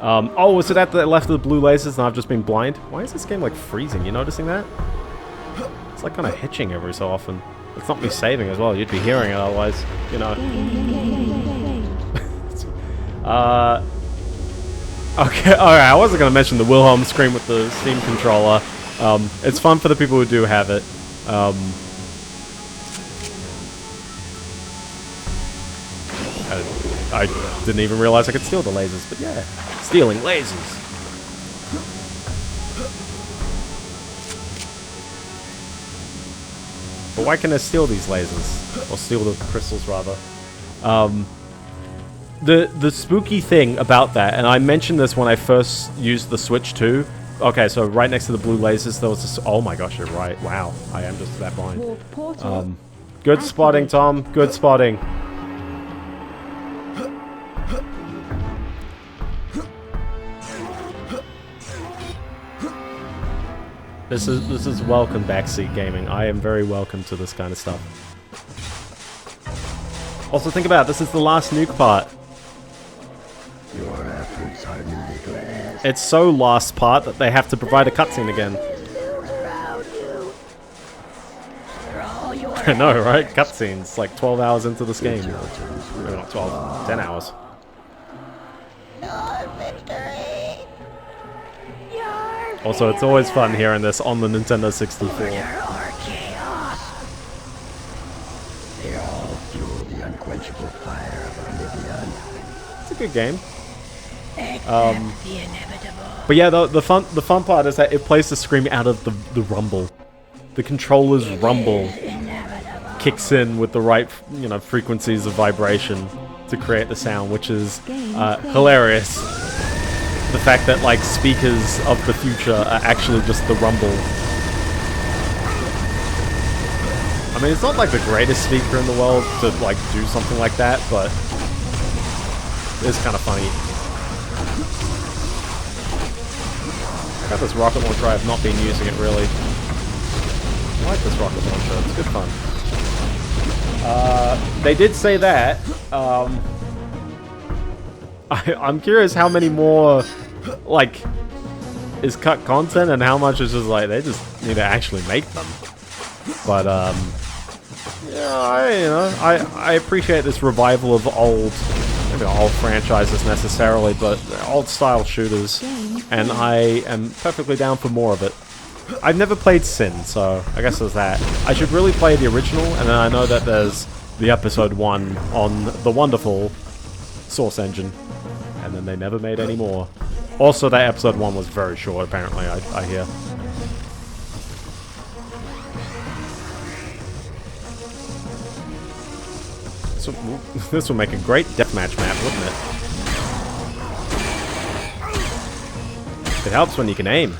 Oh, was it at the left of the blue lasers and I've just been blind? Why is this game, like, freezing? You noticing that? It's, like, kind of hitching every so often. It's not me saving as well, you'd be hearing it otherwise, you know. Okay, alright, I wasn't going to mention the Wilhelm screen with the Steam controller. It's fun for the people who do have it. I didn't even realize I could steal the lasers, but yeah, stealing lasers. But why can I steal these lasers? Or steal the crystals, rather. The spooky thing about that, and I mentioned this when I first used the Switch 2. Okay, so right next to the blue lasers, there was this... Oh my gosh, you're right. Wow, I am just that blind. Good spotting, Tom. Good spotting. This is welcome, backseat gaming. I am very welcome to this kind of stuff. Also, think about it, this is the last nuke part. Your efforts are needless. It's so last part that they have to provide a cutscene again. I know, right? Cutscenes, like 12 hours into this game. Maybe not 12, 10 hours. Also, it's always fun hearing this on the Nintendo 64. They all fuel the unquenchable fire of oblivion. It's a good game. But yeah, the fun part is that it plays the scream out of the rumble. The controller's rumble kicks in with the right, you know, frequencies of vibration to create the sound, which is hilarious. The fact that, like, speakers of the future are actually just the rumble. I mean, it's not like the greatest speaker in the world to, like, do something like that, but it's kind of funny. I got this rocket launcher. I have not been using it, really. I like this rocket launcher. It's good fun. They did say that. I'm curious how many more, like, is cut content and how much is just like they just need to actually make them. But yeah, I appreciate this revival of old, maybe not old franchises necessarily, but old style shooters, and I am perfectly down for more of it. I've never played Sin, so I guess there's that. I should really play the original, and then I know that there's the episode 1 on the wonderful Source Engine. And then they never made any more. Also, that episode 1 was very short, apparently, I hear. So, this would make a great deathmatch map, wouldn't it? It helps when you can aim.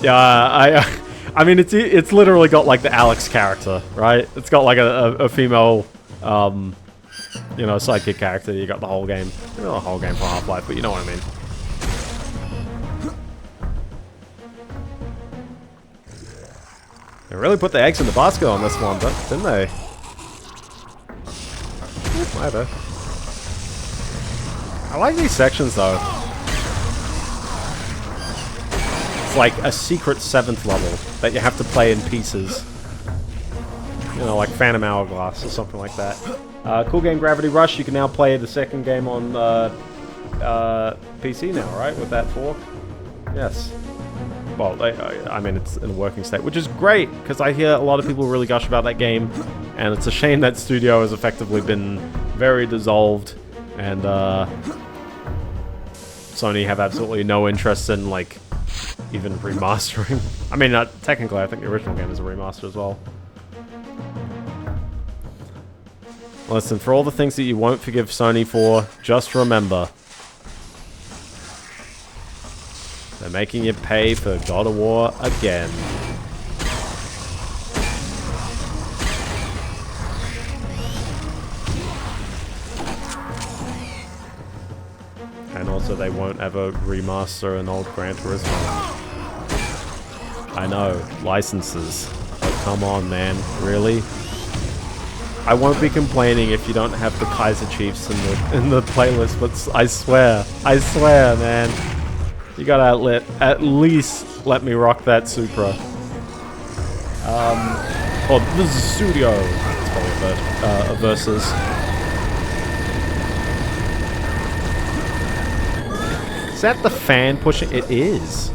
Yeah, I mean, it's literally got, like, the Alex character, right? It's got, like, a female, you know, sidekick character. You got the whole game. Not the whole game for Half-Life, but you know what I mean. They really put the eggs in the basket on this one, didn't they? Either. I like these sections, though. It's like a secret 7th level that you have to play in pieces. You know, like Phantom Hourglass or something like that. Cool game, Gravity Rush. You can now play the second game on PC now, right? With that fork? Yes. Well, I mean, it's in a working state, which is great, because I hear a lot of people really gush about that game, and it's a shame that studio has effectively been very dissolved, and Sony have absolutely no interest in, like, even remastering. I mean, technically, I think the original game is a remaster as well. Listen, for all the things that you won't forgive Sony for, just remember. They're making you pay for God of War again. And also they won't ever remaster an old Gran Turismo. I know, licenses. But come on, man, really? I won't be complaining if you don't have the Kaiser Chiefs in the playlist, but I swear, man. You gotta at least let me rock that Supra. Oh, this is Studio. It's probably a versus. Is that the fan pushing? It is.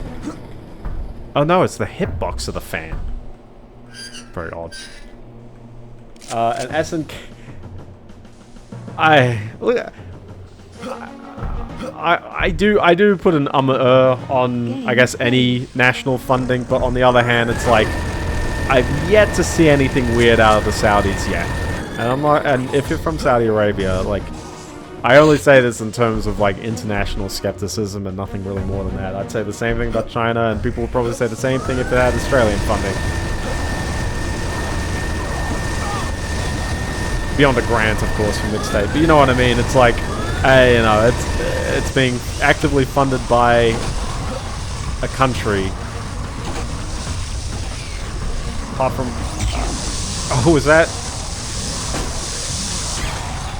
Oh no, it's the hitbox of the fan. Very odd. And SNK. I do put an on, I guess, any national funding, but on the other hand, it's like I've yet to see anything weird out of the Saudis yet. And I'm not. And if you're from Saudi Arabia, like, I only say this in terms of like international skepticism and nothing really more than that. I'd say the same thing about China, and people would probably say the same thing if they had Australian funding. Beyond a grant, of course, from Mixtape, but you know what I mean. It's like, you know, it's being actively funded by a country. Apart from, oh, was that?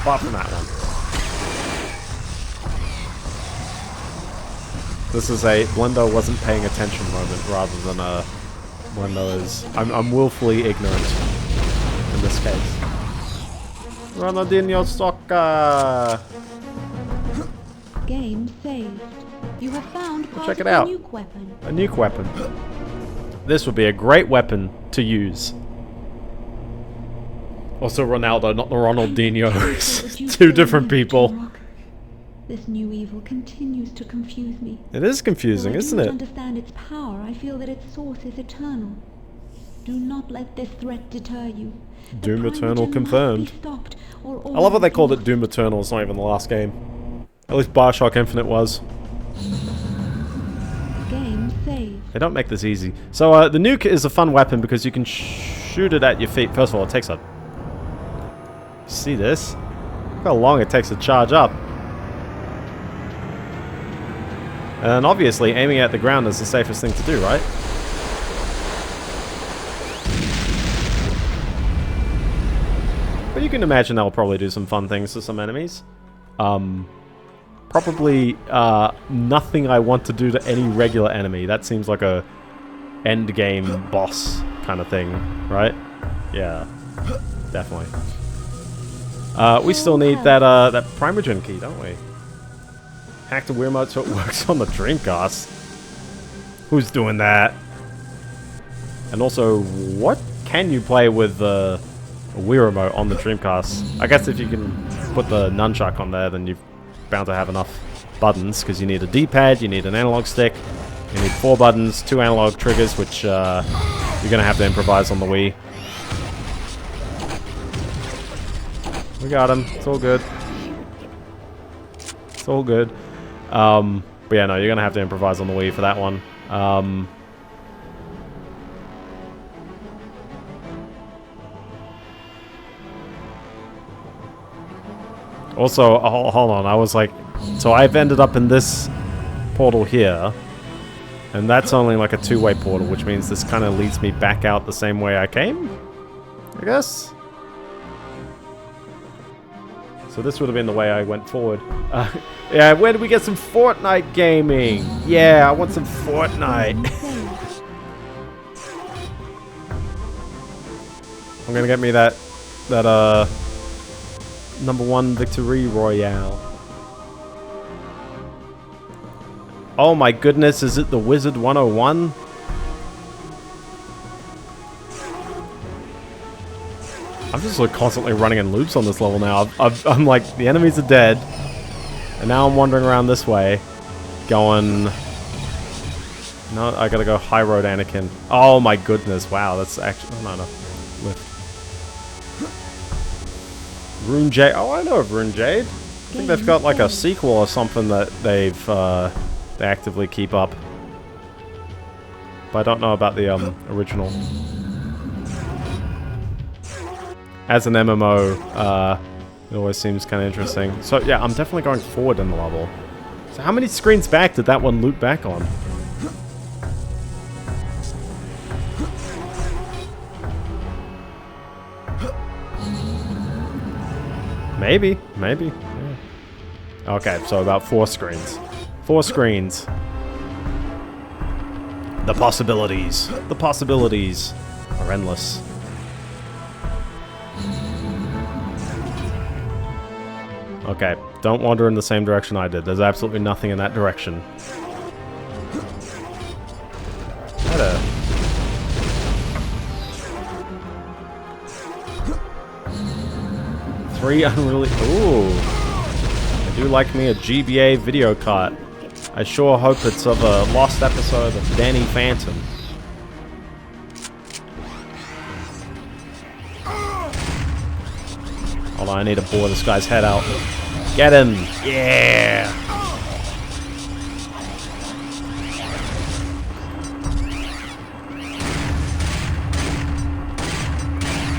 Apart from that one. This is a Biendeo wasn't paying attention moment rather than a Biendeo is. I'm willfully ignorant in this case. Ronaldinho soccer. Game saved. You have found part Check it of out. a nuke weapon. A nuke weapon. This would be a great weapon to use. Also Ronaldo, not the Ronaldinho. Two different people. Turok. This new evil continues to confuse me. It is confusing, Though isn't I it? do not understand its power, I feel that its source is eternal. Do not let this threat deter you. Doom The Eternal Primogen confirmed. must be stopped, or I love how they all called will it Doom Eternal. It's not even the last game. At least Bioshock Infinite was. Game saved. They don't make this easy. So the nuke is a fun weapon because you can shoot it at your feet. First of all, it takes a... See this? Look how long it takes to charge up. And obviously, aiming at the ground is the safest thing to do, right? But you can imagine that'll probably do some fun things to some enemies. Probably nothing I want to do to any regular enemy. That seems like a end game boss kind of thing, right? Yeah, definitely. We still need that that Primogen key, don't we? Hack the Wii remote so it works on the Dreamcast. Who's doing that? And also, what can you play with the Wii remote on the Dreamcast? I guess if you can put the nunchuck on there, then you're bound to have enough buttons, because you need a D-pad, you need an analog stick, you need 4 buttons, 2 analog triggers, which you're going to have to improvise on the Wii. We got him. It's all good. It's all good. But yeah, no, you're going to have to improvise on the Wii for that one. Also, hold on, I was like... So I've ended up in this portal here. And that's only like a 2-way portal, which means this kind of leads me back out the same way I came? I guess? So this would have been the way I went forward. Yeah, where did we get some Fortnite gaming? Yeah, I want some Fortnite. I'm gonna get me that #1 victory royale. Oh my goodness, is it the Wizard 101? I'm just like constantly running in loops on this level now. I'm like, the enemies are dead. And now I'm wandering around this way. Going... No, I gotta go high road Anakin. Oh my goodness, wow, that's actually... Oh, no. Lift. Rune Jade. Oh, I know of Rune Jade. I think they've got like a sequel or something that they actively keep up. but I don't know about the original. As an MMO, it always seems kind of interesting. So yeah, I'm definitely going forward in the level. So how many screens back did that one loop back on? Maybe. Yeah. Okay, so about 4 screens. 4 screens. The possibilities. The possibilities are endless. Okay, don't wander in the same direction I did. There's absolutely nothing in that direction. Hello. 3 unreleased. Ooh. I do like me a GBA video cart. I sure hope it's of a lost episode of Danny Phantom. Hold on, I need to bore this guy's head out. Get him! Yeah!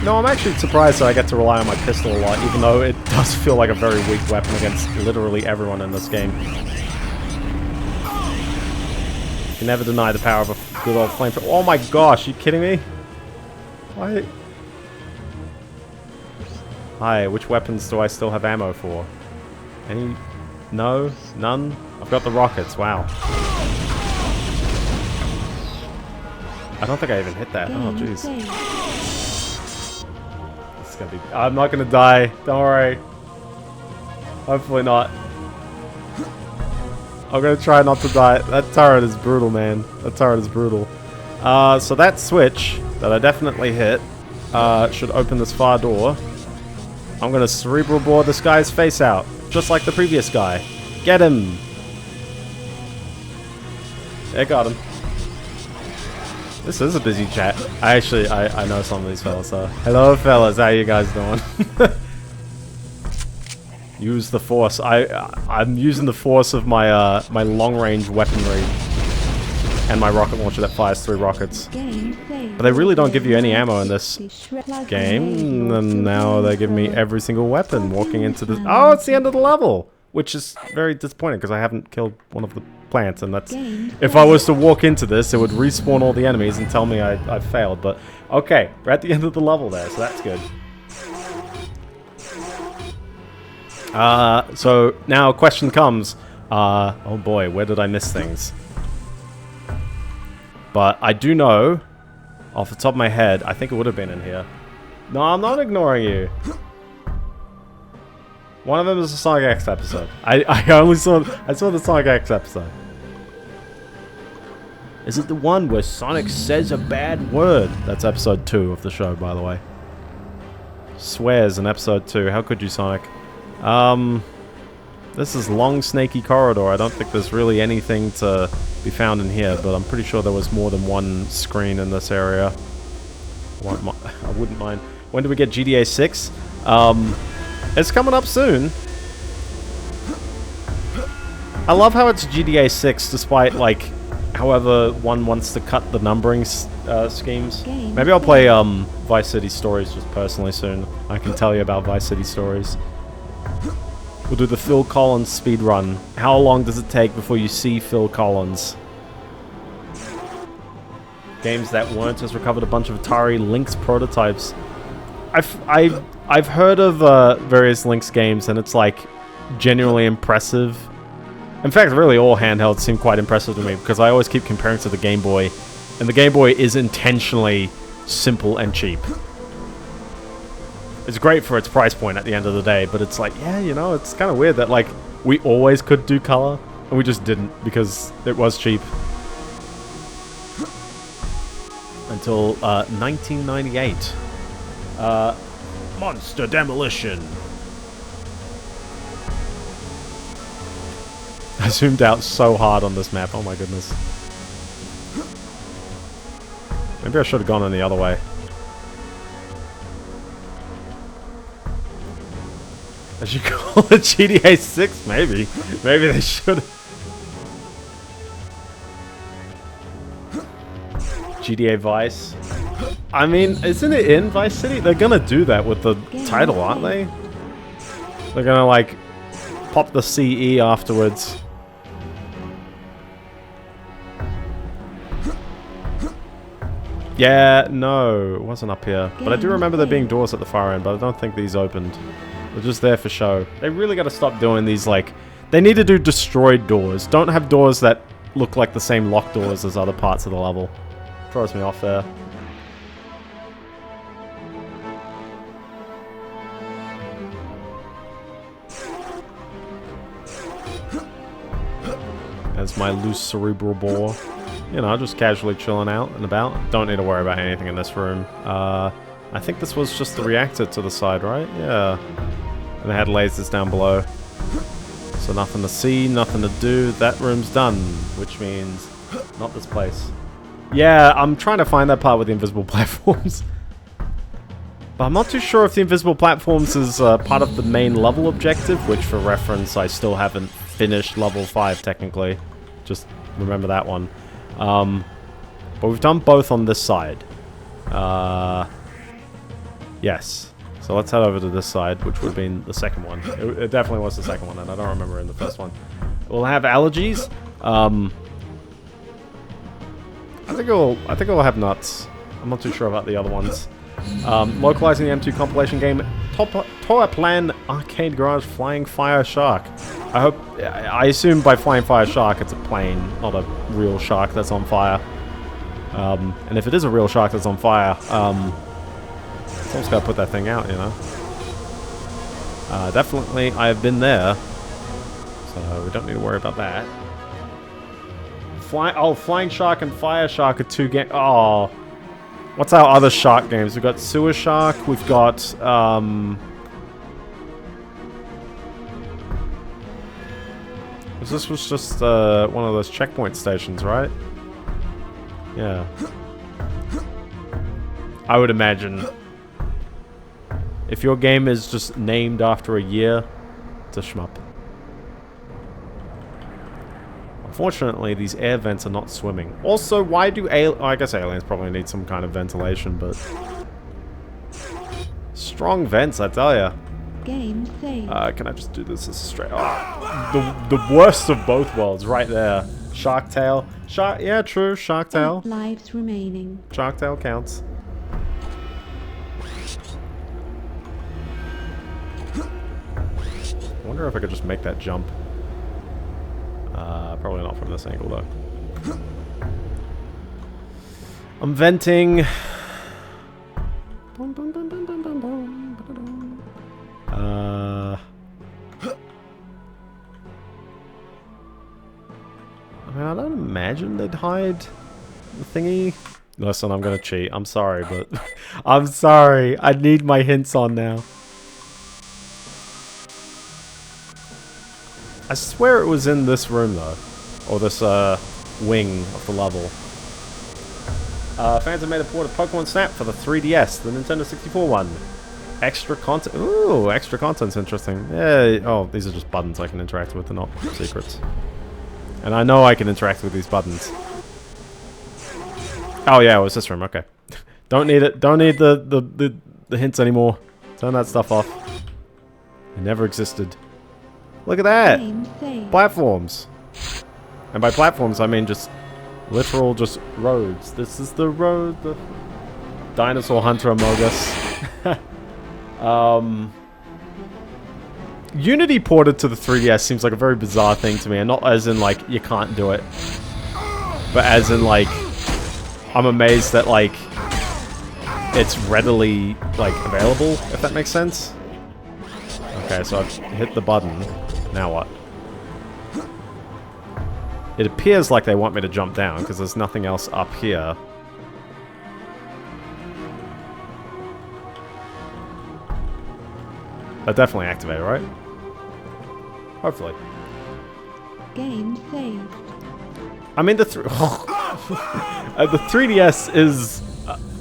No, I'm actually surprised that I get to rely on my pistol a lot, even though it does feel like a very weak weapon against literally everyone in this game. You can never deny the power of a good old flamethrower. Oh my gosh, are you kidding me? Why? Hi, which weapons do I still have ammo for? Any? No? None? I've got the rockets, wow. I don't think I even hit that. Oh, jeez. This is gonna be... I'm not gonna die. Don't worry. Hopefully not. I'm gonna try not to die. That turret is brutal, man. That turret is brutal. So that switch that I definitely hit should open this far door. I'm gonna cerebral bore this guy's face out, just like the previous guy. Get him! Yeah, got him. This is a busy chat. I know some of these fellas, so... Hello, fellas. How you guys doing? Use the force. I'm using the force of my my long-range weaponry and my rocket launcher that fires 3 rockets. But they really don't give you any ammo in this game, and now they give me every single weapon walking into the... Oh, it's the end of the level! Which is very disappointing, because I haven't killed one of the plants, and that's... If I was to walk into this, it would respawn all the enemies and tell me I failed, but... Okay, we're at the end of the level there, so that's good. So now a question comes, oh boy, where did I miss things? But I do know, off the top of my head, I think it would have been in here. No, I'm not ignoring you. One of them is the Sonic X episode. I saw the Sonic X episode. Is it the one where Sonic says a bad word? That's episode 2 of the show, by the way. Swears in episode 2. How could you, Sonic? This is long, snaky corridor. I don't think there's really anything to be found in here, but I'm pretty sure there was more than one screen in this area. I wouldn't mind. When do we get GTA 6? It's coming up soon. I love how it's GTA 6, despite, like, however one wants to cut the numbering schemes. Maybe I'll play Vice City Stories just personally soon. I can tell you about Vice City Stories. We'll do the Phil Collins speedrun. How long does it take before you see Phil Collins? Games that weren't has recovered a bunch of Atari Lynx prototypes. I've heard of various Lynx games, and it's like genuinely impressive. In fact, really all handhelds seem quite impressive to me, because I always keep comparing to the Game Boy, and the Game Boy is intentionally simple and cheap. It's great for its price point at the end of the day, but it's like, yeah, you know, it's kind of weird that, like, we always could do color, and we just didn't, because it was cheap. Until 1998. Monster Demolition. I zoomed out so hard on this map, oh my goodness. Maybe I should have gone in the other way. I should call it GTA 6, maybe. Maybe they should. GTA Vice. I mean, isn't it in Vice City? They're gonna do that with the title, aren't they? They're gonna, like, pop the CE afterwards. Yeah, no, it wasn't up here. But I do remember there being doors at the far end, but I don't think these opened. They're just there for show. They really gotta stop doing these, like... They need to do destroyed doors. Don't have doors that look like the same locked doors as other parts of the level. Throws me off there. There's my loose cerebral bore. You know, just casually chilling out and about. Don't need to worry about anything in this room. I think this was just the reactor to the side, right? Yeah. And they had lasers down below. So nothing to see, nothing to do. That room's done, which means not this place. Yeah, I'm trying to find that part with the invisible platforms. But I'm not too sure if the invisible platforms is part of the main level objective, which for reference, I still haven't finished level 5 technically. Just remember that one. But we've done both on this side. Yes. So let's head over to this side, which would have been the second one. It definitely was the second one, and I don't remember in the first one. We'll have allergies. I think it'll have nuts. I'm not too sure about the other ones. Localizing the M2 compilation game, Toa Plan Arcade Garage Flying Fire Shark. I assume by Flying Fire Shark it's a plane, not a real shark that's on fire. And if it is a real shark that's on fire, someone's got to put that thing out, you know. Definitely, I have been there, so we don't need to worry about that. Flying Shark and Fire Shark are two games. Oh, what's our other shark games? We've got Sewer Shark. We've got this was just one of those checkpoint stations, right? Yeah. I would imagine if your game is just named after a year, it's a shmup. Unfortunately, these air vents are not swimming. Also, why do I guess aliens probably need some kind of ventilation, but... Strong vents, I tell ya. Game saved. Can I just do this as straight... Oh, the worst of both worlds, right there. Shark Tail. Yeah, true, Shark Tail. 8 lives remaining. Shark Tail counts. I wonder if I could just make that jump. Probably not from this angle, though. I'm venting. I mean, I don't imagine they'd hide the thingy. Listen, I'm gonna cheat. I'm sorry, but... I'm sorry. I need my hints on now. I swear it was in this room, though. Or this, wing of the level. Fans have made a port of Pokemon Snap for the 3DS, the Nintendo 64 one. Extra content. Ooh, extra content's interesting. Yeah. Oh, these are just buttons I can interact with, they're not secrets. And I know I can interact with these buttons. Oh yeah, it was this room. Okay. Don't need it. Don't need the hints anymore. Turn that stuff off. It never existed. Look at that! Platforms. And by platforms, I mean just literal just roads. This is the road, the dinosaur hunter among us. Unity ported to the 3DS seems like a very bizarre thing to me, and not as in like you can't do it, but as in like I'm amazed that like it's readily like available, if that makes sense. Okay, so I've hit the button. Now what? It appears like they want me to jump down because there's nothing else up here. That definitely activated, right? Hopefully. Game saved. I mean, the 3DS is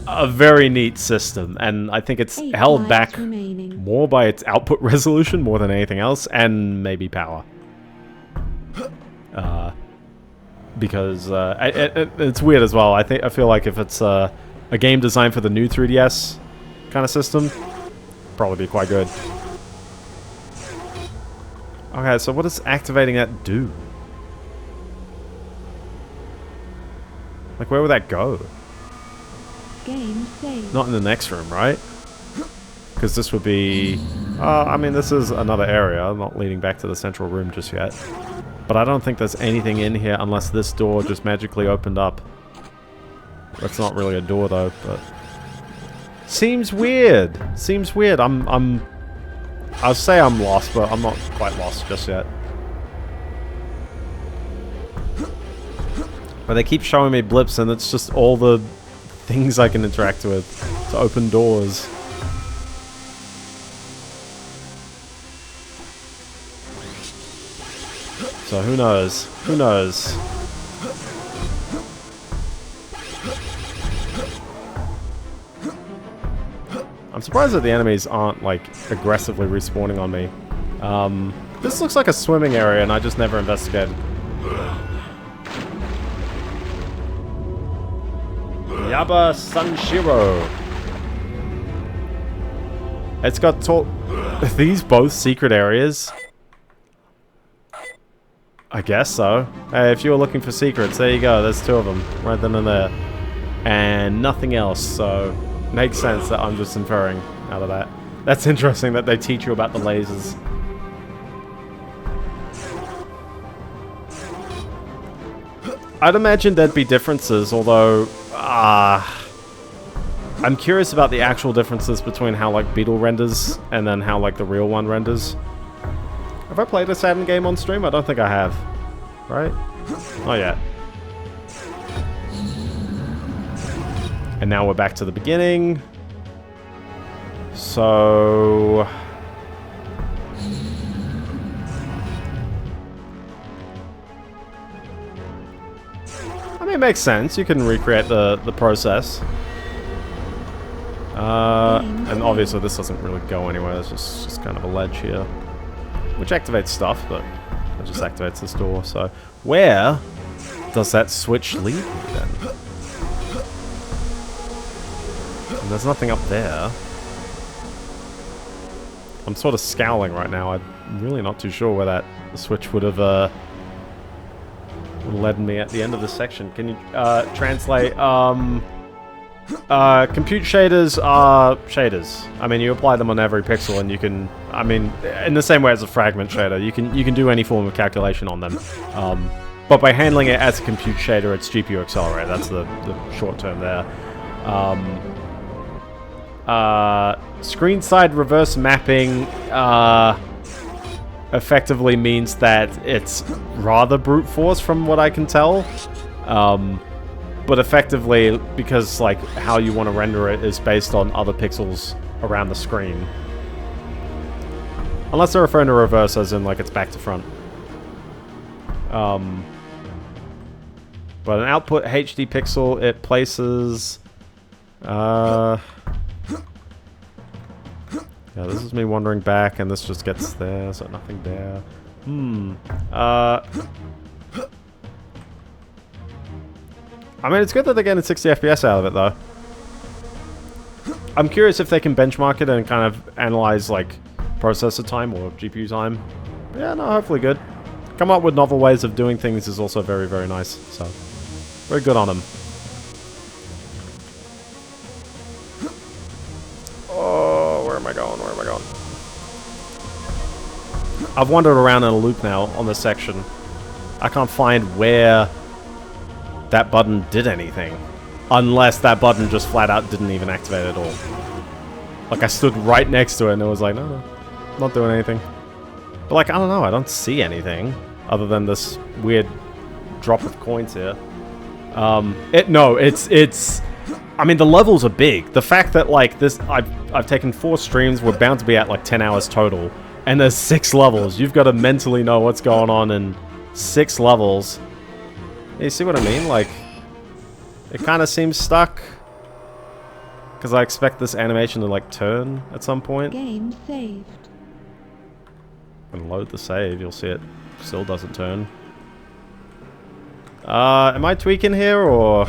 a very neat system, and I think it's held back more by its output resolution more than anything else, and maybe power. because it's weird as well. I feel like if it's a game designed for the new 3DS kind of system, probably be quite good. Okay, so what does activating that do? Like, where would that go? Game saved. Not in the next room, right? Because this would be... I mean, this is another area. I'm not leading back to the central room just yet. But I don't think there's anything in here unless this door just magically opened up. That's not really a door, though, but... Seems weird. Seems weird. I'll say I'm lost, but I'm not quite lost just yet. But they keep showing me blips, and it's just all the things I can interact with to open doors. So who knows? Who knows? I'm surprised that the enemies aren't, like, aggressively respawning on me. This looks like a swimming area, and I just never investigated. Yaba Sanshiro. It's got tall... Are these both secret areas? I guess so. Hey, if you were looking for secrets, there you go. There's two of them. Right then and there. And nothing else, so... Makes sense that I'm just inferring out of that. That's interesting that they teach you about the lasers. I'd imagine there'd be differences, although... I'm curious about the actual differences between how, like, Beetle renders and then how, like, the real one renders. Have I played a Saturn game on stream? I don't think I have. Right? Not yet. And now we're back to the beginning. So... I mean, it makes sense. You can recreate the process. And obviously this doesn't really go anywhere. It's just kind of a ledge here. Which activates stuff, but it just activates this door. So, where does that switch lead me then? And there's nothing up there. I'm sort of scowling right now. I'm really not too sure where that switch would have led me at the end of the section. Can you translate? Compute shaders are shaders. I mean, you apply them on every pixel, and you can. I mean, in the same way as a fragment shader, you can do any form of calculation on them. But by handling it as a compute shader, it's GPU accelerator. That's the short term there. Screen side reverse mapping effectively means that it's rather brute force from what I can tell. But effectively, because like how you want to render it is based on other pixels around the screen. Unless they're referring to reverse as in like it's back to front. But an output HD pixel, it places... Yeah, this is me wandering back, and this just gets there, so nothing there. I mean, it's good that they're getting 60 FPS out of it, though. I'm curious if they can benchmark it and kind of analyze, like, processor time or GPU time. But yeah, no, hopefully good. Come up with novel ways of doing things is also very, very nice, so... Very good on them. Oh, where am I going? Where am I going? I've wandered around in a loop now on this section. I can't find where that button did anything. Unless that button just flat out didn't even activate at all. Like, I stood right next to it and it was like, no, not doing anything. But like, I don't know, I don't see anything other than this weird drop of coins here. It's I mean, the levels are big. The fact that like this, I've taken 4 streams, we're bound to be at like 10 hours total, and there's 6 levels. You've got to mentally know what's going on in 6 levels. You see what I mean? Like, it kind of seems stuck. Because I expect this animation to like turn at some point. Game saved. And load the save, you'll see it still doesn't turn. Am I tweaking here, or...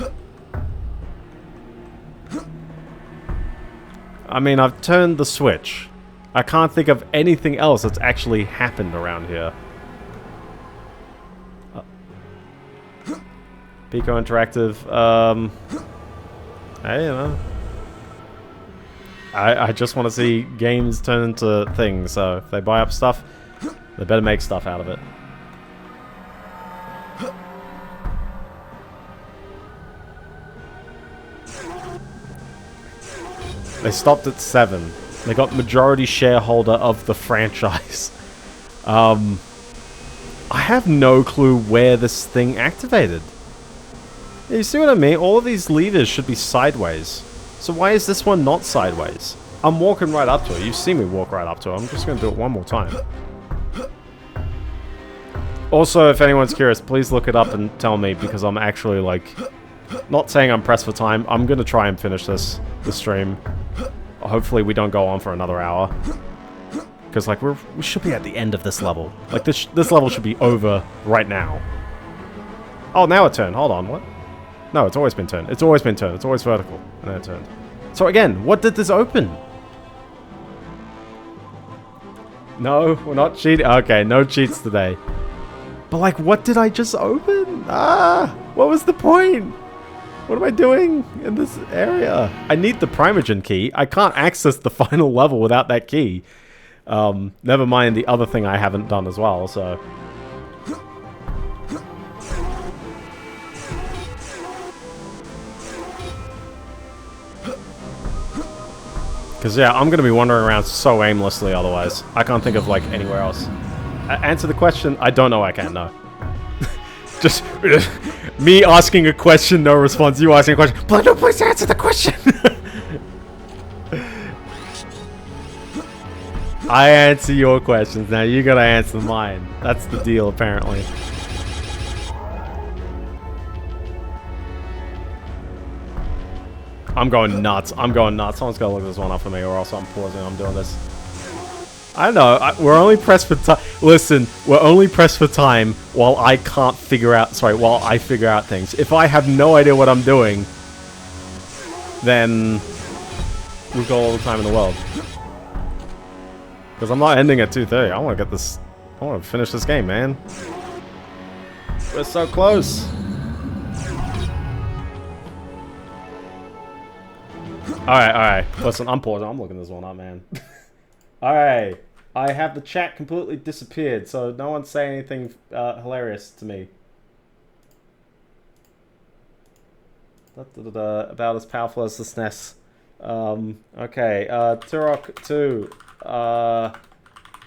I mean, I've turned the switch. I can't think of anything else that's actually happened around here. Pico Interactive, hey, you know. I just want to see games turn into things, so if they buy up stuff, they better make stuff out of it. They stopped at 7. They got majority shareholder of the franchise. I have no clue where this thing activated. You see what I mean? All of these levers should be sideways. So why is this one not sideways? I'm walking right up to it. You've seen me walk right up to it. I'm just going to do it one more time. Also, if anyone's curious, please look it up and tell me, because I'm actually, like, not saying I'm pressed for time. I'm going to try and finish this stream. Hopefully we don't go on for another hour. Because, like, we should be at the end of this level. Like, this level should be over right now. Oh, now it turned. Hold on, what? No, it's always been turned. It's always been turned. It's always vertical. And then it turned. So again, what did this open? No, we're not cheating. Okay, no cheats today. But like, what did I just open? What was the point? What am I doing in this area? I need the Primogen key. I can't access the final level without that key. Never mind the other thing I haven't done as well, so... Because, yeah, I'm going to be wandering around so aimlessly otherwise. I can't think of, like, anywhere else. Answer the question? I don't know I can, no. Just me asking a question, no response. You asking a question. But no, please answer the question! I answer your questions, now you gotta answer mine. That's the deal, apparently. I'm going nuts. I'm going nuts. Someone's gotta look this one up for me, or else I'm pausing. I'm doing this. I don't know. We're only pressed for time. Listen, we're only pressed for time while I can't figure out... Sorry, while I figure out things. If I have no idea what I'm doing, then we've got all the time in the world. Because I'm not ending at 2:30. I want to get this... I want to finish this game, man. We're so close. Alright. Listen, I'm pausing. I'm looking this one up, man. Alright. I have the chat completely disappeared, so no one say anything hilarious to me. About as powerful as the SNES. Okay. Turok 2.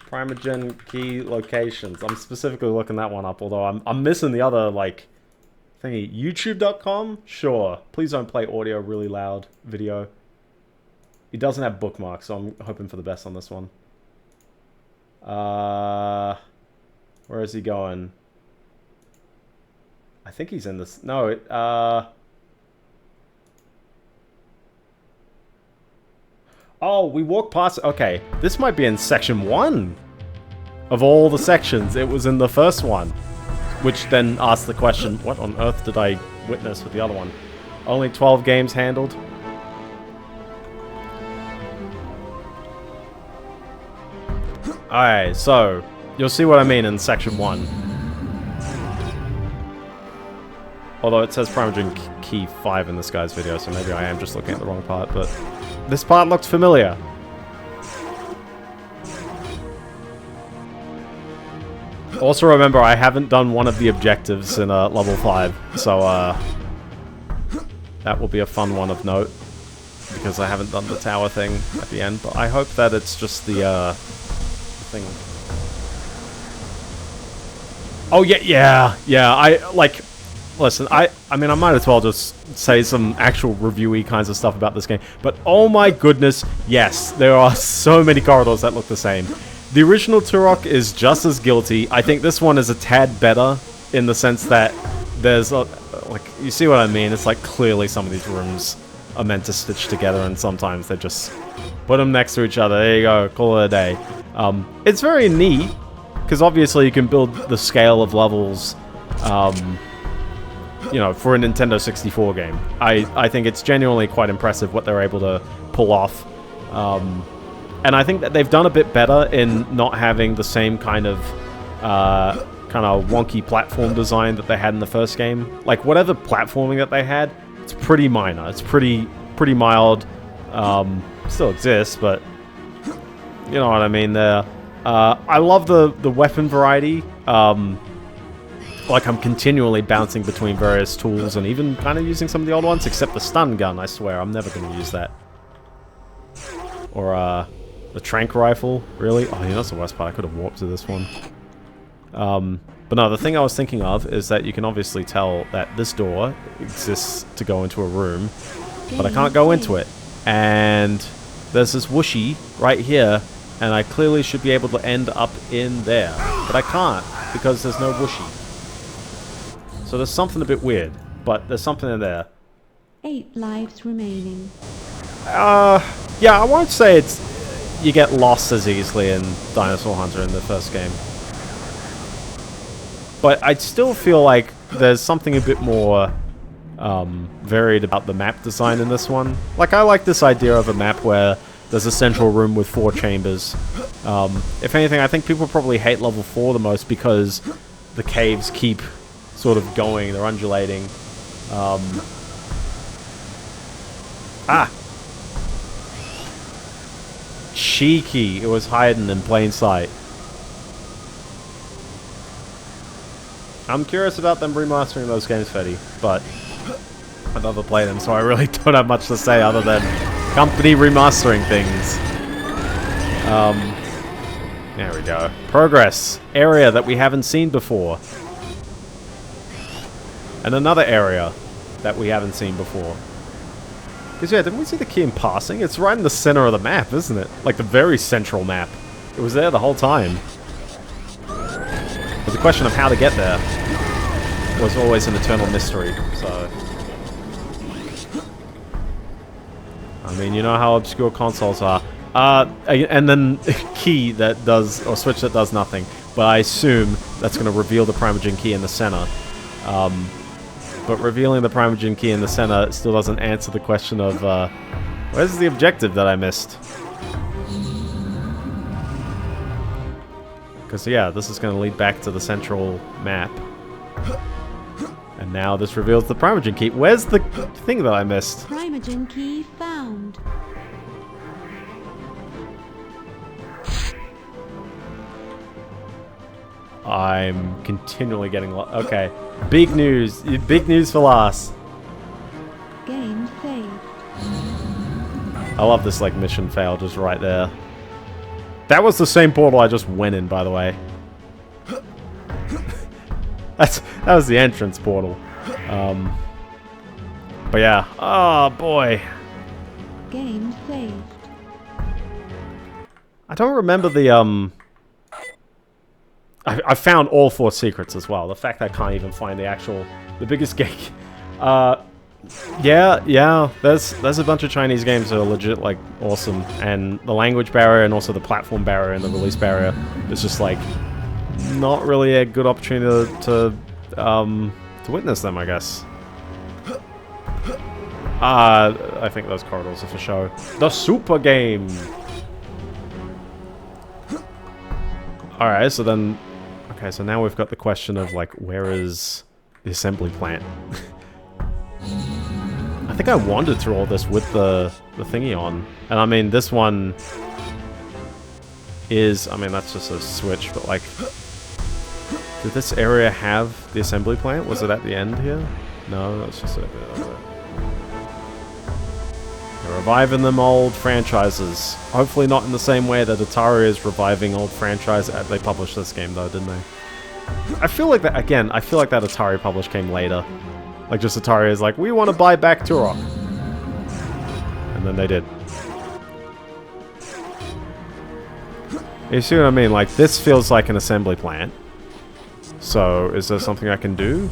Primogen key locations. I'm specifically looking that one up, although I'm missing the other, like, thingy. YouTube.com? Sure. Please don't play audio really loud video. He doesn't have bookmarks, so I'm hoping for the best on this one. Where is he going? I think he's in this... No, Oh, we walked past... Okay, this might be in section 1. Of all the sections, it was in the first one. Which then asked the question, what on earth did I witness with the other one? Only 12 games handled? Alright, so, you'll see what I mean in section 1. Although it says Primogen key 5 in this guy's video, so maybe I am just looking at the wrong part, but... This part looked familiar. Also remember, I haven't done one of the objectives in level 5, so that will be a fun one of note. Because I haven't done the tower thing at the end, but I hope that it's just the thing. Oh yeah, listen, I mean, I might as well just say some actual reviewy kinds of stuff about this game, but oh my goodness, yes, there are so many corridors that look the same. The original Turok is just as guilty. I think this one is a tad better in the sense that there's a, like, you see what I mean? It's like clearly some of these rooms are meant to stitch together, and sometimes they just put them next to each other. There you go, call it a day. It's very neat, because obviously you can build the scale of levels you know, for a Nintendo 64 game. I think it's genuinely quite impressive what they're able to pull off. And I think that they've done a bit better in not having the same kind of wonky platform design that they had in the first game. Like, whatever platforming that they had, it's pretty minor. It's pretty mild. Still exists, but you know what I mean there. I love the weapon variety. Like, I'm continually bouncing between various tools and even kind of using some of the old ones, except the stun gun, I swear. I'm never going to use that. Or, the trank rifle, really? Oh, yeah, that's the worst part. I could have warped to this one. But no, the thing I was thinking of is that you can obviously tell that this door exists to go into a room, but I can't go into it. And there's this whooshy right here, and I clearly should be able to end up in there. But I can't, because there's no whooshy. So there's something a bit weird, but there's something in there. 8 lives remaining. Yeah, I won't say it's... You get lost as easily in Dinosaur Hunter in the first game. But I still feel like there's something a bit more varied about the map design in this one. Like, I like this idea of a map where there's a central room with 4 chambers. If anything, I think people probably hate level 4 the most because the caves keep sort of going, they're undulating. Cheeky, it was hiding in plain sight. I'm curious about them remastering those games, Fetty, but I've never played them, so I really don't have much to say other than company remastering things. There we go. Progress. Area that we haven't seen before. And another area that we haven't seen before. Because, yeah, didn't we see the key in passing? It's right in the center of the map, isn't it? Like, the very central map. It was there the whole time. But the question of how to get there was always an eternal mystery, so... I mean, you know how obscure consoles are. And then key that does, or switch that does nothing. But I assume that's going to reveal the Primogen key in the center. But revealing the Primogen key in the center still doesn't answer the question of, where's the objective that I missed? Because, yeah, this is going to lead back to the central map. And now this reveals the Primogen key. Where's the thing that I missed? Primogen key found. I'm continually getting okay. Big news. Big news for last. Game saved. I love this, like, mission fail just right there. That was the same portal I just went in, by the way. That was the entrance portal. But yeah. Oh, boy. Game saved. I don't remember the, I found all 4 secrets as well. The fact that I can't even find the biggest gate. Yeah, there's a bunch of Chinese games that are legit, like, awesome. And the language barrier and also the platform barrier and the release barrier is just, like, not really a good opportunity to witness them, I guess. I think those corridors are for show. The Super Game! Alright, so then... Okay, so now we've got the question of, like, where is the assembly plant? I think I wandered through all this with the thingy on. And I mean, this one is... I mean, that's just a switch, but, like... Did this area have the assembly plant? Was it at the end here? No, that's just a bit of it. They're reviving them old franchises. Hopefully not in the same way that Atari is reviving old franchises. They published this game, though, didn't they? I feel like that, again, I feel like that Atari publish came later. Like, just Atari is like, we want to buy back Turok. And then they did. You see what I mean? Like, this feels like an assembly plant. So, is there something I can do?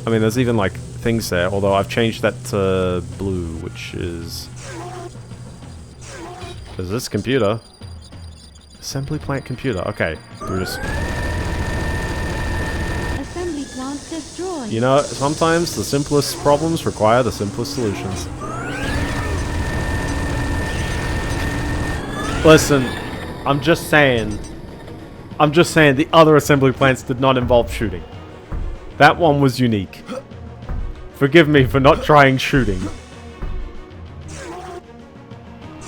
I mean, there's even, like, things there. Although, I've changed that to blue, which is... Is this computer? Assembly plant computer. Okay. Do we just... destroyed. You know, sometimes the simplest problems require the simplest solutions. Listen, I'm just saying the other assembly plants did not involve shooting. That one was unique. Forgive me for not trying shooting.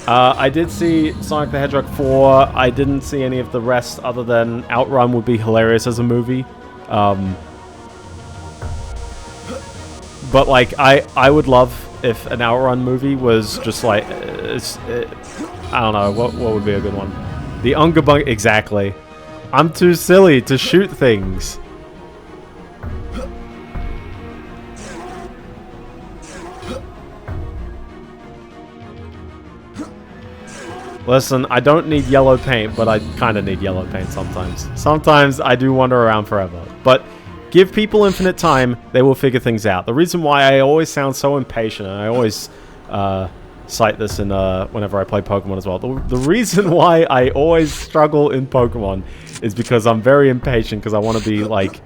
I did see Sonic the Hedgehog 4. I didn't see any of the rest other than Outrun would be hilarious as a movie. But like, I would love if an Outrun movie was just like, I don't know, what would be a good one? The Unga Bunga, exactly. I'm too silly to shoot things. Listen, I don't need yellow paint, but I kind of need yellow paint sometimes. Sometimes I do wander around forever. But give people infinite time, they will figure things out. The reason why I always sound so impatient, and I always cite this in whenever I play Pokemon as well. The reason why I always struggle in Pokemon is because I'm very impatient because I want to be, like,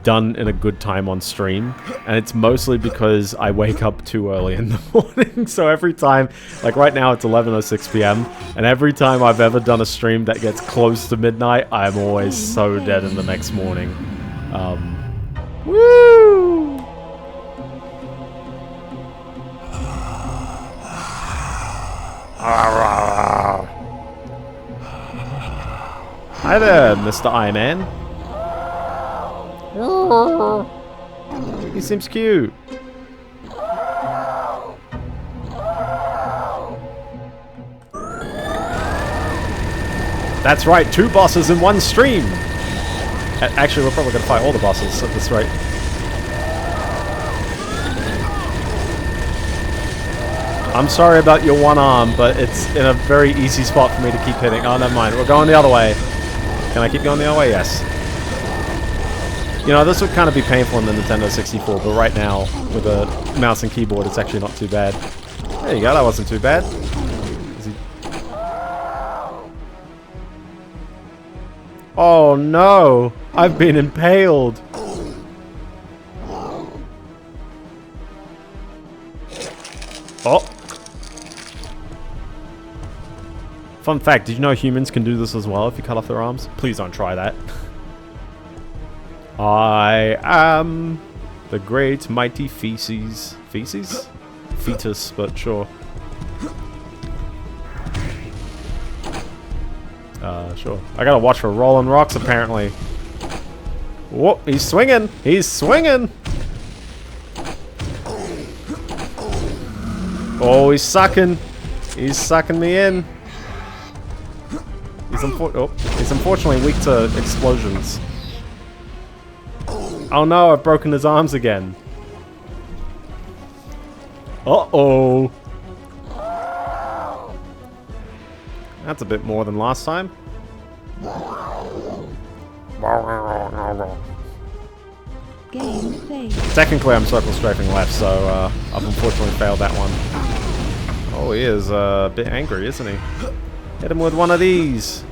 done in a good time on stream, and it's mostly because I wake up too early in the morning. So every time, like right now it's 11:06 p.m. and every time I've ever done a stream that gets close to midnight, I'm always so dead in the next morning. Woo! Hi there, Mr. I-Man. He seems cute. That's right, 2 bosses in one stream. Actually, we're probably going to fight all the bosses at this rate. I'm sorry about your one arm, but it's in a very easy spot for me to keep hitting. Oh, never mind. We're going the other way. Can I keep going the other way? Yes. You know, this would kind of be painful in the Nintendo 64, but right now, with a mouse and keyboard, it's actually not too bad. There you go, that wasn't too bad. Oh no! I've been impaled! Oh! Fun fact, did you know humans can do this as well if you cut off their arms? Please don't try that. I am the great mighty feces. Feces? Fetus, but sure. Sure. I gotta watch for rolling rocks, apparently. Whoa, he's swinging! He's swinging! Oh, he's sucking! He's sucking me in! He's unfortunately weak to explosions. Oh no, I've broken his arms again. Uh-oh. That's a bit more than last time. Game saved. Technically, I'm circle strafing left, so I've unfortunately failed that one. Oh, he is a bit angry, isn't he? Hit him with one of these.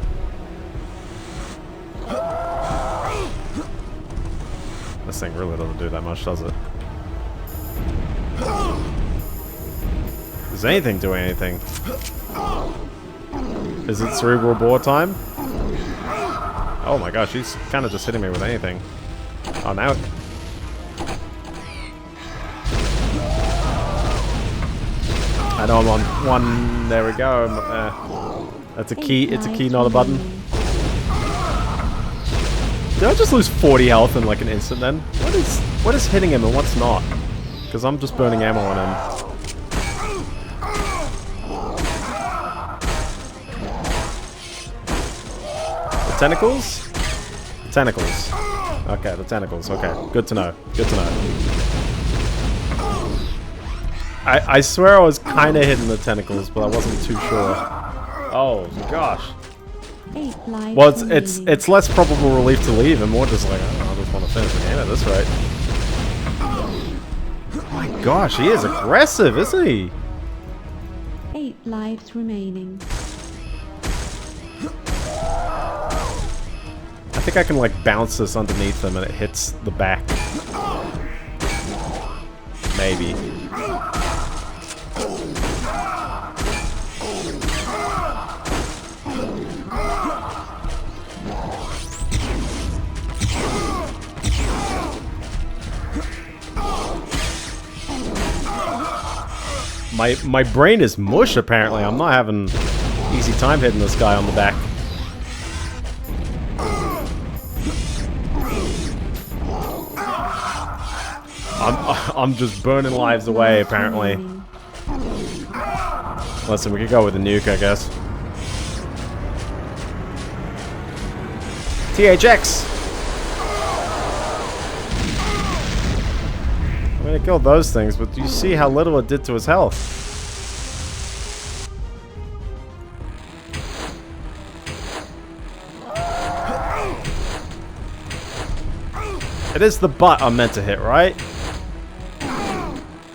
This thing really doesn't do that much, does it? Does anything do anything? Is it cerebral bore time? Oh my gosh, he's kind of just hitting me with anything. Oh, now... I know I'm on one. There we go. That's a key. It's a key, not a button. Did I just lose 40 health in like an instant then? What is hitting him and what's not? Because I'm just burning ammo on him. The tentacles? The tentacles. Okay, the tentacles. Okay, good to know. Good to know. I swear I was kind of hitting the tentacles, but I wasn't too sure. Oh gosh. Well, it's less probable relief to leave and more just like, oh, I just want to finish the game at this rate. Oh my gosh, he is aggressive, isn't he? 8 lives remaining. I think I can like bounce this underneath them and it hits the back. Maybe. My brain is mush, apparently. I'm not having easy time hitting this guy on the back. I'm just burning lives away, apparently. Listen, we could go with a nuke, I guess. THX! I mean, it killed those things, but do you see how little it did to his health? It is the butt I'm meant to hit, right?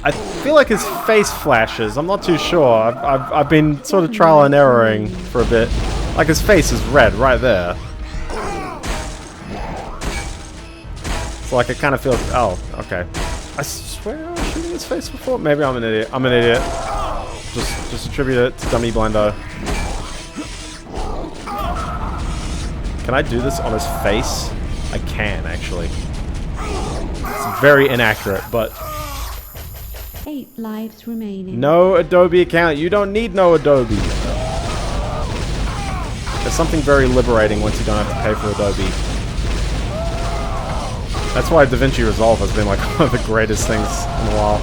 I feel like his face flashes. I'm not too sure. I've been sort of trial and erroring for a bit. Like his face is red right there. So like I kind of feel. Oh, okay. I swear I was shooting his face before. Maybe I'm an idiot. I'm an idiot. Just attribute it to dummy Biendeo. Can I do this on his face? I can actually. It's very inaccurate, but. 8 lives remaining. No Adobe account. You don't need no Adobe. There's something very liberating once you don't have to pay for Adobe. That's why DaVinci Resolve has been like one of the greatest things in a while.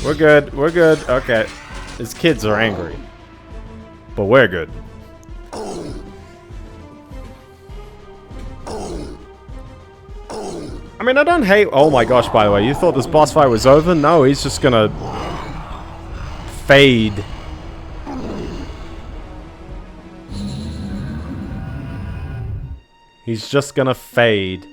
We're good. We're good. Okay. His kids are angry. But we're good. I mean, I don't hate... Oh my gosh, by the way. You thought this boss fight was over? No, he's just gonna... fade. He's just gonna fade.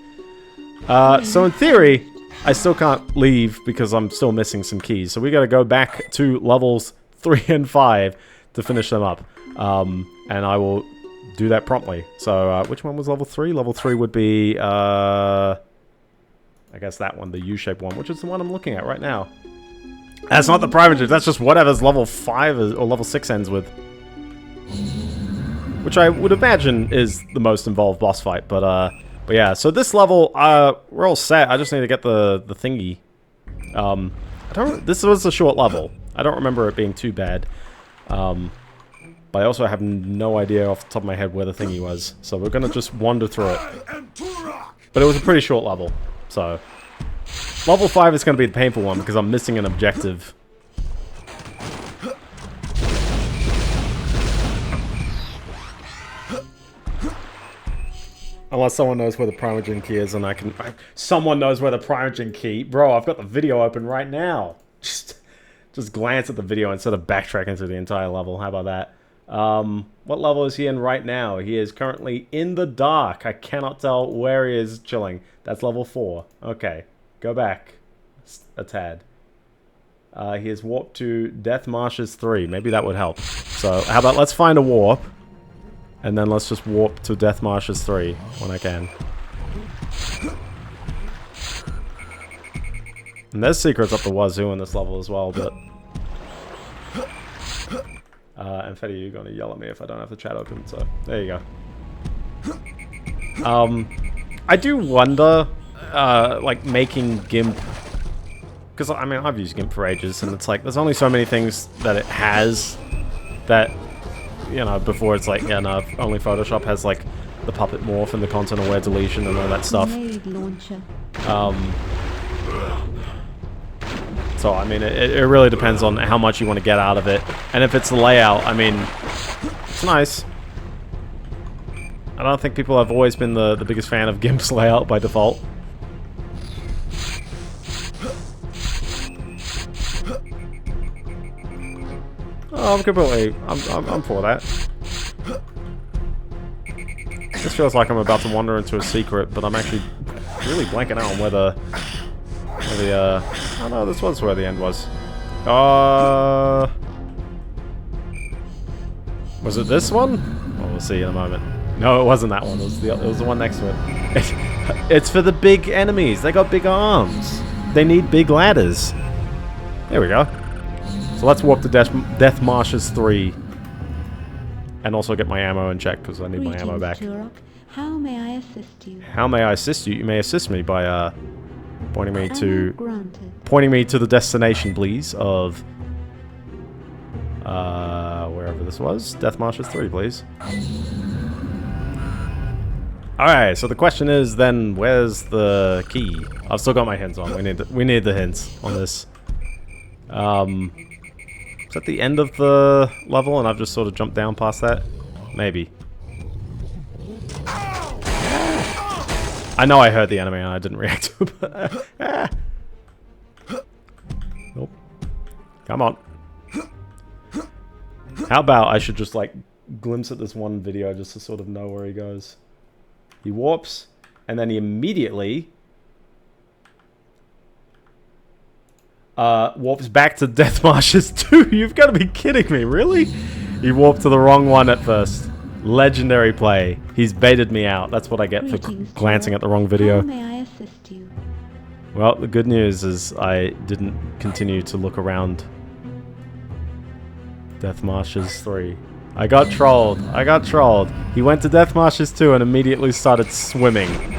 So in theory, I still can't leave because I'm still missing some keys. So we gotta go back to levels 3 and 5 to finish them up. And I will do that promptly. So, which one was level 3? Level 3 would be, I guess that one, the U-shaped one, which is the one I'm looking at right now. That's not the private, that's just whatever's level 5 is, or level 6 ends with. Which I would imagine is the most involved boss fight, but yeah, so this level, we're all set. I just need to get the thingy. This was a short level. I don't remember it being too bad. But I also have no idea off the top of my head where the thingy was. So we're gonna just wander through it. But it was a pretty short level, so... Level 5 is gonna be the painful one, because I'm missing an objective. Unless someone knows where the Primogen key is and I can... Someone knows where the Primogen key... Bro, I've got the video open right now. Just glance at the video instead of backtracking through the entire level. How about that? What level is he in right now? He is currently in the dark. I cannot tell where he is chilling. That's level 4. Okay. Go back a tad. He is warped to Death Marshes 3. Maybe that would help. So, how about let's find a warp. And then let's just warp to Death Marshes 3 when I can. And there's secrets up the wazoo in this level as well, but... and Fetty, you're gonna yell at me if I don't have the chat open, so there you go. I do wonder, like, making GIMP... Because, I mean, I've used GIMP for ages, and it's like, there's only so many things that it has that... You know, before it's like, yeah, no, only Photoshop has, like, the puppet morph and the content aware deletion and all that stuff. So, I mean, it really depends on how much you want to get out of it. And if it's the layout, I mean, it's nice. I don't think people have always been the biggest fan of GIMP's layout by default. Oh, I'm completely... I'm for that. This feels like I'm about to wander into a secret, but I'm actually really blanking out on where the... oh no, this was where the end was. Was it this one? Well, we'll see in a moment. No, it wasn't that one. It was the one next to it. It's for the big enemies. They got big arms. They need big ladders. There we go. So let's warp to Death Marshes 3. And also get my ammo in check, because I need my ammo back. Turok. How may I assist you? How may I assist you? You may assist me by pointing me Granted. to the destination, please, of wherever this was. Death Marshes 3, please. Alright, so the question is then, where's the key? I've still got my hints on. We need the hints on this. Is that the end of the level and I've just sort of jumped down past that? Maybe. I know I heard the enemy and I didn't react to it, but... Nope. Come on. How about I should just, like, glimpse at this one video just to sort of know where he goes. He warps, and then he immediately... warps back to Death Marshes 2. You've got to be kidding me, really? He warped to the wrong one at first. Legendary play. He's baited me out. That's what I get for glancing at the wrong video. How may I assist you? Well, the good news is I didn't continue to look around Death Marshes 3. I got trolled. I got trolled. He went to Death Marshes 2 and immediately started swimming.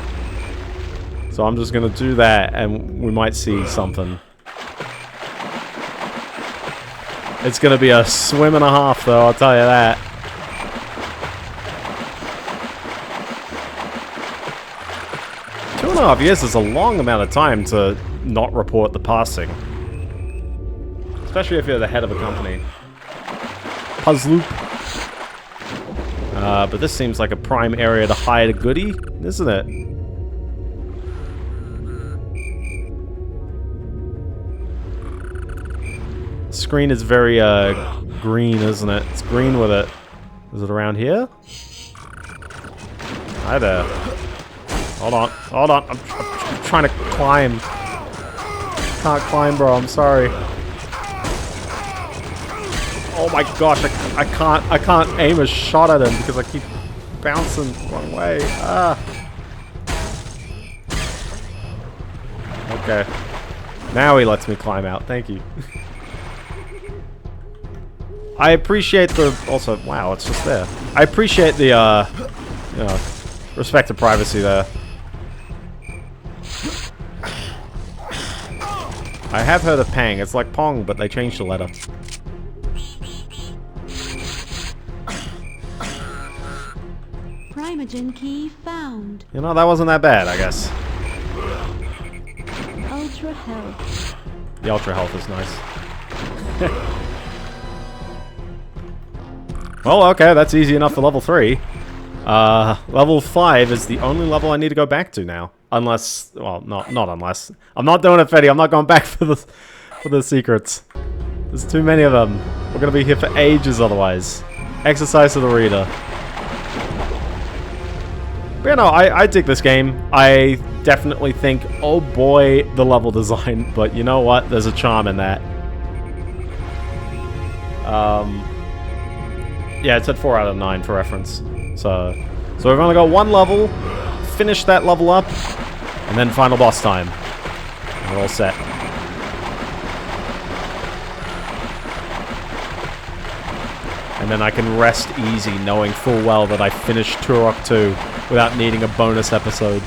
So I'm just going to do that and we might see something. It's going to be a swim and a half, though, I'll tell you that. Two and a half years is a long amount of time to not report the passing. Especially if you're the head of a company. Puzzloop. But this seems like a prime area to hide a goodie, isn't it? The screen is very, green, isn't it? It's green with it. Is it around here? Hi there. Hold on. Hold on. I'm trying to climb. Can't climb, bro. I'm sorry. Oh my gosh. I can't aim a shot at him because I keep bouncing the wrong way. Ah. Okay. Now he lets me climb out. Thank you. I appreciate the... Also, wow, it's just there. I appreciate the, you know, respect to privacy there. I have heard of Pang. It's like Pong, but they changed the letter. Primogen key found. You know, that wasn't that bad, I guess. Ultra health. The Ultra Health is nice. Well, okay, that's easy enough for level 3. Level 5 is the only level I need to go back to now. Unless, well, not unless. I'm not doing it, Fetty. I'm not going back for the secrets. There's too many of them. We're gonna be here for ages otherwise. Exercise of the reader. But you know, I dig this game. I definitely think, oh boy, the level design. But you know what? There's a charm in that. Yeah, it said 4 out of 9 for reference. So we've only got one level. Finish that level up. And then final boss time. And we're all set. And then I can rest easy knowing full well that I finished Turok 2 without needing a bonus episode.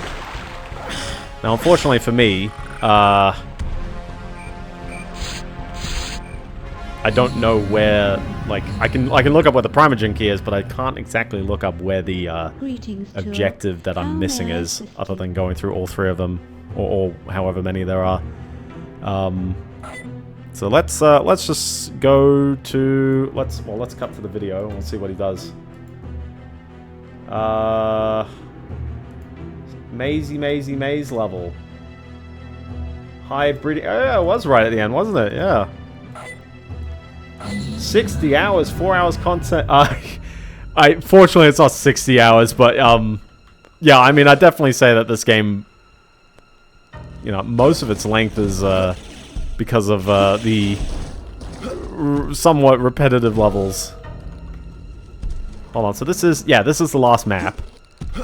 Now, unfortunately for me, I don't know where, like, I can look up where the Primogen key is, but I can't exactly look up where the objective that I'm missing is, other than going through all 3 of them, or however many there are. So let's just go to, let's cut to the video and we'll see what he does. Maze level. Hive breeding. Oh, yeah, it was right at the end, wasn't it? Yeah. 60 hours, 4 hours content. Fortunately, it's not 60 hours, but yeah. I mean, I definitely say that this game, you know, most of its length is because of the somewhat repetitive levels. Hold on, so this is... Yeah, this is the last map.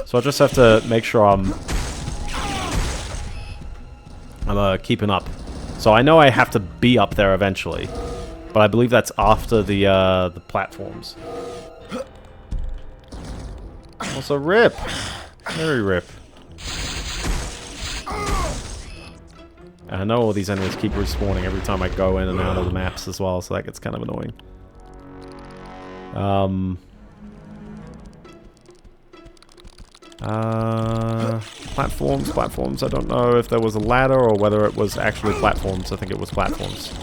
So I just have to make sure I'm keeping up. So I know I have to be up there eventually. But I believe that's after the platforms. Also rip! Very rip. And I know all these enemies keep respawning every time I go in and out of the maps as well, so that gets kind of annoying. Platforms. I don't know if there was a ladder or whether it was actually platforms. I think it was platforms.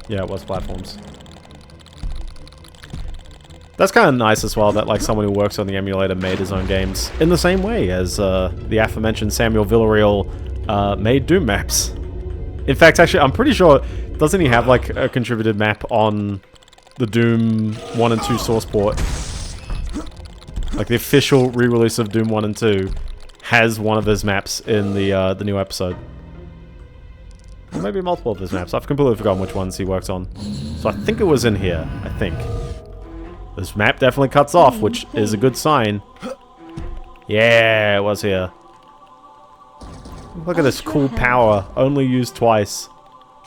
Yeah, it was platforms. That's kind of nice as well that like someone who works on the emulator made his own games in the same way as the aforementioned Samuel Villarreal made Doom maps. In fact, actually, I'm pretty sure, doesn't he have like a contributed map on the Doom 1 and 2 source port? Like the official re-release of Doom 1 and 2 has one of his maps in the new episode. Or maybe multiple of his maps. I've completely forgotten which ones he worked on. So I think it was in here. I think. This map definitely cuts off, which is a good sign. Yeah, it was here. Look at this cool power. Only used twice.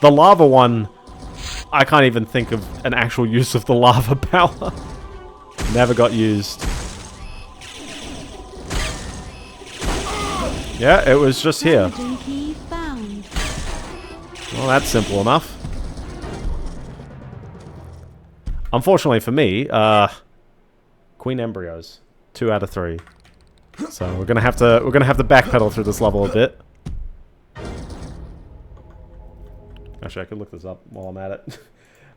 The lava one, I can't even think of an actual use of the lava power. Never got used. Yeah, it was just here. Well, that's simple enough. Unfortunately for me, Queen Embryos, 2 out of 3. So we're gonna have to backpedal through this level a bit. Actually, I could look this up while I'm at it.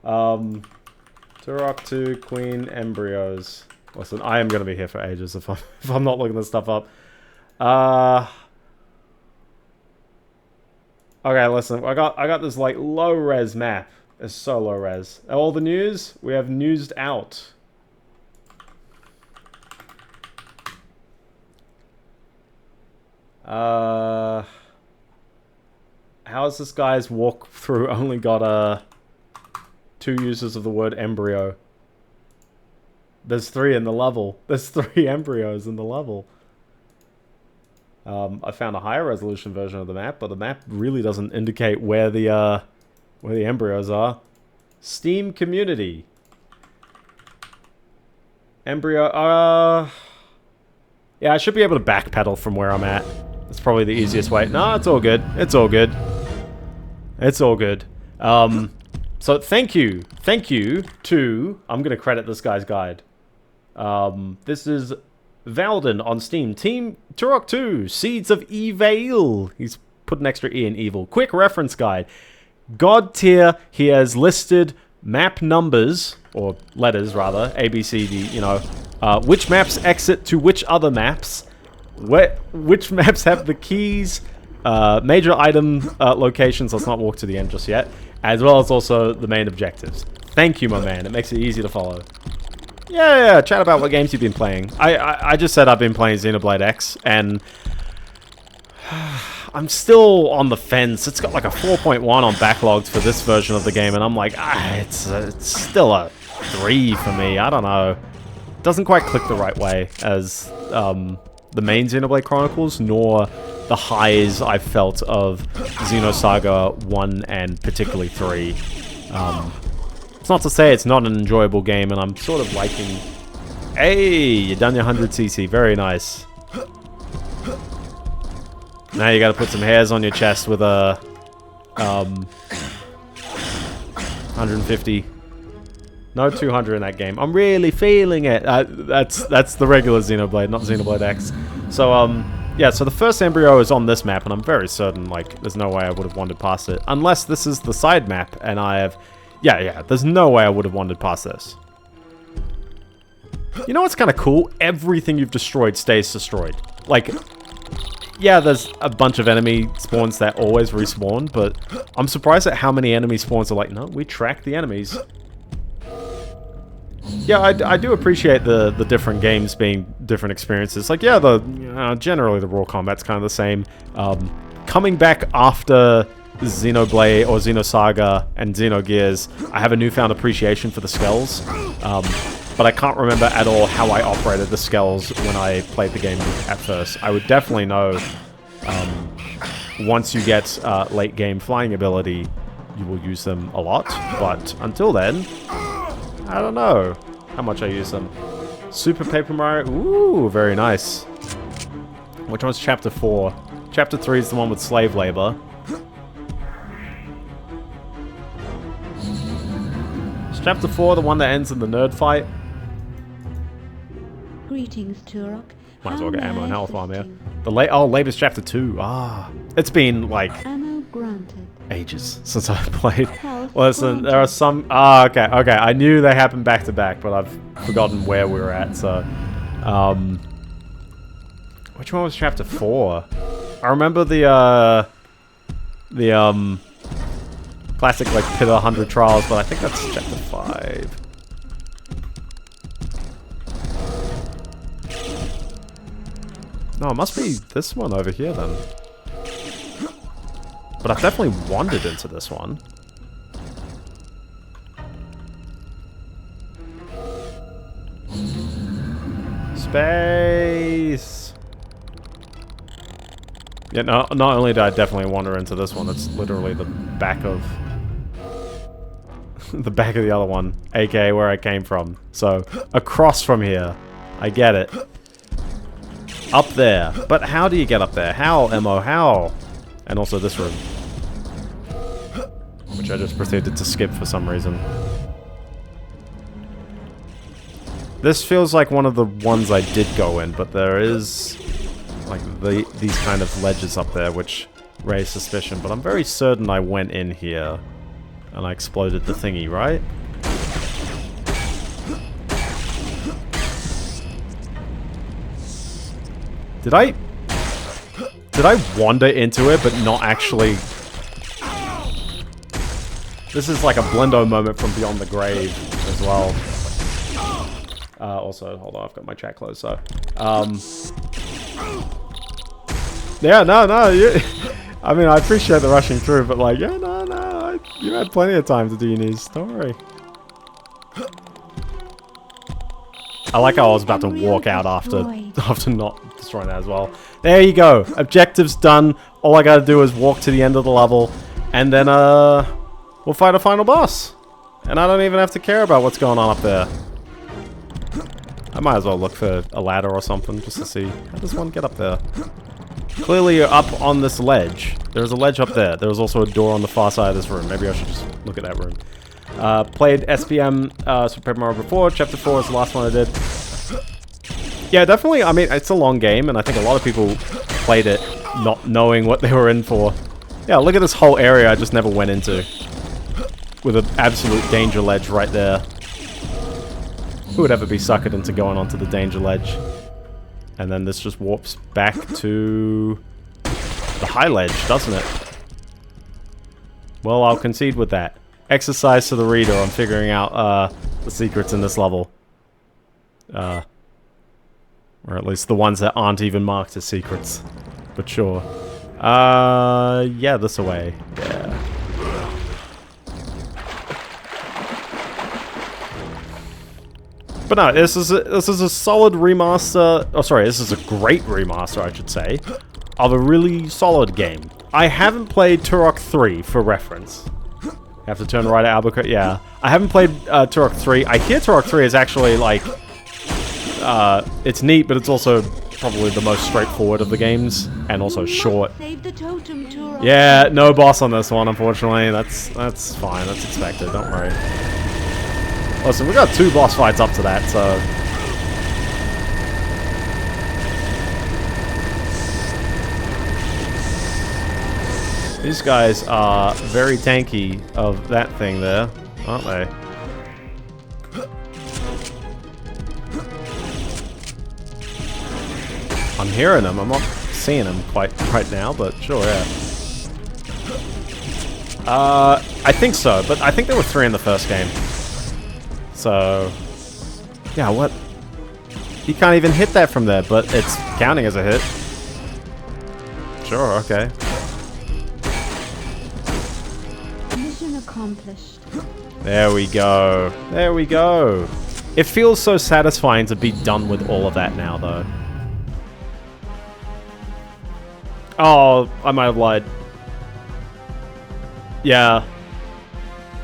Turok 2 Queen Embryos. Listen, I am gonna be here for ages if I'm not looking this stuff up. Okay, listen, I got this like low res map. It's so low res. All the news, we have newsed out. How has this guy's walkthrough only got 2 uses of the word embryo? There's 3 in the level. There's 3 embryos in the level. I found a higher resolution version of the map, but the map really doesn't indicate where the embryos are. Steam community. Embryo, yeah, I should be able to backpedal from where I'm at. That's probably the easiest way. No, it's all good. It's all good. It's all good. So thank you to, I'm gonna credit this guy's guide. This is Valden on Steam. Team Turok 2, Seeds of Evil. He's put an extra E in evil. Quick reference guide. God tier, he has listed map numbers, or letters rather, A, B, C, D, you know, which maps exit to which other maps, which maps have the keys, major item locations, let's not walk to the end just yet, as well as also the main objectives. Thank you, my man, it makes it easy to follow. Yeah, chat about what games you've been playing. I just said I've been playing Xenoblade X, and I'm still on the fence. It's got like a 4.1 on backlogs for this version of the game, and I'm like, it's still a 3 for me. I don't know. It doesn't quite click the right way as the main Xenoblade Chronicles, nor the highs I've felt of Xenosaga 1 and particularly 3. It's not to say it's not an enjoyable game, and I'm sort of liking... Hey, you done your 100cc. Very nice. Now you gotta put some hairs on your chest with a 150. No 200 in that game. I'm really feeling it. That's the regular Xenoblade, not Xenoblade X. So yeah, so the first embryo is on this map, and I'm very certain like there's no way I would have wandered past it unless this is the side map, and I have. Yeah, there's no way I would have wandered past this. You know what's kind of cool? Everything you've destroyed stays destroyed. Like, yeah, there's a bunch of enemy spawns that always respawn, but I'm surprised at how many enemy spawns are like, no, we track the enemies. Yeah, I do appreciate the different games being different experiences. Like, yeah, generally the raw combat's kind of the same. Coming back after Xenoblade or Xenosaga and Xenogears, I have a newfound appreciation for the skulls. but I can't remember at all how I operated the skulls when I played the game at first. I would definitely know once you get late game flying ability, you will use them a lot, but until then, I don't know how much I use them. Super Paper Mario, ooh, very nice. Which one's Chapter 4? Chapter 3 is the one with slave labor. Is Chapter 4 the one that ends in the nerd fight? Greetings, Turok. Might as well get ammo and health while I'm here. Oh, Labor's Chapter 2. Ah. It's been, like, Ammo granted. ages since I've played. Health Listen, there are granted. some... Ah, okay, okay. I knew they happened back to back, but I've forgotten where we were at, so... Which one was Chapter 4? I remember the classic, like, Pit of 100 Trials, but I think that's Chapter 5. No, it must be this one over here, then. But I've definitely wandered into this one. Space! Yeah, no, not only did I definitely wander into this one, it's literally the back of... the back of the other one, aka where I came from. So, across from here. I get it. Up there. But how do you get up there? How, Emo? How? And also this room. Which I just proceeded to skip for some reason. This feels like one of the ones I did go in, but there is... like, these kind of ledges up there, which raise suspicion. But I'm very certain I went in here. And I exploded the thingy, right? Did I wander into it, but not actually... This is like a Biendeo moment from Beyond the Grave as well. Also, hold on, I've got my chat closed, so... yeah, no, I mean, I appreciate the rushing through, but like, yeah, no, you had plenty of time to do your needs, don't worry. I like how I was about to walk out after not destroying that as well. There you go. Objective's done. All I gotta do is walk to the end of the level. And then, we'll fight a final boss. And I don't even have to care about what's going on up there. I might as well look for a ladder or something just to see. How does one get up there? Clearly you're up on this ledge. There's a ledge up there. There's also a door on the far side of this room. Maybe I should just look at that room. Played SPM Super Paper Mario before. Chapter 4 is the last one I did. Yeah, definitely. I mean, it's a long game, and I think a lot of people played it not knowing what they were in for. Yeah, look at this whole area I just never went into. With an absolute danger ledge right there. Who would ever be suckered into going onto the danger ledge? And then this just warps back to the high ledge, doesn't it? Well, I'll concede with that. Exercise to the reader on figuring out the secrets in this level. Or at least the ones that aren't even marked as secrets. But sure. Yeah, this away. Yeah. But no, this is a solid remaster. Oh, sorry, this is a great remaster, I should say, of a really solid game. I haven't played Turok 3 for reference. You have to turn right at Albuquerque. Yeah, I haven't played Turok 3. I hear Turok 3 is actually like, it's neat, but it's also probably the most straightforward of the games, and also short. Save the totem, Turok. Yeah, no boss on this one, unfortunately. That's fine. That's expected. Don't worry. Listen, we got 2 boss fights up to that, so... These guys are very tanky of that thing there, aren't they? I'm hearing them. I'm not seeing them quite right now, but sure, yeah. I think so, but I think there were 3 in the first game. So, yeah, what? He can't even hit that from there, but it's counting as a hit. Sure, okay. Mission accomplished. There we go. There we go. It feels so satisfying to be done with all of that now, though. Oh, I might have lied. Yeah.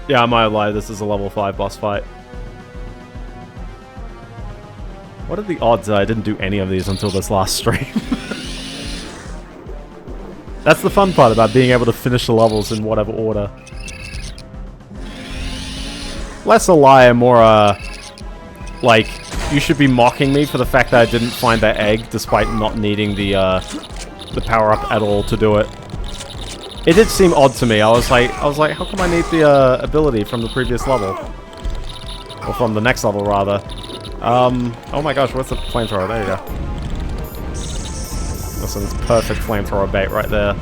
Yeah, I might have lied. This is a level 5 boss fight. What are the odds that I didn't do any of these until this last stream? That's the fun part about being able to finish the levels in whatever order. Less a lie and more like, you should be mocking me for the fact that I didn't find that egg despite not needing the power-up at all to do it. It did seem odd to me. I was like, how come I need the ability from the previous level? Or from the next level, rather. Oh my gosh, what's the flamethrower? There you go. Listen, it's perfect flamethrower bait right there.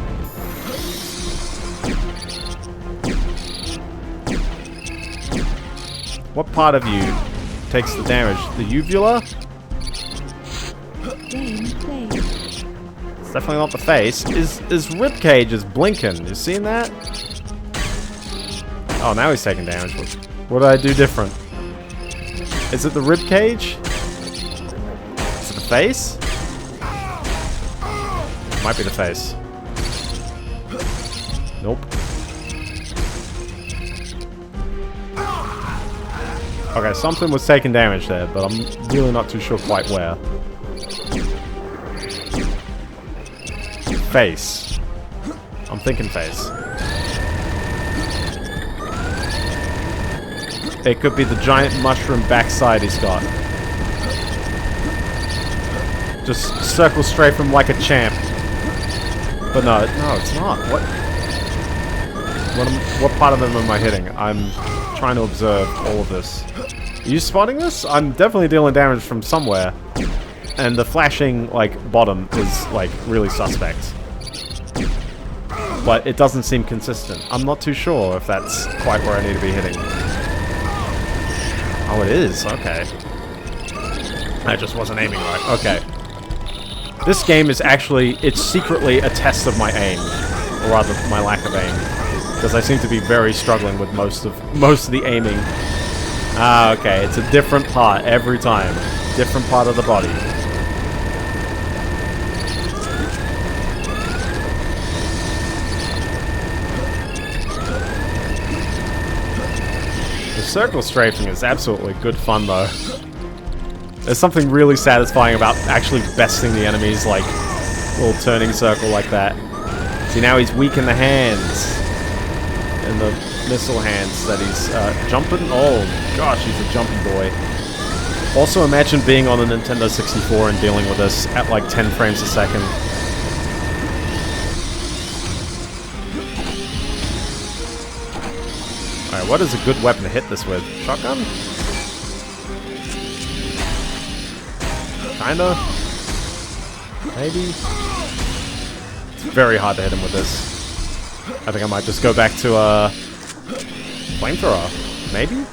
What part of you takes the damage? The uvula? It's definitely not the face. His ribcage is blinking. You seen that? Oh, now he's taking damage. What did I do different? Is it the ribcage? Is it the face? Might be the face. Nope. Okay, something was taking damage there, but I'm really not too sure quite where. Face. I'm thinking face. It could be the giant mushroom backside he's got. Just circle straight from like a champ. But no, it's not. What part of them am I hitting? I'm trying to observe all of this. Are you spotting this? I'm definitely dealing damage from somewhere. And the flashing, like, bottom is, like, really suspect. But it doesn't seem consistent. I'm not too sure if that's quite where I need to be hitting. Oh, it is. Okay. I just wasn't aiming right. Okay. This game is actually, it's secretly a test of my aim. Or rather, my lack of aim. Because I seem to be very struggling with most of the aiming. Ah, okay. It's a different part every time. Different part of the body. The circle strafing is absolutely good fun, though. There's something really satisfying about actually besting the enemies, like, little turning circle like that. See, now he's weak in the hands. In the missile hands that he's jumping. Oh, gosh, he's a jumpy boy. Also, imagine being on a Nintendo 64 and dealing with this at, like, 10 frames a second. Alright, what is a good weapon to hit this with? Shotgun? Kinda? Maybe? It's very hard to hit him with this. I think I might just go back to flamethrower. Maybe?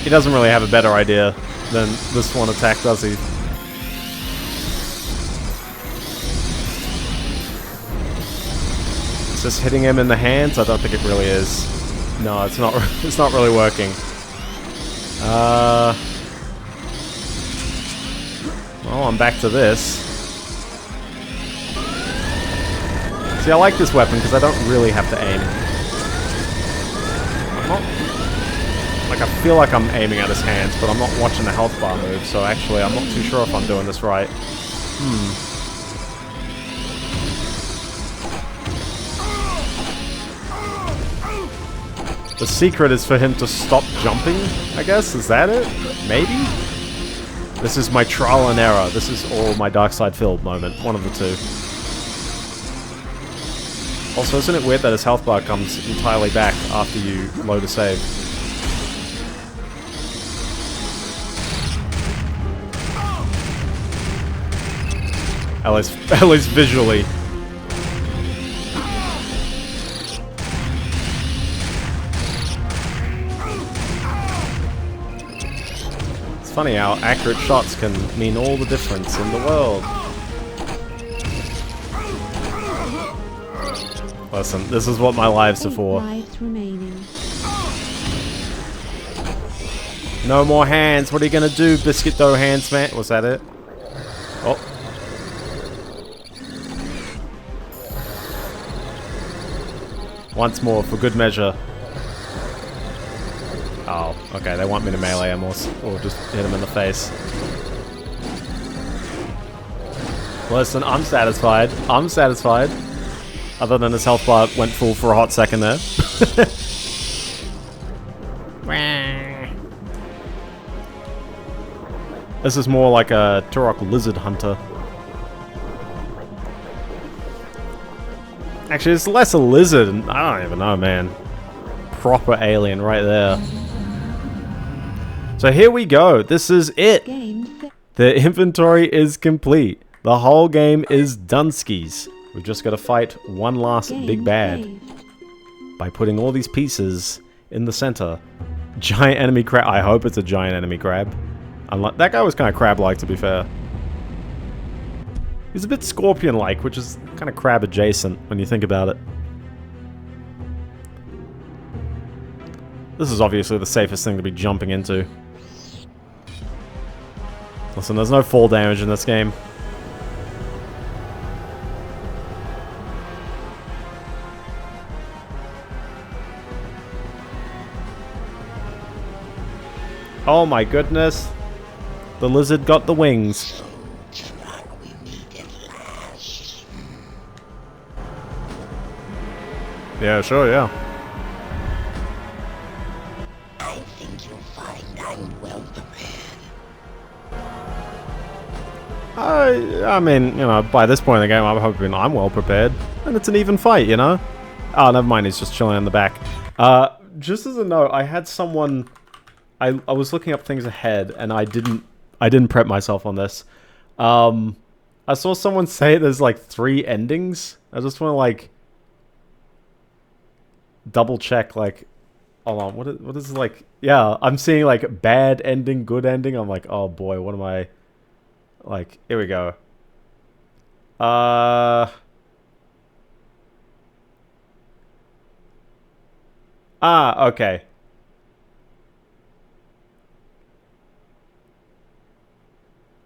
He doesn't really have a better idea than this one attack, does he? Is this hitting him in the hands? I don't think it really is. No, it's not. It's not really working. Well, I'm back to this. See, I like this weapon because I don't really have to aim. I'm not... Like, I feel like I'm aiming at his hands, but I'm not watching the health bar move, so actually I'm not too sure if I'm doing this right. The secret is for him to stop jumping, I guess? Is that it? Maybe? This is my trial and error. This is all my dark side filled moment. One of the two. Also, isn't it weird that his health bar comes entirely back after you load a save? At least visually. It's funny how accurate shots can mean all the difference in the world. Listen, this is what my lives are for. No more hands. What are you gonna do, biscuit dough hands, man? Was that it? Oh. Once more, for good measure. Oh, okay. They want me to melee him or just hit him in the face. Listen, I'm satisfied. I'm satisfied. Other than his health bar went full for a hot second there. This is more like a Turok lizard hunter. Actually, it's less a lizard. I don't even know, man. Proper alien right there. So here we go. This is it. The inventory is complete. The whole game is Dunskies. We've just got to fight one last big bad by putting all these pieces in the center. Giant enemy crab. I hope it's a giant enemy crab. Unlike that guy was kind of crab-like, to be fair. He's a bit scorpion-like, which is kind of crab-adjacent when you think about it. This is obviously the safest thing to be jumping into. Listen, there's no fall damage in this game. Oh my goodness. The lizard got the wings. Yeah, sure, yeah. I think you'll find I'm well prepared. I mean, you know, by this point in the game, I'm hoping I'm well prepared. And it's an even fight, you know? Oh, never mind, he's just chilling in the back. Just as a note, I had someone... I was looking up things ahead, and I didn't prep myself on this. I saw someone say there's like 3 endings. I just want to like double check. Like, hold on, what is like? Yeah, I'm seeing like bad ending, good ending. I'm like, oh boy, what am I? Like, here we go. Okay.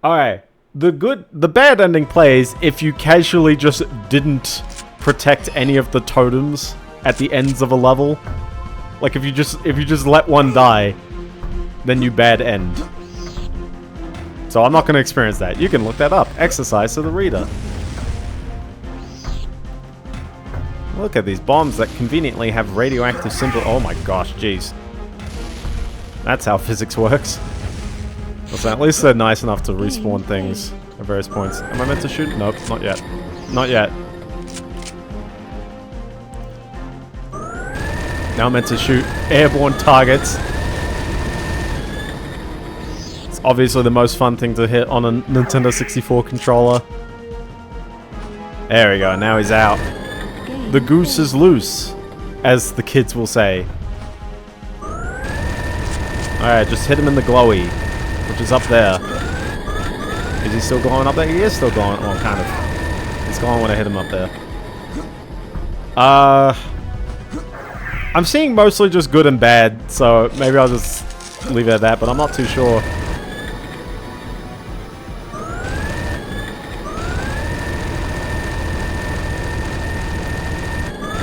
Alright, the bad ending plays if you casually just didn't protect any of the totems at the ends of a level. Like if you just let one die, then you bad end. So I'm not going to experience that. You can look that up. Exercise to the reader. Look at these bombs that conveniently have radioactive symbol. Oh my gosh, jeez. That's how physics works. Listen, at least they're nice enough to respawn things at various points. Am I meant to shoot? Nope, not yet. Not yet. Now I'm meant to shoot airborne targets. It's obviously the most fun thing to hit on a Nintendo 64 controller. There we go, now he's out. The goose is loose, as the kids will say. Alright, just hit him in the glowy. Which is up there. Is he still going up there? He is still going. Well, kind of. He's going when I hit him up there. I'm seeing mostly just good and bad, so maybe I'll just leave it at that, but I'm not too sure.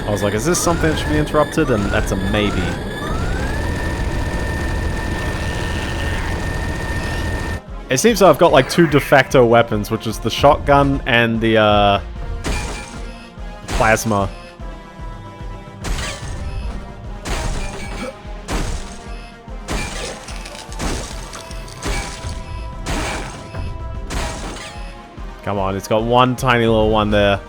I was like, is this something that should be interrupted? And that's a maybe. It seems like I've got like 2 de facto weapons, which is the shotgun and the plasma. Come on, it's got one tiny little one there.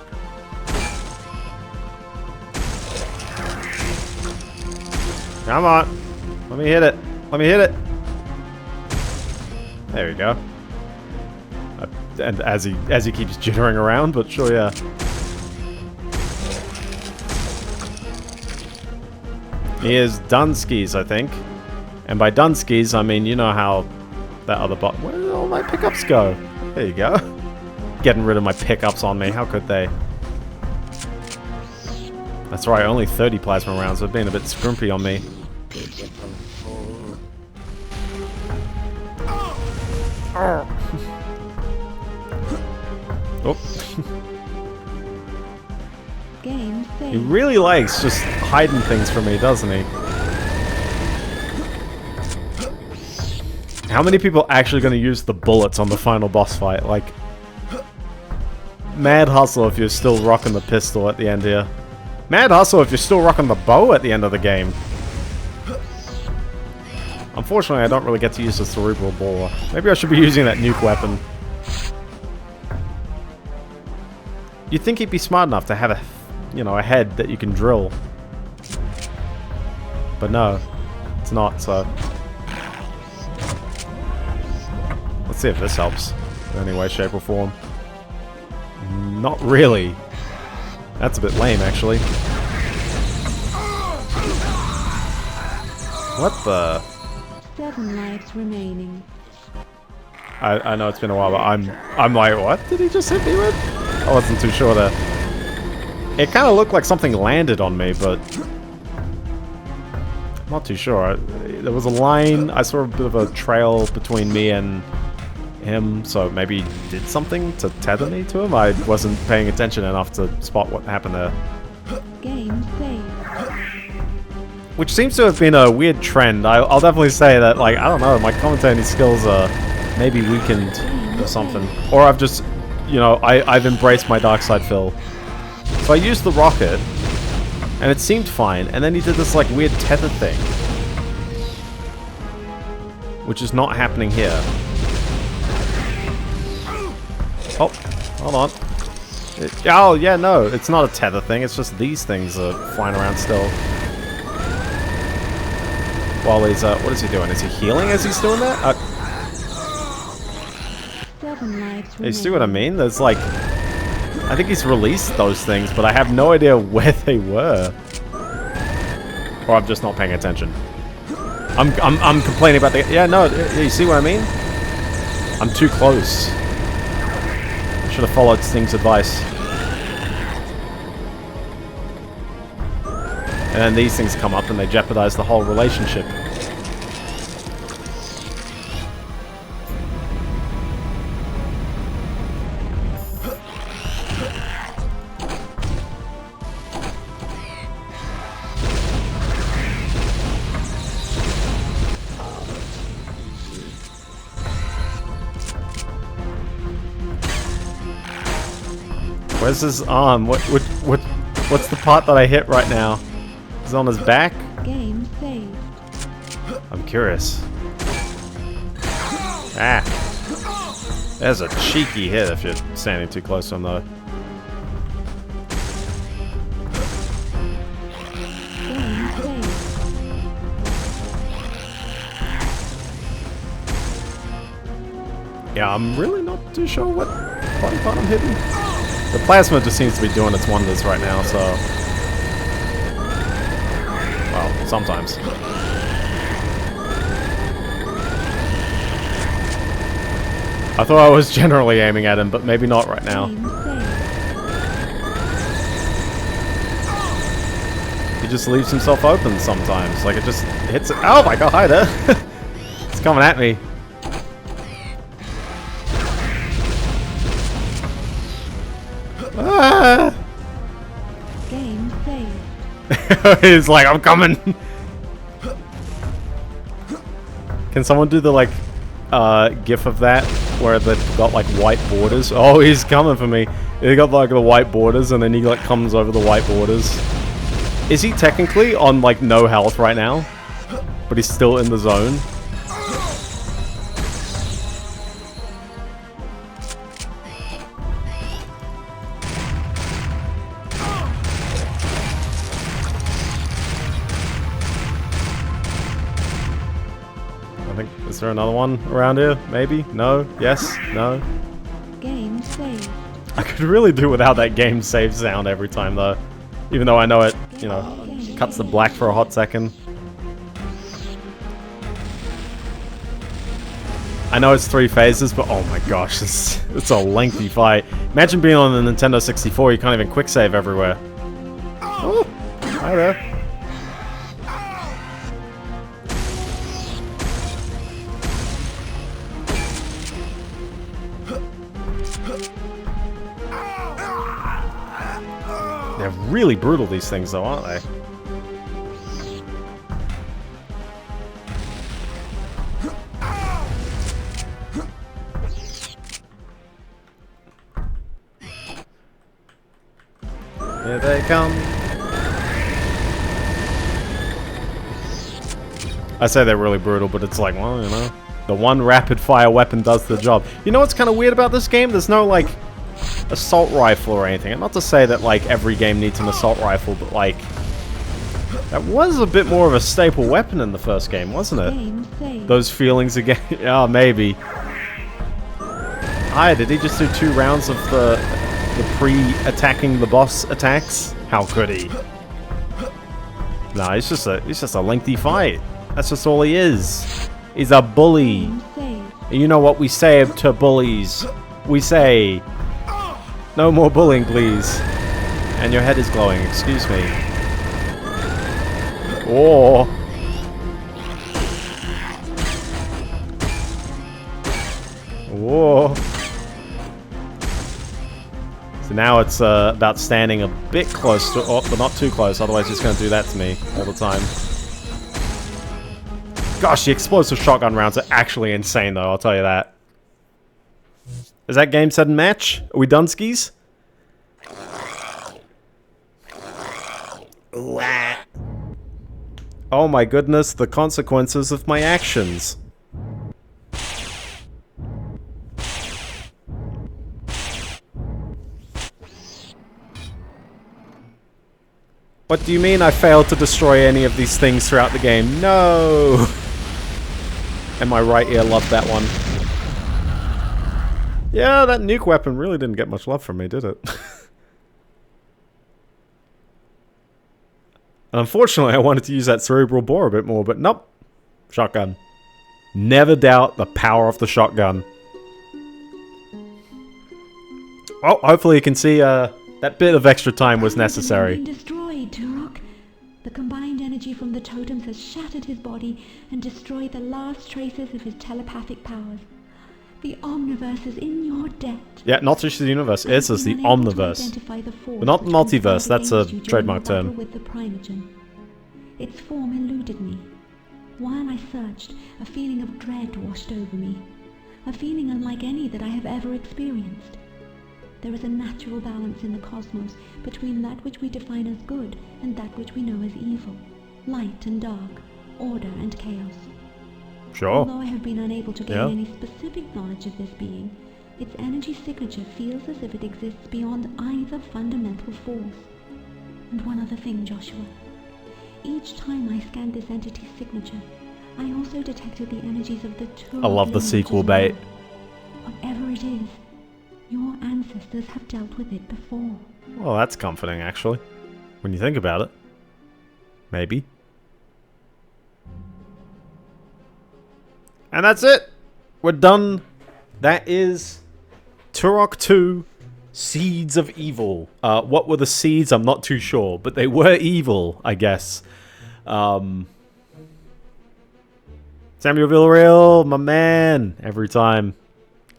Come on. Let me hit it. Let me hit it. There we go. And as he keeps jittering around, but sure, yeah. Here's Dunskies, I think. And by Dunskies, I mean, you know how that other bot... Where did all my pickups go? There you go. Getting rid of my pickups on me. How could they? That's right, only 30 plasma rounds. They've been a bit scrimpy on me. Oh. Game He failed. really likes just hiding things from me, doesn't he? How many people are actually going to use the bullets on the final boss fight? Like, mad hustle if you're still rocking the pistol at the end here. Mad hustle if you're still rocking the bow at the end of the game. Unfortunately, I don't really get to use the cerebral bore. Maybe I should be using that nuke weapon. You'd think he'd be smart enough to have a, you know, a head that you can drill. But no, it's not, so... Let's see if this helps in any way, shape, or form. Not really. That's a bit lame, actually. What the... 7 lives remaining. I know it's been a while, but I'm like, what did he just hit me with? I wasn't too sure there. It kind of looked like something landed on me, but... I'm not too sure. There was a line, I saw a bit of a trail between me and him, so maybe he did something to tether me to him? I wasn't paying attention enough to spot what happened there. Game saved. Which seems to have been a weird trend. I'll definitely say that, like, I don't know, my commentating skills are maybe weakened or something. Or I've just, you know, I've embraced my dark side, Phil. So I used the rocket, and it seemed fine, and then he did this, like, weird tether thing. Which is not happening here. Oh, hold on. Oh, yeah, no, it's not a tether thing, it's just these things are flying around still. While he's, what is he doing? Is he healing as he's doing that? 7 lives You see what I mean? There's like... I think he's released those things, but I have no idea where they were. Or I'm just not paying attention. I'm complaining about the... Yeah, no, you see what I mean? I'm too close. I should have followed Sting's advice. And then these things come up and they jeopardize the whole relationship. Where's his arm? What's the part that I hit right now? Is it on his back? Game saved. I'm curious. Ah. There's a cheeky hit if you're standing too close to him, though. Game saved. Yeah, I'm really not too sure what body part I'm hitting. The plasma just seems to be doing its wonders right now, so... Well, sometimes. I thought I was generally aiming at him, but maybe not right now. Game saved. He just leaves himself open sometimes. Like, it just hits it. Oh my god, hi there! It's coming at me. Ah! Game saved. He's like, I'm coming! Can someone do the, like, gif of that? Where they've got, like, white borders? Oh, he's coming for me. He got, like, the white borders, and then he, like, comes over the white borders. Is he technically on, like, no health right now? But he's still in the zone? Is there another one around here? Maybe? No? Yes? No? Game saved. I could really do without that game save sound every time, though. Even though I know it, you know, cuts the black for a hot second. I know it's 3 phases, but oh my gosh, it's a lengthy fight. Imagine being on the Nintendo 64, you can't even quick save everywhere. Oh, hi there. They're really brutal, these things, though, aren't they? Here they come. I say they're really brutal, but it's like, well, you know, the one rapid-fire weapon does the job. You know what's kind of weird about this game? There's no, like, assault rifle or anything. And not to say that, like, every game needs an assault rifle, but, like, that was a bit more of a staple weapon in the first game, wasn't it? Those feelings again. Oh, maybe. Hi, did he just do 2 rounds of the pre-attacking the boss attacks? How could he? Nah, it's just a lengthy fight. That's just all he is. He's a bully. You know what we say to bullies? We say, no more bullying, please. And your head is glowing, excuse me. Oh. Whoa. So now it's about standing a bit close to, but not too close, otherwise it's going to do that to me all the time. Gosh, the explosive shotgun rounds are actually insane, though, I'll tell you that. Is that game set and match? Are we done, skis? Oh my goodness, the consequences of my actions. What do you mean I failed to destroy any of these things throughout the game? No! And my right ear loved that one. Yeah, that nuke weapon really didn't get much love from me, did it? Unfortunately, I wanted to use that cerebral bore a bit more, but nope. Shotgun. Never doubt the power of the shotgun. Well, hopefully you can see that bit of extra time was necessary. Destroyed, Turok. The combined energy from the totems has shattered his body and destroyed the last traces of his telepathic powers. The Omniverse is in your debt. Yeah, not just the universe. It's as the Omniverse. But not the multiverse. That's a trademark term. With the Primogen. Its form eluded me. While I searched, a feeling of dread washed over me. A feeling unlike any that I have ever experienced. There is a natural balance in the cosmos between that which we define as good and that which we know as evil. Light and dark, order and chaos. Sure. Although I have been unable to gain any specific knowledge of this being, its energy signature feels as if it exists beyond either fundamental force. And one other thing, Joshua. Each time I scanned this entity's signature, I also detected the energies of the Turok. I love the sequel bait. Whatever it is, your ancestors have dealt with it before. Well, that's comforting, actually. When you think about it. Maybe. And that's it! We're done. That is Turok 2, Seeds of Evil. What were the seeds? I'm not too sure, but they were evil, I guess. Samuel Villarreal, my man, every time.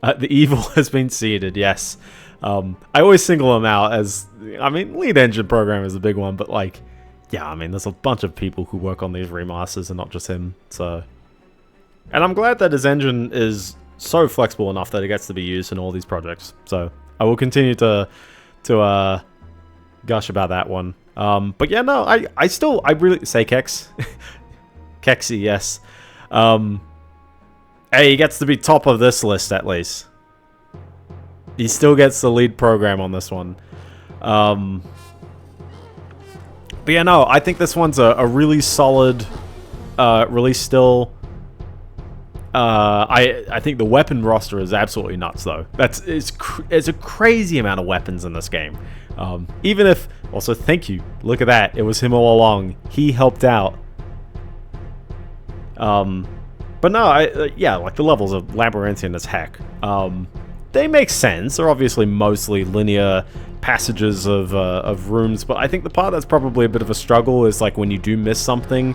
The evil has been seeded, yes. I always single him out as, I mean, lead engine program is a big one, but like, yeah, I mean, there's a bunch of people who work on these remasters and not just him, so. And I'm glad that his engine is so flexible enough that it gets to be used in all these projects. So I will continue to gush about that one. But yeah, no, I really say Kex. Kexy, yes. Hey, he gets to be top of this list at least. He still gets the lead program on this one. But yeah, no, I think this one's a really solid release still. I think the weapon roster is absolutely nuts, though. It's a crazy amount of weapons in this game. Even if, also, thank you. Look at that. It was him all along. He helped out. But no, yeah, like the levels are labyrinthian as heck. They make sense. They're obviously mostly linear passages of rooms, but I think the part that's probably a bit of a struggle is like when you do miss something.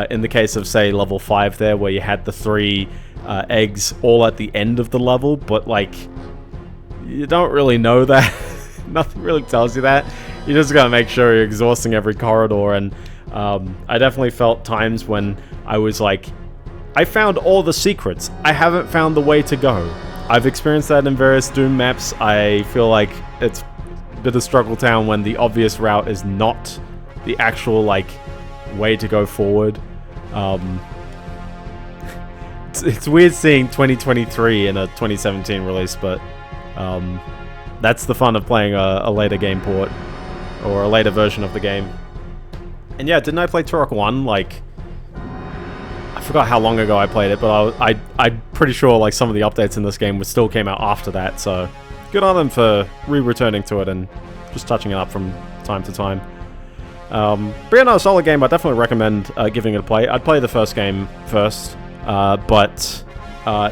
In the case of, say, level 5 there, where you had the 3 eggs all at the end of the level, but, like, you don't really know that. Nothing really tells you that. You just gotta make sure you're exhausting every corridor, and I definitely felt times when I was like, I found all the secrets. I haven't found the way to go. I've experienced that in various Doom maps. I feel like it's a bit of Struggle Town when the obvious route is not the actual, like, way to go forward. It's weird seeing 2023 in a 2017 release, but that's the fun of playing a later game port, or a later version of the game. And yeah, didn't I play Turok 1? Like, I forgot how long ago I played it, but I'm pretty sure like some of the updates in this game still came out after that, so good on them for re-returning to it and just touching it up from time to time. But yeah, no, solid game. I definitely recommend giving it a play. I'd play the first game first, but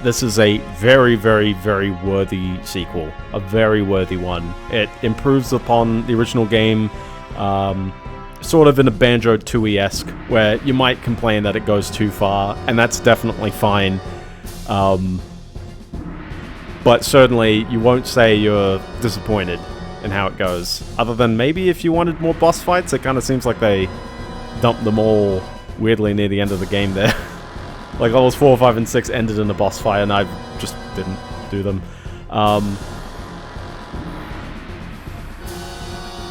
this is a very, very, very worthy sequel. A very worthy one. It improves upon the original game, sort of in a Banjo 2E-esque, where you might complain that it goes too far, and that's definitely fine. But certainly, you won't say you're disappointed in how it goes. Other than maybe if you wanted more boss fights, it kind of seems like they dumped them all weirdly near the end of the game there. Like levels 4, 5, and 6 ended in a boss fight, and I just didn't do them.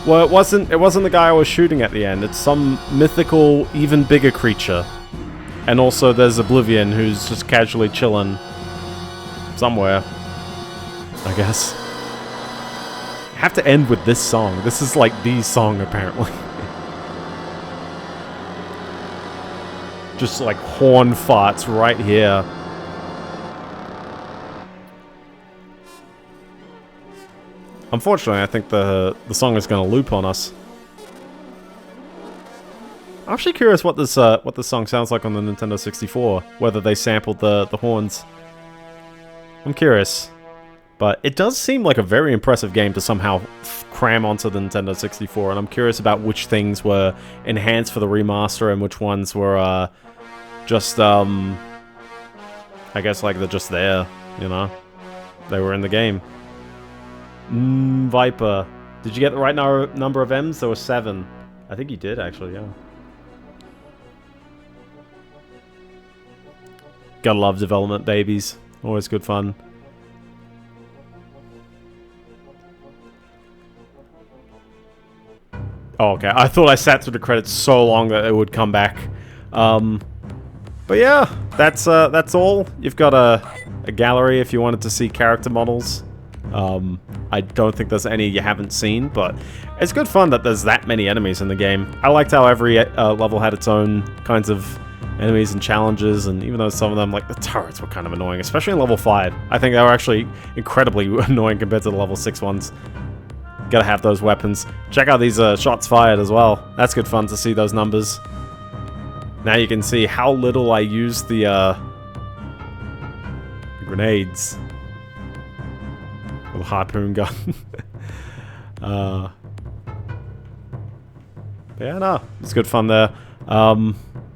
Well, it wasn't the guy I was shooting at the end. It's some mythical, even bigger creature. And also there's Oblivion, who's just casually chilling somewhere, I guess. I have to end with this song. This is like the song, apparently. Just like horn farts right here. Unfortunately, I think the song is going to loop on us. I'm actually curious what this song sounds like on the Nintendo 64. Whether they sampled the horns. I'm curious. But it does seem like a very impressive game to somehow cram onto the Nintendo 64, and I'm curious about which things were enhanced for the remaster and which ones were just, I guess like they're just there, you know? They were in the game. Viper. Did you get the right number of M's? There were 7. I think you did, actually, yeah. Gotta love development babies. Always good fun. Oh, okay. I thought I sat through the credits so long that it would come back. But yeah, that's all. You've got a gallery if you wanted to see character models. I don't think there's any you haven't seen, but it's good fun that there's that many enemies in the game. I liked how every level had its own kinds of enemies and challenges, and even though some of them, like the turrets, were kind of annoying, especially in level 5. I think they were actually incredibly annoying compared to the level 6 ones. Gotta have those weapons. Check out these shots fired as well. That's good fun to see those numbers. Now you can see how little I use the grenades. Little harpoon gun. But yeah, no, it's good fun there.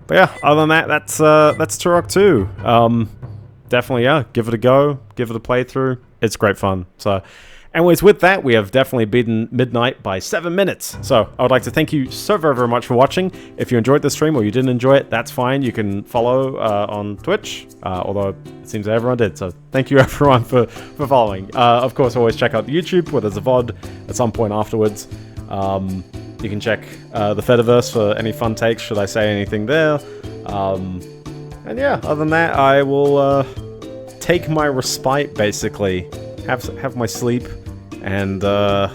But yeah, other than that, that's Turok 2. Definitely, yeah, give it a go, give it a playthrough. It's great fun. So, anyways, with that, we have definitely beaten midnight by 7 minutes. So, I would like to thank you so very, very much for watching. If you enjoyed the stream or you didn't enjoy it, that's fine. You can follow on Twitch, although it seems that everyone did. So, thank you everyone for following. Of course, always check out the YouTube, where there's a VOD at some point afterwards. You can check the Fediverse for any fun takes, should I say anything there. And yeah, other than that, I will take my respite, basically. Have my sleep, and we'll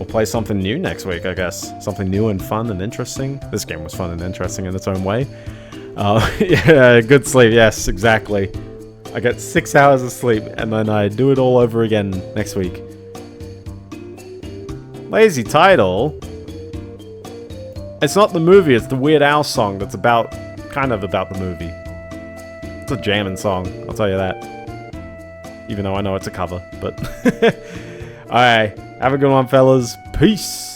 play something new next week, I guess. Something new and fun and interesting. This game was fun and interesting in its own way. Yeah, good sleep, yes, exactly. I get 6 hours of sleep, and then I do it all over again next week. Lazy title? It's not the movie, it's the Weird Al song that's kind of about the movie. It's a jamming song, I'll tell you that. Even though I know it's a cover, but... Alright, have a good one, fellas. Peace!